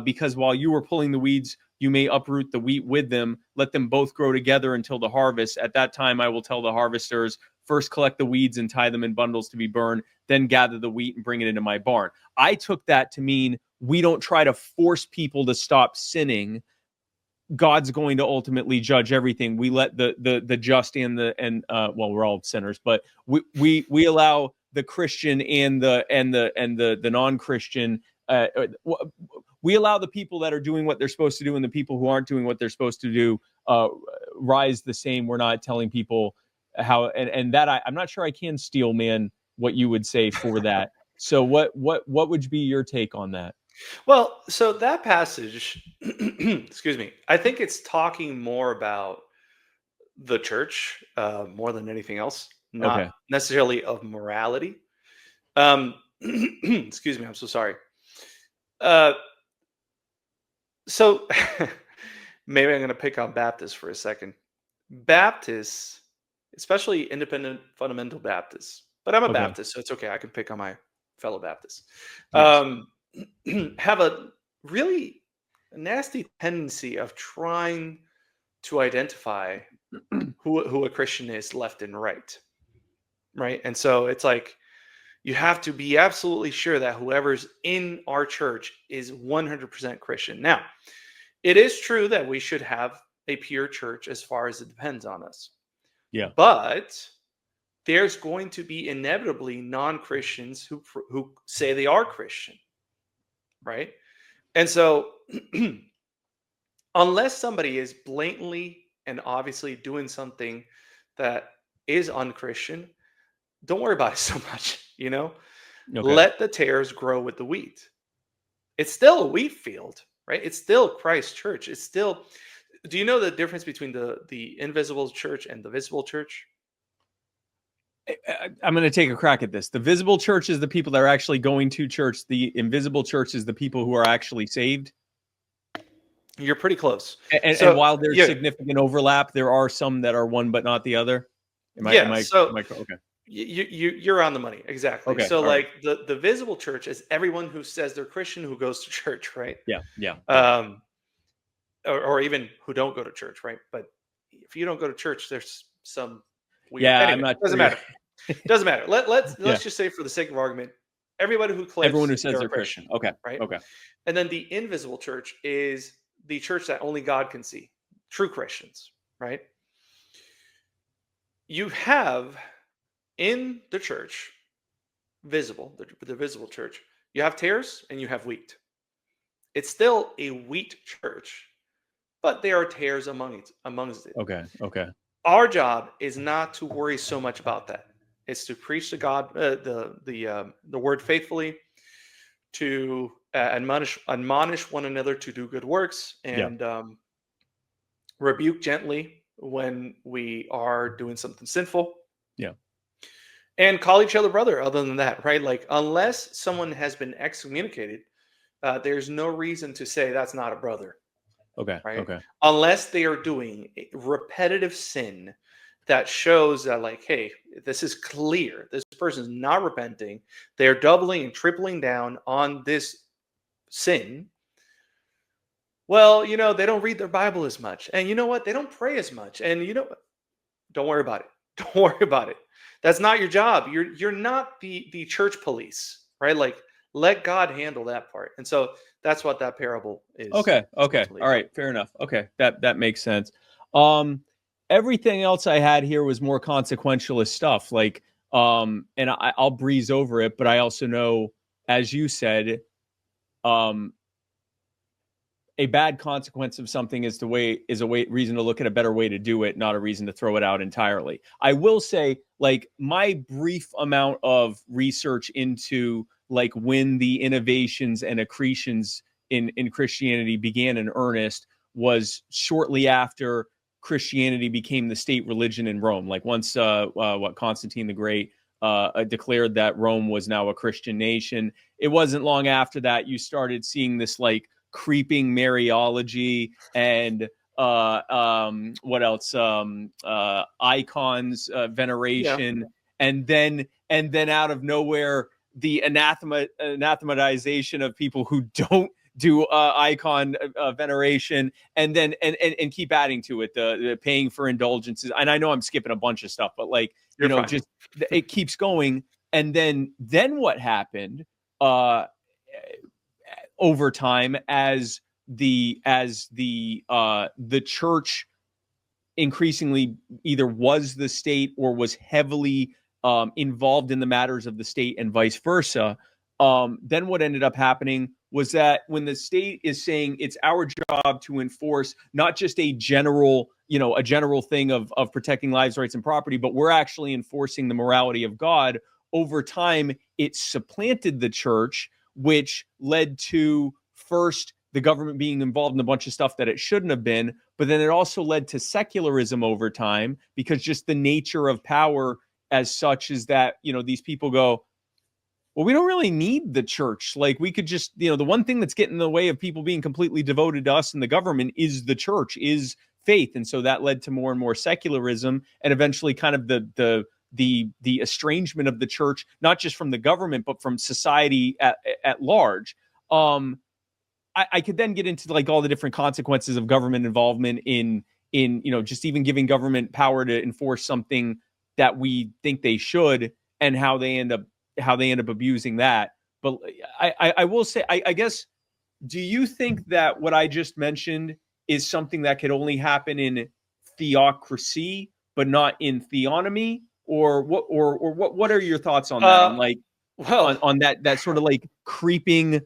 because while you were pulling the weeds, you may uproot the wheat with them. Let them both grow together until the harvest. At that time, I will tell the harvesters, first collect the weeds and tie them in bundles to be burned, then gather the wheat and bring it into my barn." I took that to mean we don't try to force people to stop sinning. God's going to ultimately judge everything. We let the just and we're all sinners, but we allow the Christian and the non-Christian. We allow the people that are doing what they're supposed to do and the people who aren't doing what they're supposed to do rise the same. We're not telling people how, and that I'm not sure I can steel man what you would say for that. So what would be your take on that? Well, so that passage, excuse me, I think it's talking more about the church more than anything else, not Okay. necessarily of morality. Excuse me, I'm so sorry. So maybe I'm going to pick on Baptists for a second. Baptists, especially independent fundamental Baptists, but I'm a Okay. Baptist, so it's okay. I can pick on my fellow Baptists. Yes. Have a really nasty tendency of trying to identify who a Christian is left and right? And so it's like you have to be absolutely sure that whoever's in our church is 100% Christian. Now, it is true that we should have a pure church as far as it depends on us. Yeah. But there's going to be inevitably non-Christians who say they are Christian, right? And so unless somebody is blatantly and obviously doing something that is unchristian, don't worry about it so much. Okay. Let the tares grow with the wheat. It's still a wheat field, right? It's still Christ's church. It's still. Do you know the difference between the invisible church and the visible church? I'm going to take a crack at this. The visible church is the people that are actually going to church. The invisible church is the people who are actually saved. You're pretty close. And So while there's yeah, significant overlap, there are some that are one but not the other. Am I? Am yeah. I? So Am I okay? you're on the money exactly. Okay. So All right. like the visible church is everyone who says they're Christian who goes to church, right? Yeah. Yeah. Yeah. Um, or even who don't go to church, right? But if you don't go to church, there's some weird. Yeah. I'm Anyway, not doesn't sure. matter. Doesn't matter. Yeah. Let's just say for the sake of argument, everybody who Everyone claims who says they're a they're Christian. Christian, Okay. right? Okay. And then the invisible church is the church that only God can see, true Christians, right? You have in the church, visible, the visible church, you have tares and you have wheat. It's still a wheat church, but there are tares amongst it. Okay. Okay. Our job is not to worry so much about that. It's to preach to God the word faithfully, to admonish one another to do good works, Yeah. and rebuke gently when we are doing something sinful, Yeah. and call each other brother. Other than that, right? Like unless someone has been excommunicated, there's no reason to say that's not a brother, Okay. right? Okay. Unless they are doing repetitive sin that shows that, like, hey, this is clear. This person's not repenting. They're doubling and tripling down on this sin. Well, they don't read their Bible as much. And you know what? They don't pray as much. And don't worry about it. Don't worry about it. That's not your job. You're not the church police, right? Like let God handle that part. And so that's what that parable is Okay. Okay. essentially All about. right. Fair enough. Okay. That makes sense. Um, Everything else I had here was more consequentialist stuff. Like, and I'll breeze over it, but I also know, as you said, um, a bad consequence of something is a reason to look at a better way to do it, not a reason to throw it out entirely. I will say, like, my brief amount of research into like when the innovations and accretions in Christianity began in earnest was shortly after Christianity became the state religion in Rome. Like once what Constantine the Great declared that Rome was now a Christian nation. It wasn't long after that you started seeing this like creeping Mariology and what else? Icons Yeah. veneration, and then out of nowhere, the anathematization of people who don't do icon veneration, and then and keep adding to it the paying for indulgences. And I know I'm skipping a bunch of stuff, but like You're fine. just it keeps going. And then what happened? Uh, over time as the church increasingly either was the state or was heavily involved in the matters of the state and vice versa. Then what ended up happening was that when the state is saying it's our job to enforce not just a general thing of protecting lives, rights, and property, but we're actually enforcing the morality of God. Over time, it supplanted the church, which led to first the government being involved in a bunch of stuff that it shouldn't have been, but then it also led to secularism over time, because just the nature of power as such is that, these people go, well, we don't really need the church. Like we could just, the one thing that's getting in the way of people being completely devoted to us and the government is the church, is faith. And so that led to more and more secularism, and eventually kind of the estrangement of the church, not just from the government, but from society at large. I could then get into like all the different consequences of government involvement in just even giving government power to enforce something that we think they should, and how they end up abusing that. But I will say, I guess, do you think that what I just mentioned is something that could only happen in theocracy but not in theonomy, or what are your thoughts on that, on like Well, on that sort of like creeping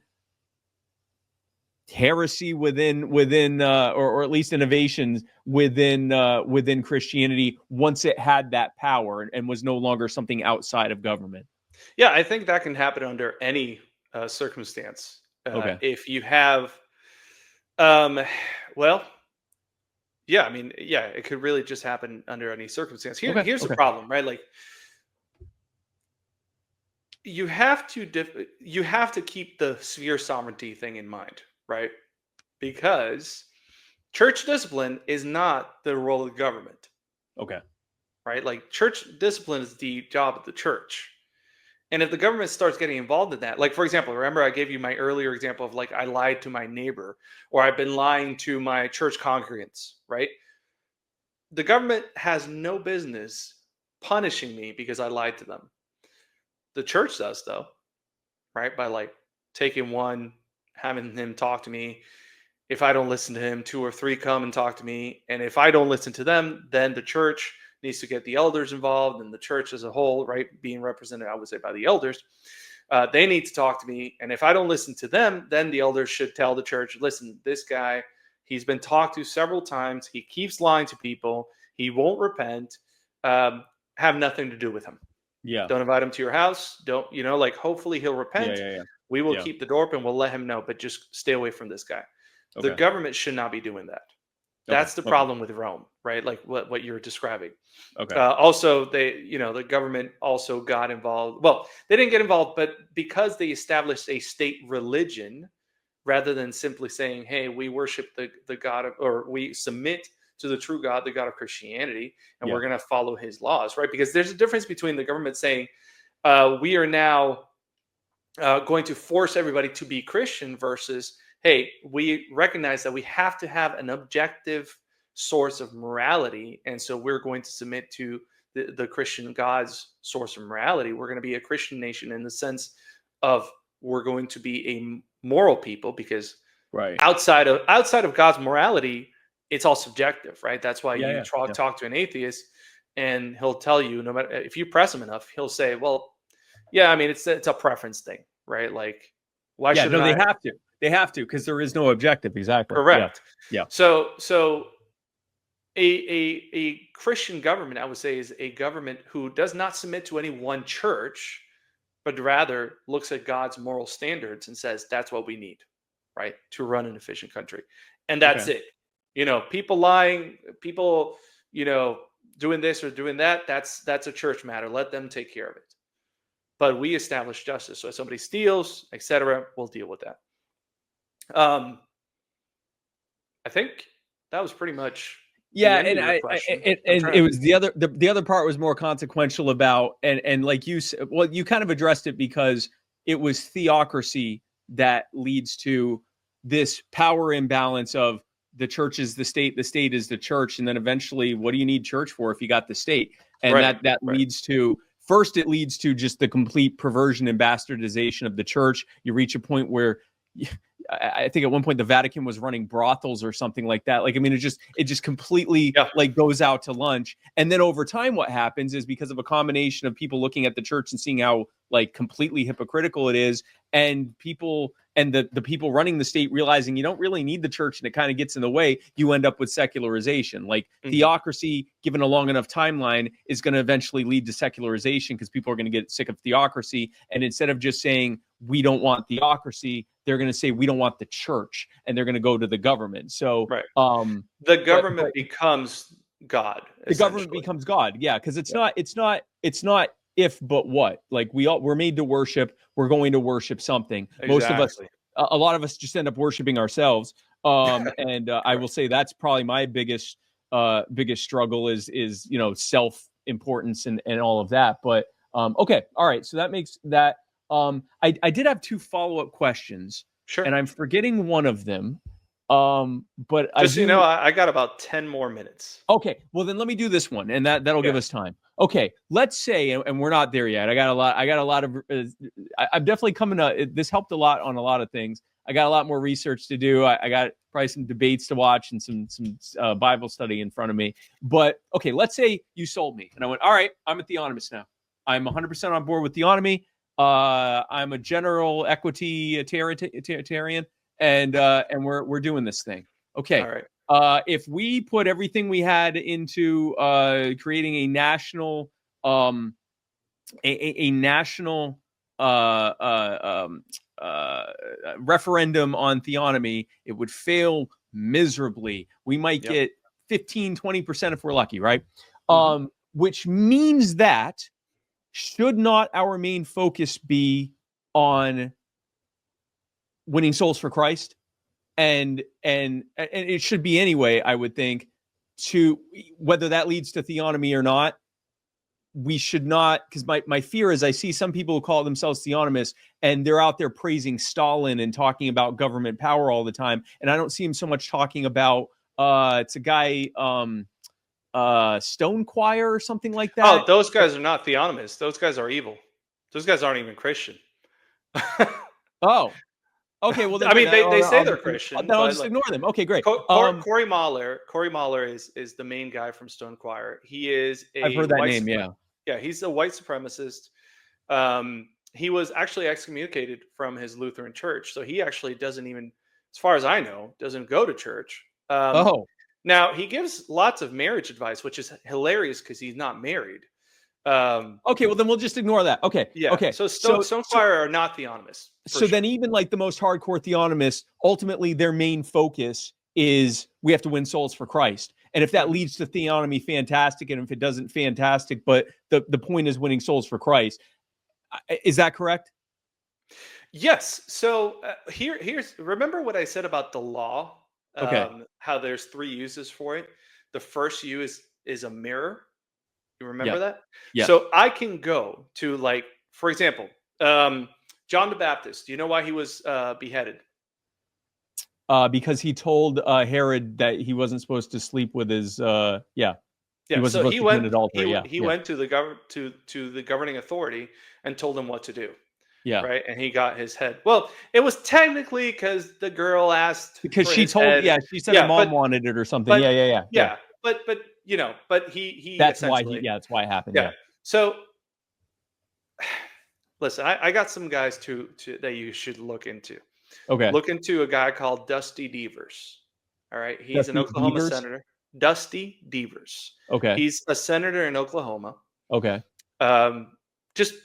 heresy within or at least innovations within Christianity once it had that power and was no longer something outside of government. Yeah, I think that can happen under any circumstance. Okay. If you have, um, well, yeah, I mean, yeah, it could really just happen under any circumstance. Okay. Here's the Okay. problem, right? Like, you have to keep the sphere sovereignty thing in mind, right? Because church discipline is not the role of the government, Okay. right? Like, church discipline is the job of the church. And if the government starts getting involved in that, like, for example, remember I gave you my earlier example of, like, I lied to my neighbor, or I've been lying to my church congregants, right? The government has no business punishing me because I lied to them. The church does, though, right? By, like, taking one, having him talk to me. If I don't listen to him, two or three come and talk to me. And if I don't listen to them, then the church needs to get the elders involved, and the church as a whole, right, being represented, I would say, by the elders. They need to talk to me. And if I don't listen to them, then the elders should tell the church, listen, this guy, he's been talked to several times. He keeps lying to people. He won't repent. Have nothing to do with him. Yeah. Don't invite him to your house. Don't, like, hopefully he'll repent. Yeah. We will Yeah. keep the door open. We'll let him know, but just stay away from this guy. The Okay. government should not be doing that. That's the Okay. problem with Rome, right? Like what you're describing. Okay. Also, the government also got involved. Well, they didn't get involved, but because they established a state religion, rather than simply saying, "Hey, we worship the God of, or we submit to the true God, the God of Christianity, and Yeah. we're going to follow His laws," right? Because there's a difference between the government saying, "We are now going to force everybody to be Christian," versus, hey, we recognize that we have to have an objective source of morality. And so we're going to submit to the Christian God's source of morality. We're going to be a Christian nation in the sense of we're going to be a moral people, because Right. outside of God's morality, it's all subjective, right? That's why you Yeah. talk to an atheist, and he'll tell you, no matter if you press him enough, he'll say, well, yeah, I mean, it's a preference thing, right? Like, why Yeah. shouldn't No, I? they have to because there is no objective. Exactly. Correct. Yeah. So a Christian government, I would say, is a government who does not submit to any one church, but rather looks at God's moral standards and says that's what we need, right, to run an efficient country, and that's Okay. it. People lying, people, doing this or doing that. That's a church matter. Let them take care of it. But we establish justice. So if somebody steals, etc., we'll deal with that. I think that was pretty much the Yeah, end and of your question. it was the other part was more consequential about and like you said, well, you kind of addressed it because it was theocracy that leads to this power imbalance of the church is the state is the church, and then eventually, what do you need church for if you got the state? And Right, that right. leads to first, it leads to just the complete perversion and bastardization of the church. You reach a point where I think at one point the Vatican was running brothels or something like that. Like, I mean, it just completely like goes out to lunch. And then over time, what happens is because of a combination of people looking at the church and seeing how like completely hypocritical it is, and people and the people running the state realizing you don't really need the church and it kind of gets in the way, you end up with secularization. Like theocracy, given a long enough timeline, is going to eventually lead to secularization because people are going to get sick of theocracy. And instead of just saying, we don't want theocracy, they're going to say, we don't want the church, and they're going to go to the government. So the government becomes God. The government becomes God. Yeah. Cause it's not if, but what, like we're made to worship. We're going to worship something. Exactly. Most of us, a lot of us just end up worshiping ourselves. And I will say that's probably my biggest struggle is, self-importance and all of that. But, okay. All right. So that makes that, I did have two follow-up questions. Sure. And I'm forgetting one of them. But just I got about 10 more minutes. Okay, well then let me do this one, and that'll give us time. Okay, let's say, and we're not there yet. I got a lot of. I'm definitely coming to. This helped a lot on a lot of things. I got a lot more research to do. I got probably some debates to watch and some Bible study in front of me. But okay, let's say you sold me, and I went, all right, I'm a theonomist now. I'm 100% on board with theonomy. I'm a general equitarian. and we're doing this thing. Okay. All right. If we put everything we had into creating a national a national referendum on theonomy, it would fail miserably. We might Yep. get 15-20% if we're lucky, right? Mhm. Which means that should not our main focus be on winning souls for Christ? And it should be anyway, I would think, to whether that leads to theonomy or not. We should not, because my fear is I see some people who call themselves theonomists and they're out there praising Stalin and talking about government power all the time. And I don't see him so much talking about it's a guy Stone Choir or something like Oh, that. those guys are not theonomists. Those guys are evil. Those guys aren't even Christian. Oh, okay. Well, then I good. mean, they say they're Christian, Then I'll but just like ignore them. Okay, great. Corey Mahler is the main guy from Stone Choir. He is I've a heard that name. Yeah. yeah, he's a white supremacist. He was actually excommunicated from his Lutheran church, so he actually doesn't even, as far as I know, doesn't go to church. Oh, Now he gives lots of marriage advice, which is hilarious because he's not married. okay. Well, then we'll just ignore that. Okay. Yeah, Okay. so Stone Choir are not theonomists for So sure. then even like the most hardcore theonomists, ultimately their main focus is we have to win souls for Christ. And if that Mhm. leads to theonomy, fantastic. And if it doesn't, fantastic. But the point is winning souls for Christ. Is that correct? Yes. So here's remember what I said about the law. Okay. How there's three uses for it. The first use is a mirror. You remember Yes. that? Yes. So I can go to, like, for example, John the Baptist. Do you know why he was beheaded? Because he told Herod that he wasn't supposed to sleep with his he Yeah. wasn't So supposed to commit adultery. Yeah. he Yeah. went to the to the governing authority and told them what to do. Yeah. Right, and he got his head. Well, it was technically because the girl asked Because for she his told, head. yeah, she said her Yeah, mom wanted it or something. but Yeah. Yeah. Yeah. Yeah. yeah, but but he That's why he, essentially, yeah, that's why it happened. yeah. Yeah. So listen, I got some guys to that you should look into. Okay. Look into a guy called Dusty Devers. All right, he's an Dusty Oklahoma Beavers. senator. Dusty Devers. Okay. He's a senator in Oklahoma. Okay. Um, just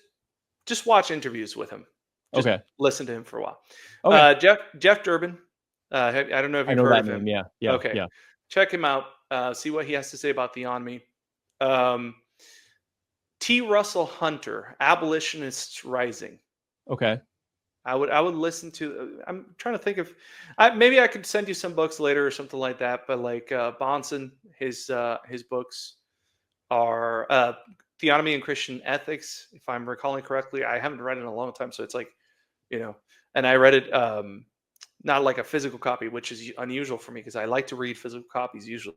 just watch interviews with him. Just Okay. listen to him for a while. Okay. Jeff Durbin. I don't know if I you've know heard that of him. name. Yeah. Yeah. Okay, Yeah. check him out. See what he has to say about theonomy. Um, T. Russell Hunter, Abolitionists Rising. Okay. I would listen to. I'm trying to think of. Maybe I could send you some books later or something like that. But like Bonson, his books are Theonomy and Christian Ethics, if I'm recalling correctly. I haven't read it in a long time, so it's like, and I read it not like a physical copy, which is unusual for me because I like to read physical copies usually.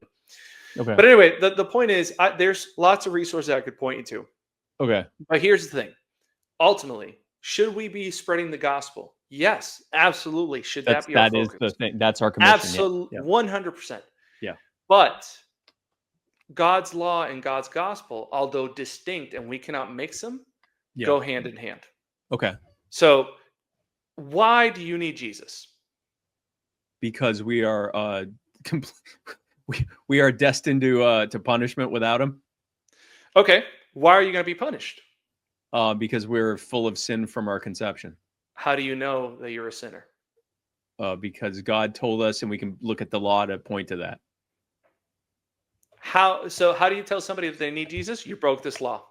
Okay. But anyway, the point is, there's lots of resources I could point you to. Okay. But here's the thing: ultimately, should we be spreading the gospel? Yes, absolutely. Should that be our That is focus? the thing. That's our commission. Absolutely, Yeah. 100%. Yeah. But God's law and God's gospel, although distinct and we cannot mix them, Yeah. go hand in hand. Okay. So why do you need Jesus? Because we are we are destined to punishment without him. Okay. Why are you going to be punished? Because we're full of sin from our conception. How do you know that you're a sinner? Because God told us, and we can look at the law to point to that. How do you tell somebody that they need Jesus? You broke this law.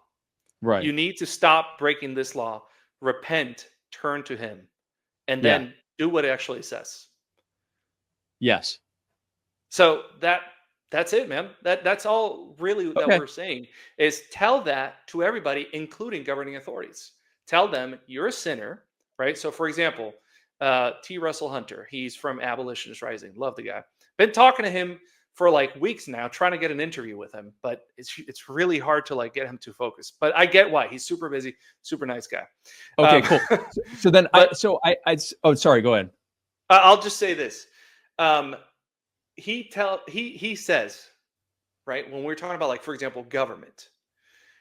Right. You need to stop breaking this law. Repent, turn to him, and then do what it actually says. Yes. So that's it, man. That's all really that we're saying is tell that to everybody, including governing authorities. Tell them you're a sinner, right? So, for example, T. Russell Hunter, he's from Abolitionist Rising. Love the guy. Been talking to him for like weeks now, trying to get an interview with him, but it's really hard to like get him to focus. But I get why. He's super busy, super nice guy. Okay, cool. So then, oh, sorry. Go ahead. I'll just say this. He says, right, when we're talking about, like, for example, government,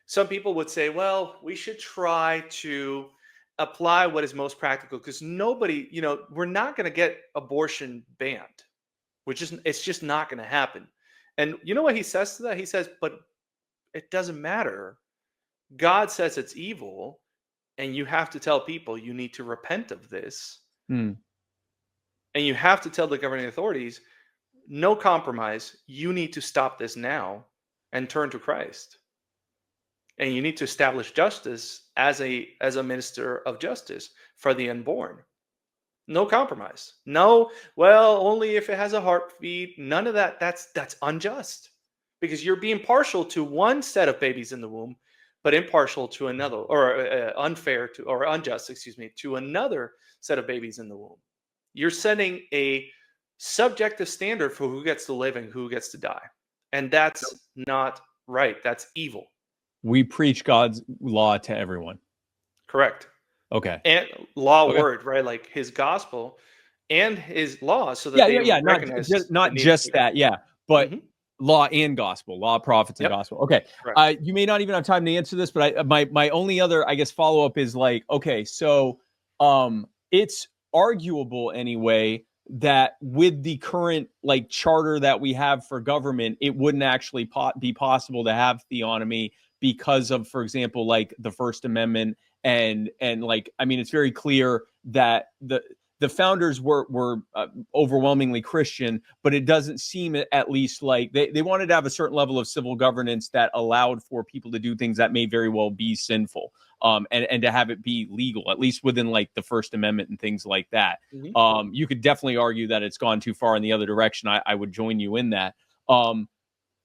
some people would say, well, we should try to apply what is most practical, because nobody, we're not going to get abortion banned, it's just not going to happen. And you know what he says to that? He says, but it doesn't matter. God says it's evil, and you have to tell people you need to repent of this. Hmm. And you have to tell the governing authorities, no compromise. You need to stop this now and turn to Christ. And you need to establish justice as a minister of justice for the unborn. No compromise. No, well, only if it has a heartbeat. None of that. That's unjust, because you're being partial to one set of babies in the womb, but impartial to another, or unfair to, or unjust, excuse me, to another set of babies in the womb. You're setting a subjective standard for who gets to live and who gets to die. And that's not right. That's evil. We preach God's law to everyone. Correct. Okay. And law Okay. word, right? Like his gospel and his law, so that they recognize not just that, but law and gospel, law, prophets, and gospel. Okay. You may not even have time to answer this, but my only other, I guess, follow up is like, okay, so it's arguable anyway that with the current like charter that we have for government, it wouldn't actually be possible to have theonomy because of, for example, like the First Amendment and like, I mean, it's very clear that the founders were overwhelmingly Christian, but it doesn't seem, at least, like they wanted to have a certain level of civil governance that allowed for people to do things that may very well be sinful, and to have it be legal, at least within like the First Amendment and things like that. You could definitely argue that it's gone too far in the other direction. I would join you in that.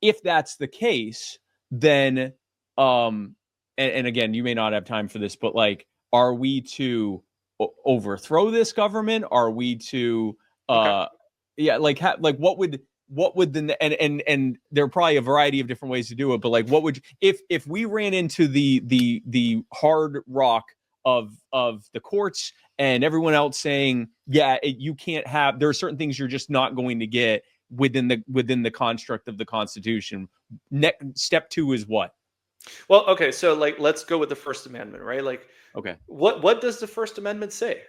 If that's the case, then, and again, you may not have time for this, but like, are we to overthrow this government? Are we to what would the and there are probably a variety of different ways to do it, but like, what would, if we ran into the hard rock of the courts and everyone else saying, you can't have, there are certain things you're just not going to get within the construct of the Constitution. Step 2 is what? Well, okay, so like, let's go with the First Amendment, right? Like, okay, what does the First Amendment say?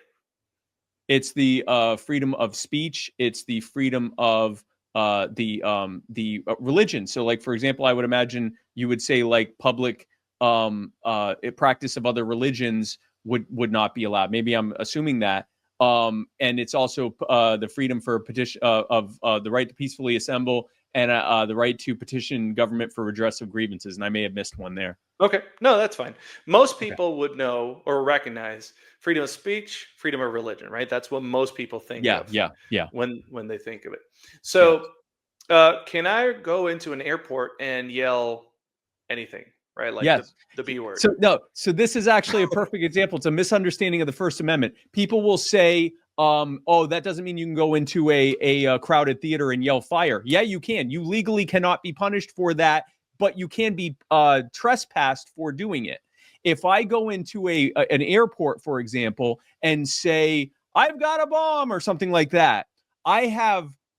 It's the freedom of speech. It's the freedom of the religion. So, like, for example, I would imagine you would say like public practice of other religions would not be allowed. Maybe I'm assuming that. And it's also the freedom for petition of the right to peacefully assemble, and the right to petition government for redress of grievances. And I may have missed one there. Okay, no, that's fine. Most people would know or recognize freedom of speech, freedom of religion, right? That's what most people think of. When they think of it. So, can I go into an airport and yell anything, right? Like the B word. So this is actually a perfect example. It's a misunderstanding of the First Amendment. People will say, oh, that doesn't mean you can go into a crowded theater and yell fire. Yeah, you can. You legally cannot be punished for that, but you can be trespassed for doing it. If I go into an airport, for example, and say, I've got a bomb or something like that,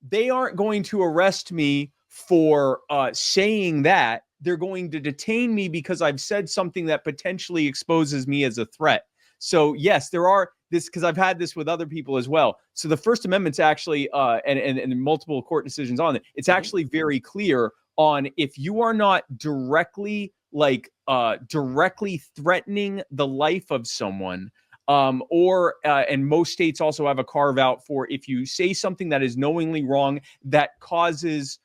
they aren't going to arrest me for saying that. They're going to detain me because I've said something that potentially exposes me as a threat. So yes, there are this, because I've had this with other people as well. So the First Amendment's actually, and multiple court decisions on it, it's actually very clear on, if you are not directly threatening the life of someone, and most states also have a carve out for if you say something that is knowingly wrong that causes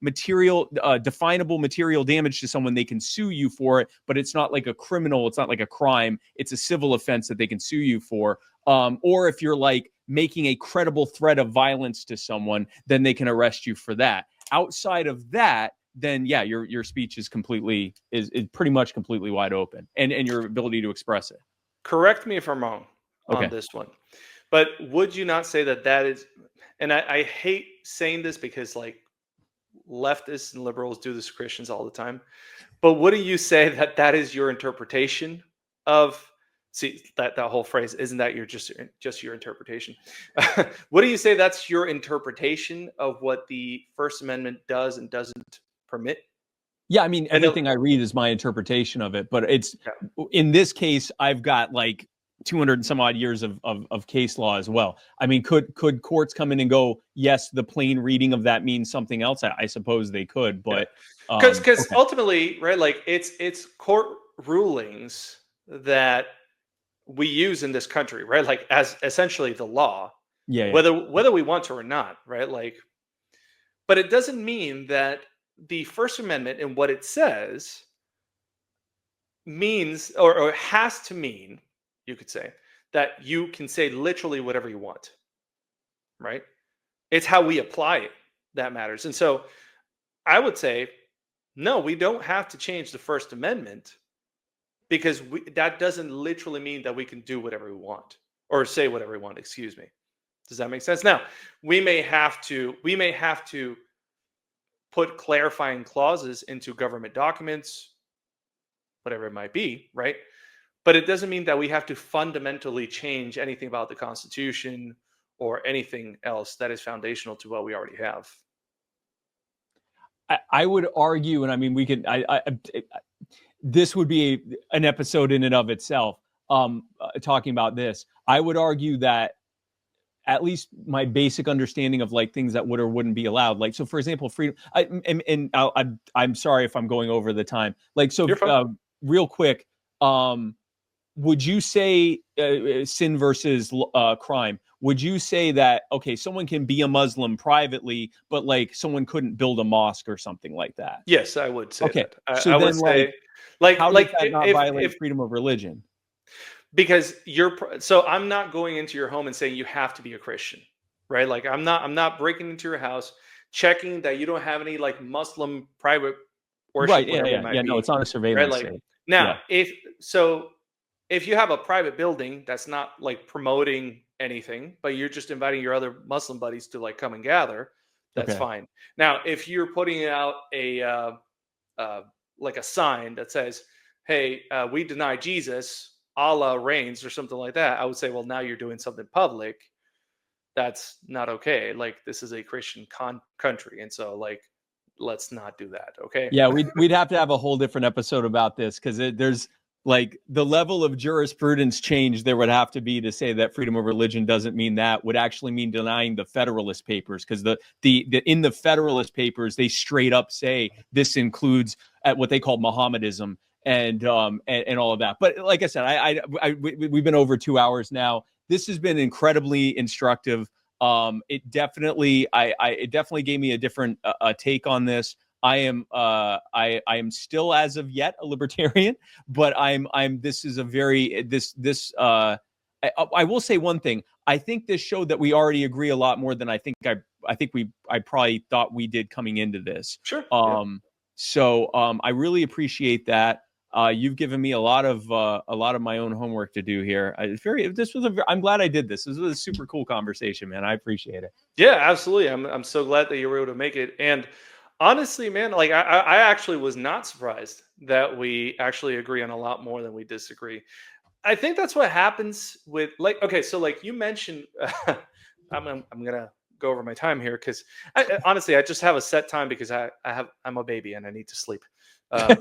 material, definable material damage to someone, they can sue you for it, but it's not like a criminal, it's not like a crime, it's a civil offense that they can sue you for. Or if you're like making a credible threat of violence to someone, then they can arrest you for that. Outside of that, then your speech is pretty much completely wide open, and your ability to express it. Correct me if I'm wrong on this one, but would you not say that is, and I hate saying this because like leftists and liberals do this to Christians all the time, but wouldn't you say that is your interpretation of, that whole phrase, isn't that just your interpretation? Wouldn't you say that's your interpretation of what the First Amendment does and doesn't permit? Yeah, I mean, And everything I read is my interpretation of it, but it's yeah. in this case, I've got like 200 and some odd years of case law as well. I mean, could courts come in and go, yes, the plain reading of that means something else? I suppose they could, Yeah, but because okay, ultimately, right, like it's court rulings that we use in this country, right, like as essentially the law, yeah, yeah. whether we want to or not, right, like, but it doesn't mean that the First Amendment and what it says means or has to mean, you could say, that you can say literally whatever you want, right? It's how we apply it that matters. And so I would say, no, we don't have to change the First Amendment because that doesn't literally mean that we can do whatever we want or say whatever we want. Excuse me. Does that make sense? Now, we may have to put clarifying clauses into government documents, whatever it might be, right? But it doesn't mean that we have to fundamentally change anything about the Constitution or anything else that is foundational to what we already have. I would argue, and I mean, we could. This would be an episode in and of itself. Talking about this, I would argue that at least my basic understanding of like things that would or wouldn't be allowed. Like, so for example, freedom. I'm sorry if I'm going over the time. Like, so You're fine. real quick, would you say sin versus crime? Would you say that okay, someone can be a Muslim privately, but like someone couldn't build a mosque or something like that? Yes, I would say Okay, that. so I would then like, say, like, how does that not if violate freedom of religion? because so I'm not going into your home and saying you have to be a Christian, right? Like I'm not breaking into your house, checking that you don't have any like Muslim private Right? worship, Yeah, whatever it yeah, yeah. might No, be, it's on a right? surveillance Like state. now, Yeah. if you have a private building that's not like promoting anything, but you're just inviting your other Muslim buddies to like come and gather, that's Okay. fine. Now, if you're putting out uh, like a sign that says, "Hey, we deny Jesus, Allah reigns," or something like that, I would say, well, now you're doing something public. That's not okay. Like this is a Christian country, and so like let's not do that. Okay. Yeah, we'd have to have a whole different episode about this because there's like the level of jurisprudence change there would have to be to say that freedom of religion doesn't mean that would actually mean denying the Federalist Papers because the in the Federalist Papers they straight up say this includes what they call Mohammedism and all of that. But like I said, we've been over 2 hours now. This has been incredibly instructive. It definitely gave me a different take on this. I am still as of yet a libertarian, but this is a very I will say one thing. I think this showed that we already agree a lot more than I probably thought we did coming into this. Sure. Yeah. So I really appreciate that. You've given me a lot of my own homework to do here. I'm glad I did this. This was a super cool conversation, man. I appreciate it. Yeah, absolutely. I'm so glad that you were able to make it. And honestly, man, like I actually was not surprised that we actually agree on a lot more than we disagree. I think that's what happens with like okay, so like you mentioned, I'm gonna go over my time here because honestly I just have a set time because I'm a baby and I need to sleep. Um,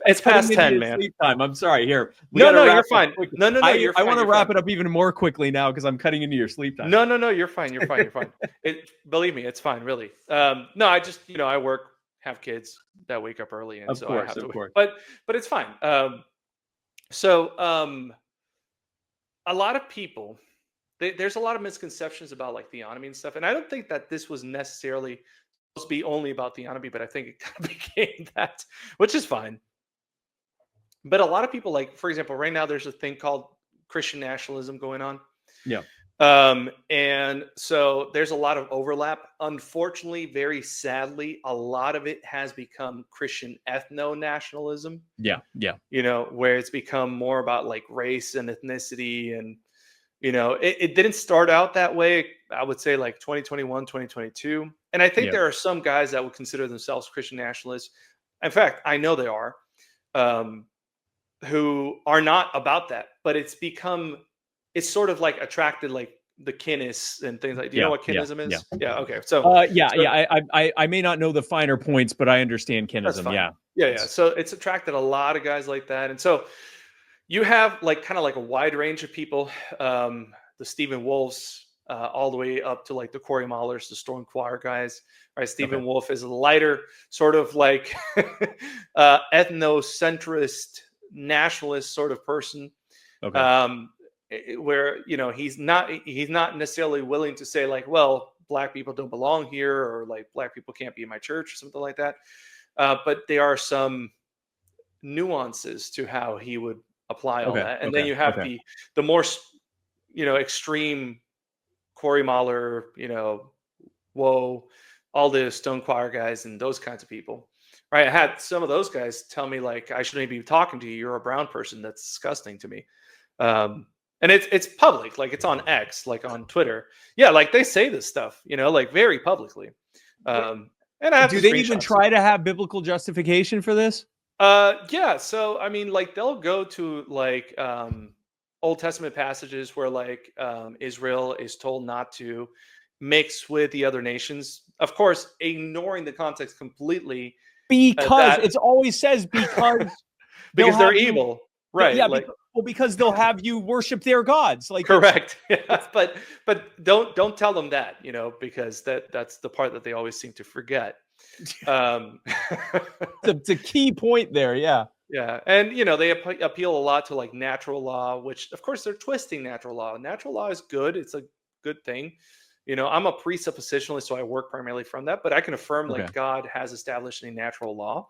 it's Cutting past into 10, your man. sleep time. I'm sorry. Here, we No, got to no, wrap you're up fine. quickly. No, no, no, you're I fine. want to You're wrap fine. it up even more quickly now because I'm cutting into your sleep time. No, no, no, you're fine. You're fine. You're fine. It believe me, it's fine, really. No, I just I work, have kids that wake up early, and Of so I course, have of to. course. But it's fine. So a lot of people, there's a lot of misconceptions about like theonomy and stuff, and I don't think that this was necessarily supposed to be only about theonomy, but I think it kind of became that, which is fine. But a lot of people, like for example, right now there's a thing called Christian nationalism going on. Yeah, And so there's a lot of overlap. Unfortunately, very sadly, a lot of it has become Christian ethno nationalism, yeah, yeah, where it's become more about like race and ethnicity. And, it didn't start out that way. I would say like 2021, 2022. And I think yeah. there are some guys that would consider themselves Christian nationalists. In fact, I know they are, um, who are not about that, but it's sort of like attracted like the kinnis and things like. Do you know Yeah, what yeah, kinnism yeah. is? Yeah. Okay. So Yeah, so yeah. I may not know the finer points, but I understand that's kinism. fine. Yeah. Yeah, yeah. So it's attracted a lot of guys like that, and so you have like kind of like a wide range of people. The Stephen Wolves, all the way up to like the Corey Mahlers, the Storm Choir guys. Right, Okay. Stephen Wolf is a lighter, sort of like ethnocentrist, nationalist sort of person. Okay. Um, where he's not necessarily willing to say like, well, black people don't belong here, or like black people can't be in my church, or something like that. But there are some nuances to how he would apply all Okay. that. And then Okay. you have Okay. the more extreme Corey Mahler, whoa, all the Stone Choir guys and those kinds of people. Right. I had some of those guys tell me like, I shouldn't be talking to you. You're a brown person. That's disgusting to me. Um, and it's public, like it's on X, like on Twitter. Yeah, like they say this stuff, like very publicly. Um, and I have Do the they even screenshots. try to have biblical justification for this? Yeah. So I mean, like they'll go to like Old Testament passages where like Israel is told not to mix with the other nations. Of course, ignoring the context completely. Because That it's always says because they'll because they're have you. evil, right? Yeah, Like because they'll have you worship their gods. Like correct. it's Yeah, but don't tell them that, because that's the part that they always seem to forget. Um, it's a key point there. Yeah. Yeah, and they appeal a lot to like natural law, which of course they're twisting natural law. Natural law is good; it's a good thing. I'm a presuppositionalist, so I work primarily from that. But I can affirm Okay. like God has established a natural law.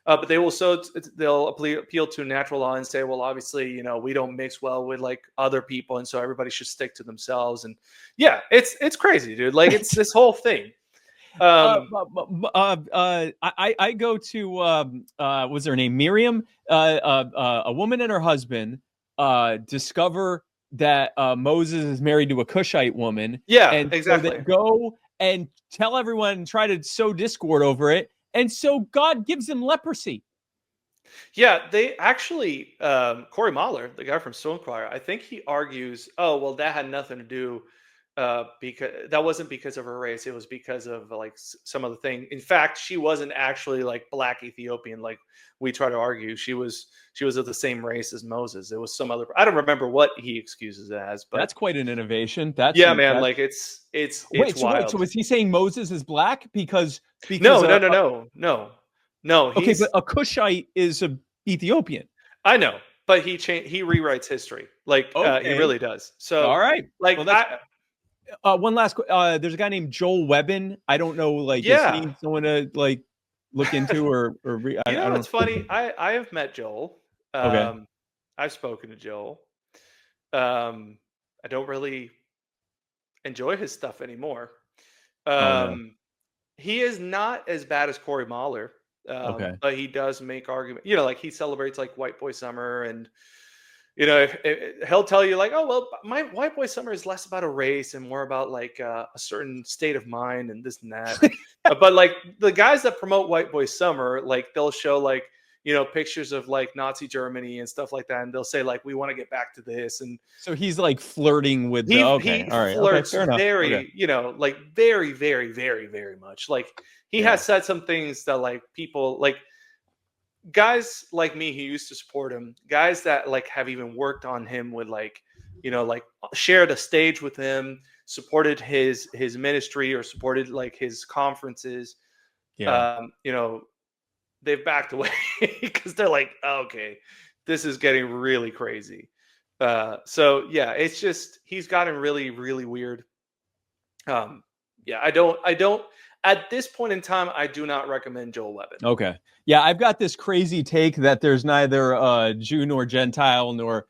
But they'll appeal to natural law and say, well, obviously, we don't mix well with like other people, and so everybody should stick to themselves. And yeah, it's crazy, dude. Like it's this whole thing. I go to what's her name, Miriam, a woman and her husband discover that Moses is married to a Cushite woman, Yeah, and so they exactly. go and tell everyone and try to sow discord over it, and so God gives them leprosy. Yeah, they actually, Corey Mahler, the guy from Stone Choir, I think he argues, oh, well, that had nothing to do, because that wasn't because of her race. It was because of like some other thing. In fact, she wasn't actually like black Ethiopian, like we try to argue. She was of the same race as Moses. It was some other. I don't remember what he excuses it as, but That's quite an innovation. yeah, man, like it's Wait. So wild. is he saying Moses is black No, because no, no, no, no, no. okay, but He's a Cushite is a Ethiopian. I know, but he rewrites history. Like he Okay. really does. All So right. like Well, that's one last. There's a guy named Joel Webbin. I don't know. Like, is yeah. he someone to like look into I It's don't. funny. I have met Joel. Okay. I've spoken to Joel. Um, I don't really enjoy his stuff anymore. Oh no. Um, he is not as bad as Corey Mahler, Okay. but he does make argument. Like he celebrates like White Boy Summer, and he'll tell you like, oh well, my White Boy Summer is less about a race and more about like a certain state of mind and this and that. But like the guys that promote White Boy Summer, like they'll show like pictures of like Nazi Germany and stuff like that, and they'll say like we want to get back to this, and So he's like flirting with the. he Okay. All right. Okay. flirts Fair enough. Okay. very like very very very very much. Like he Yeah. has said some things that like people like guys like me who used to support him, guys that like have even worked on him with like like shared a stage with him, supported his ministry or supported like his conferences. Yeah. They've backed away because they're like, oh, okay, this is getting really crazy. So yeah, it's just he's gotten really really weird. Yeah, I don't at this point in time I do not recommend Joel Webbin. Okay. Yeah, I've got this crazy take that there's neither Jew nor Gentile nor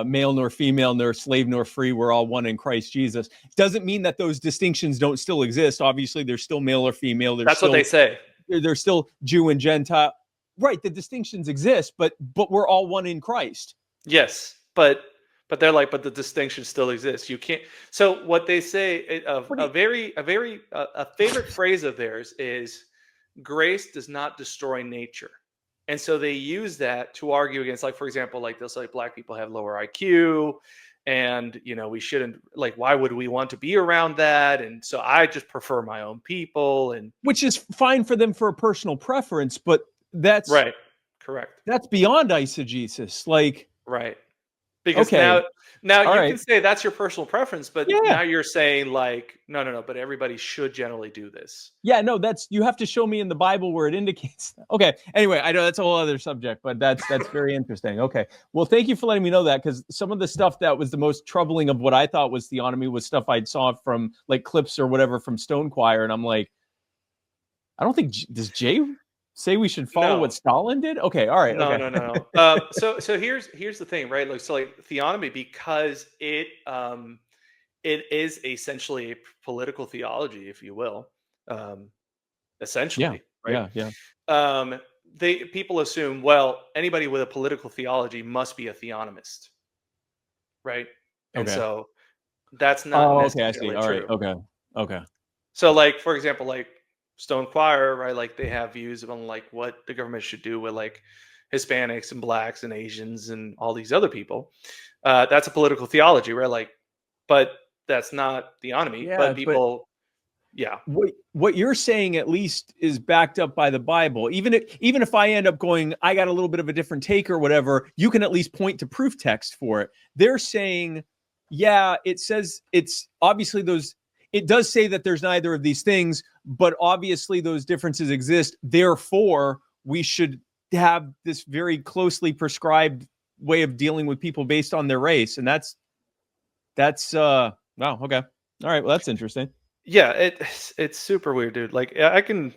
male nor female nor slave nor free. We're all one in Christ Jesus. Doesn't mean that those distinctions don't still exist. Obviously, there's still male or female. That's what they say. There's still Jew and Gentile. Right, the distinctions exist, but we're all one in Christ. Yes, but they're like, but the distinction still exists. You can't. So what they say, a favorite phrase of theirs is, "Grace does not destroy nature." And so they use that to argue against, like, for example, like they'll say like, black people have lower IQ, and we shouldn't, like, why would we want to be around that? And so I just prefer my own people. And which is fine for them for a personal preference, but that's right, correct, that's beyond eisegesis. Like, right. Because okay, now all you right, can say that's your personal preference, but yeah, now you're saying like, no, but everybody should generally do this. yeah, no, that's, you have to show me in the Bible where it indicates that. Okay, anyway, I know that's a whole other subject, but that's very interesting. Okay, well, thank you for letting me know that, because some of the stuff that was the most troubling of what I thought was theonomy was stuff I saw from like clips or whatever from Stone Choir, and I'm like, I don't think, does Jay say we should follow what No, Stalin did? Okay, all right, no, okay, no, no. So here's the thing, right? Like, so like theonomy, because it is essentially a political theology, if you will, um, yeah, essentially, right? yeah, yeah, Um, people assume, well, anybody with a political theology must be a theonomist, right? And okay. so that's not Oh, okay, I see. necessarily All right, true. okay, okay. So, like, for example, like Stone Choir, right? Like, they have views on like what the government should do with like Hispanics and blacks and Asians and all these other people. That's a political theology, right? Like, but that's not theonomy. Yeah, But but people, yeah, what you're saying at least is backed up by the Bible. Even if I end up going, I got a little bit of a different take or whatever, you can at least point to proof text for it. They're saying, yeah, it says it's obviously those. It does say that there's neither of these things, but obviously those differences exist. Therefore, we should have this very closely prescribed way of dealing with people based on their race, and that's wow, okay, all right, well, that's interesting. yeah. It's super weird, dude. Like, I can,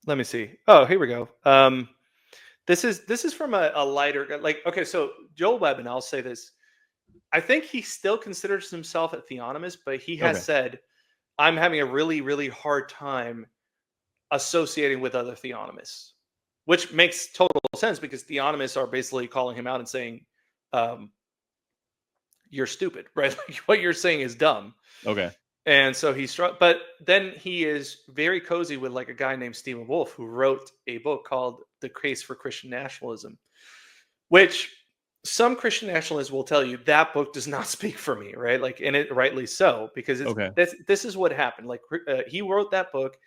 let me see. Oh, here we go. This is from a lighter, like, okay. So Joel Webb, and I'll say this. I think he still considers himself a theonomist, but he has Okay, said, I'm having a really, really hard time associating with other theonomists, which makes total sense because theonomists are basically calling him out and saying, um, you're stupid, right? Like, what you're saying is dumb. okay, And so he's struck, but then he is very cozy with like a guy named Stephen Wolfe, who wrote a book called The Case for Christian Nationalism, which some Christian nationalists will tell you that book does not speak for me, right? Like, and it rightly so, because okay, this is what happened. Like, he wrote that book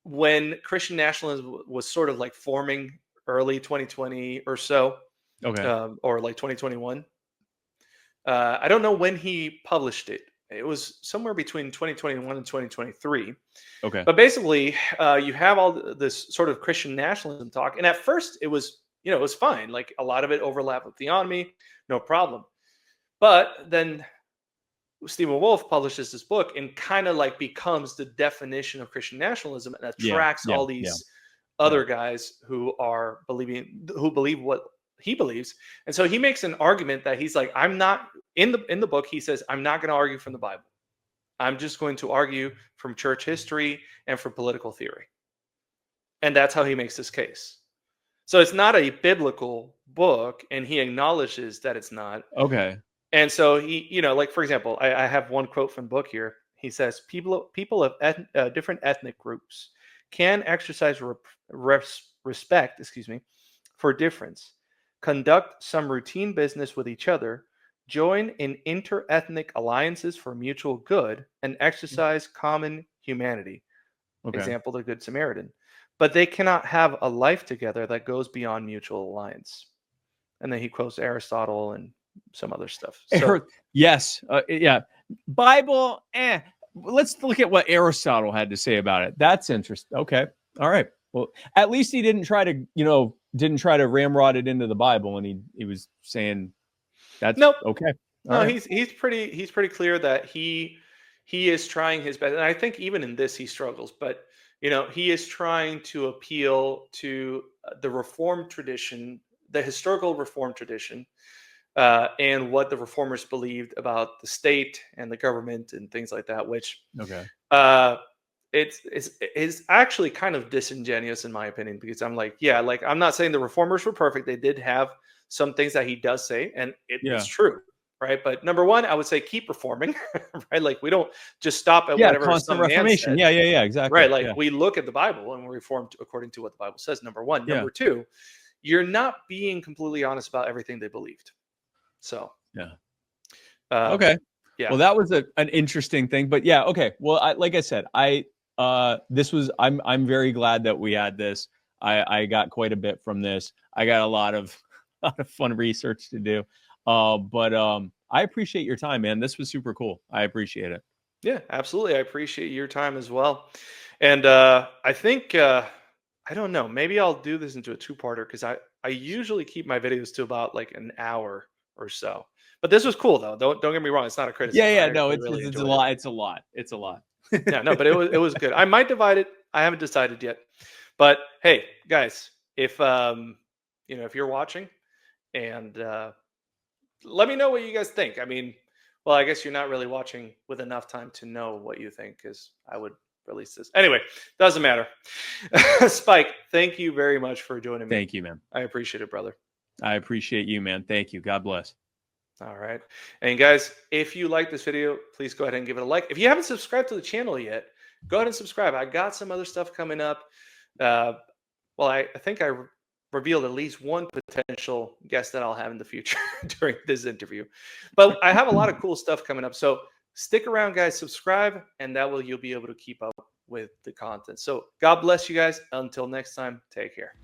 when Christian nationalism was sort of like forming early 2020 or so, okay. or like 2021. I don't know when he published it. It was somewhere between 2021 and 2023. Okay. But basically, you have all this sort of Christian nationalism talk, and at first it was fine. Like, a lot of it overlapped with theonomy, no problem. But then Stephen Wolfe publishes this book and kind of like becomes the definition of Christian nationalism and Yeah. attracts Yeah. all Yeah. these Yeah. other guys who believe what he believes. And so he makes an argument that he's like, I'm not in the book. He says, I'm not going to argue from the Bible. I'm just going to argue from church history and from political theory. And that's how he makes this case. So it's not a biblical book, and he acknowledges that it's not. Okay. And so he, like, for example, I have one quote from the book here. He says, people of different ethnic groups can exercise respect, for difference, conduct some routine business with each other, join in inter-ethnic alliances for mutual good, and exercise common humanity. Okay. Example, the Good Samaritan. But they cannot have a life together that goes beyond mutual alliance. And then he quotes Aristotle and some other stuff. So Yes. Yeah. Bible. Let's look at what Aristotle had to say about it. That's interesting. Okay. All right. Well, at least he didn't try to ramrod it into the Bible, and he was saying that's nope. okay. All No, right. he's pretty clear that he is trying his best. And I think even in this he struggles, but he is trying to appeal to the Reformed tradition, the historical Reformed tradition, and what the Reformers believed about the state and the government and things like that, which Okay. it's actually kind of disingenuous in my opinion, because I'm like, yeah, like, I'm not saying the Reformers were perfect. They did have some things that he does say, and it's Yeah. true, right? But number one, I would say keep reforming, right? Like, we don't just stop at Yeah. whatever Constant some man reformation. said, Yeah. Yeah. Yeah. Exactly. right? Like, Yeah. we look at the Bible and we reform according to what the Bible says. Number one. Yeah. Number two, you're not being completely honest about everything they believed. So, Yeah. um, Okay. yeah. Well, that was an interesting thing, but yeah. Okay. Well, like I said, I'm very glad that we had this. I got quite a bit from this. I got a lot of a lot of fun research to do. But I appreciate your time, man. This was super cool. I appreciate it. Yeah, absolutely. I appreciate your time as well. And I think I don't know. Maybe I'll do this into a two-parter because I usually keep my videos to about like an hour or so. But this was cool though. Don't get me wrong. It's not a Yeah, criticism. I yeah. No, actually it's really it's a enjoyed it. lot. It's a lot. It's a lot. Yeah, no, but it was good. I might divide it. I haven't decided yet. But hey, guys, if if you're watching and let me know what you guys think. I mean, well, I guess you're not really watching with enough time to know what you think because I would release this. Anyway, doesn't matter. Spike, thank you very much for joining me. Thank you, man. I appreciate it, brother. I appreciate you, man. Thank you. God bless. All right. And guys, if you like this video, please go ahead and give it a like. If you haven't subscribed to the channel yet, go ahead and subscribe. I got some other stuff coming up. Well, I think I revealed at least one potential guest that I'll have in the future during this interview. But I have a lot of cool stuff coming up. So stick around, guys. Subscribe, and that way you'll be able to keep up with the content. So God bless you guys. Until next time, take care.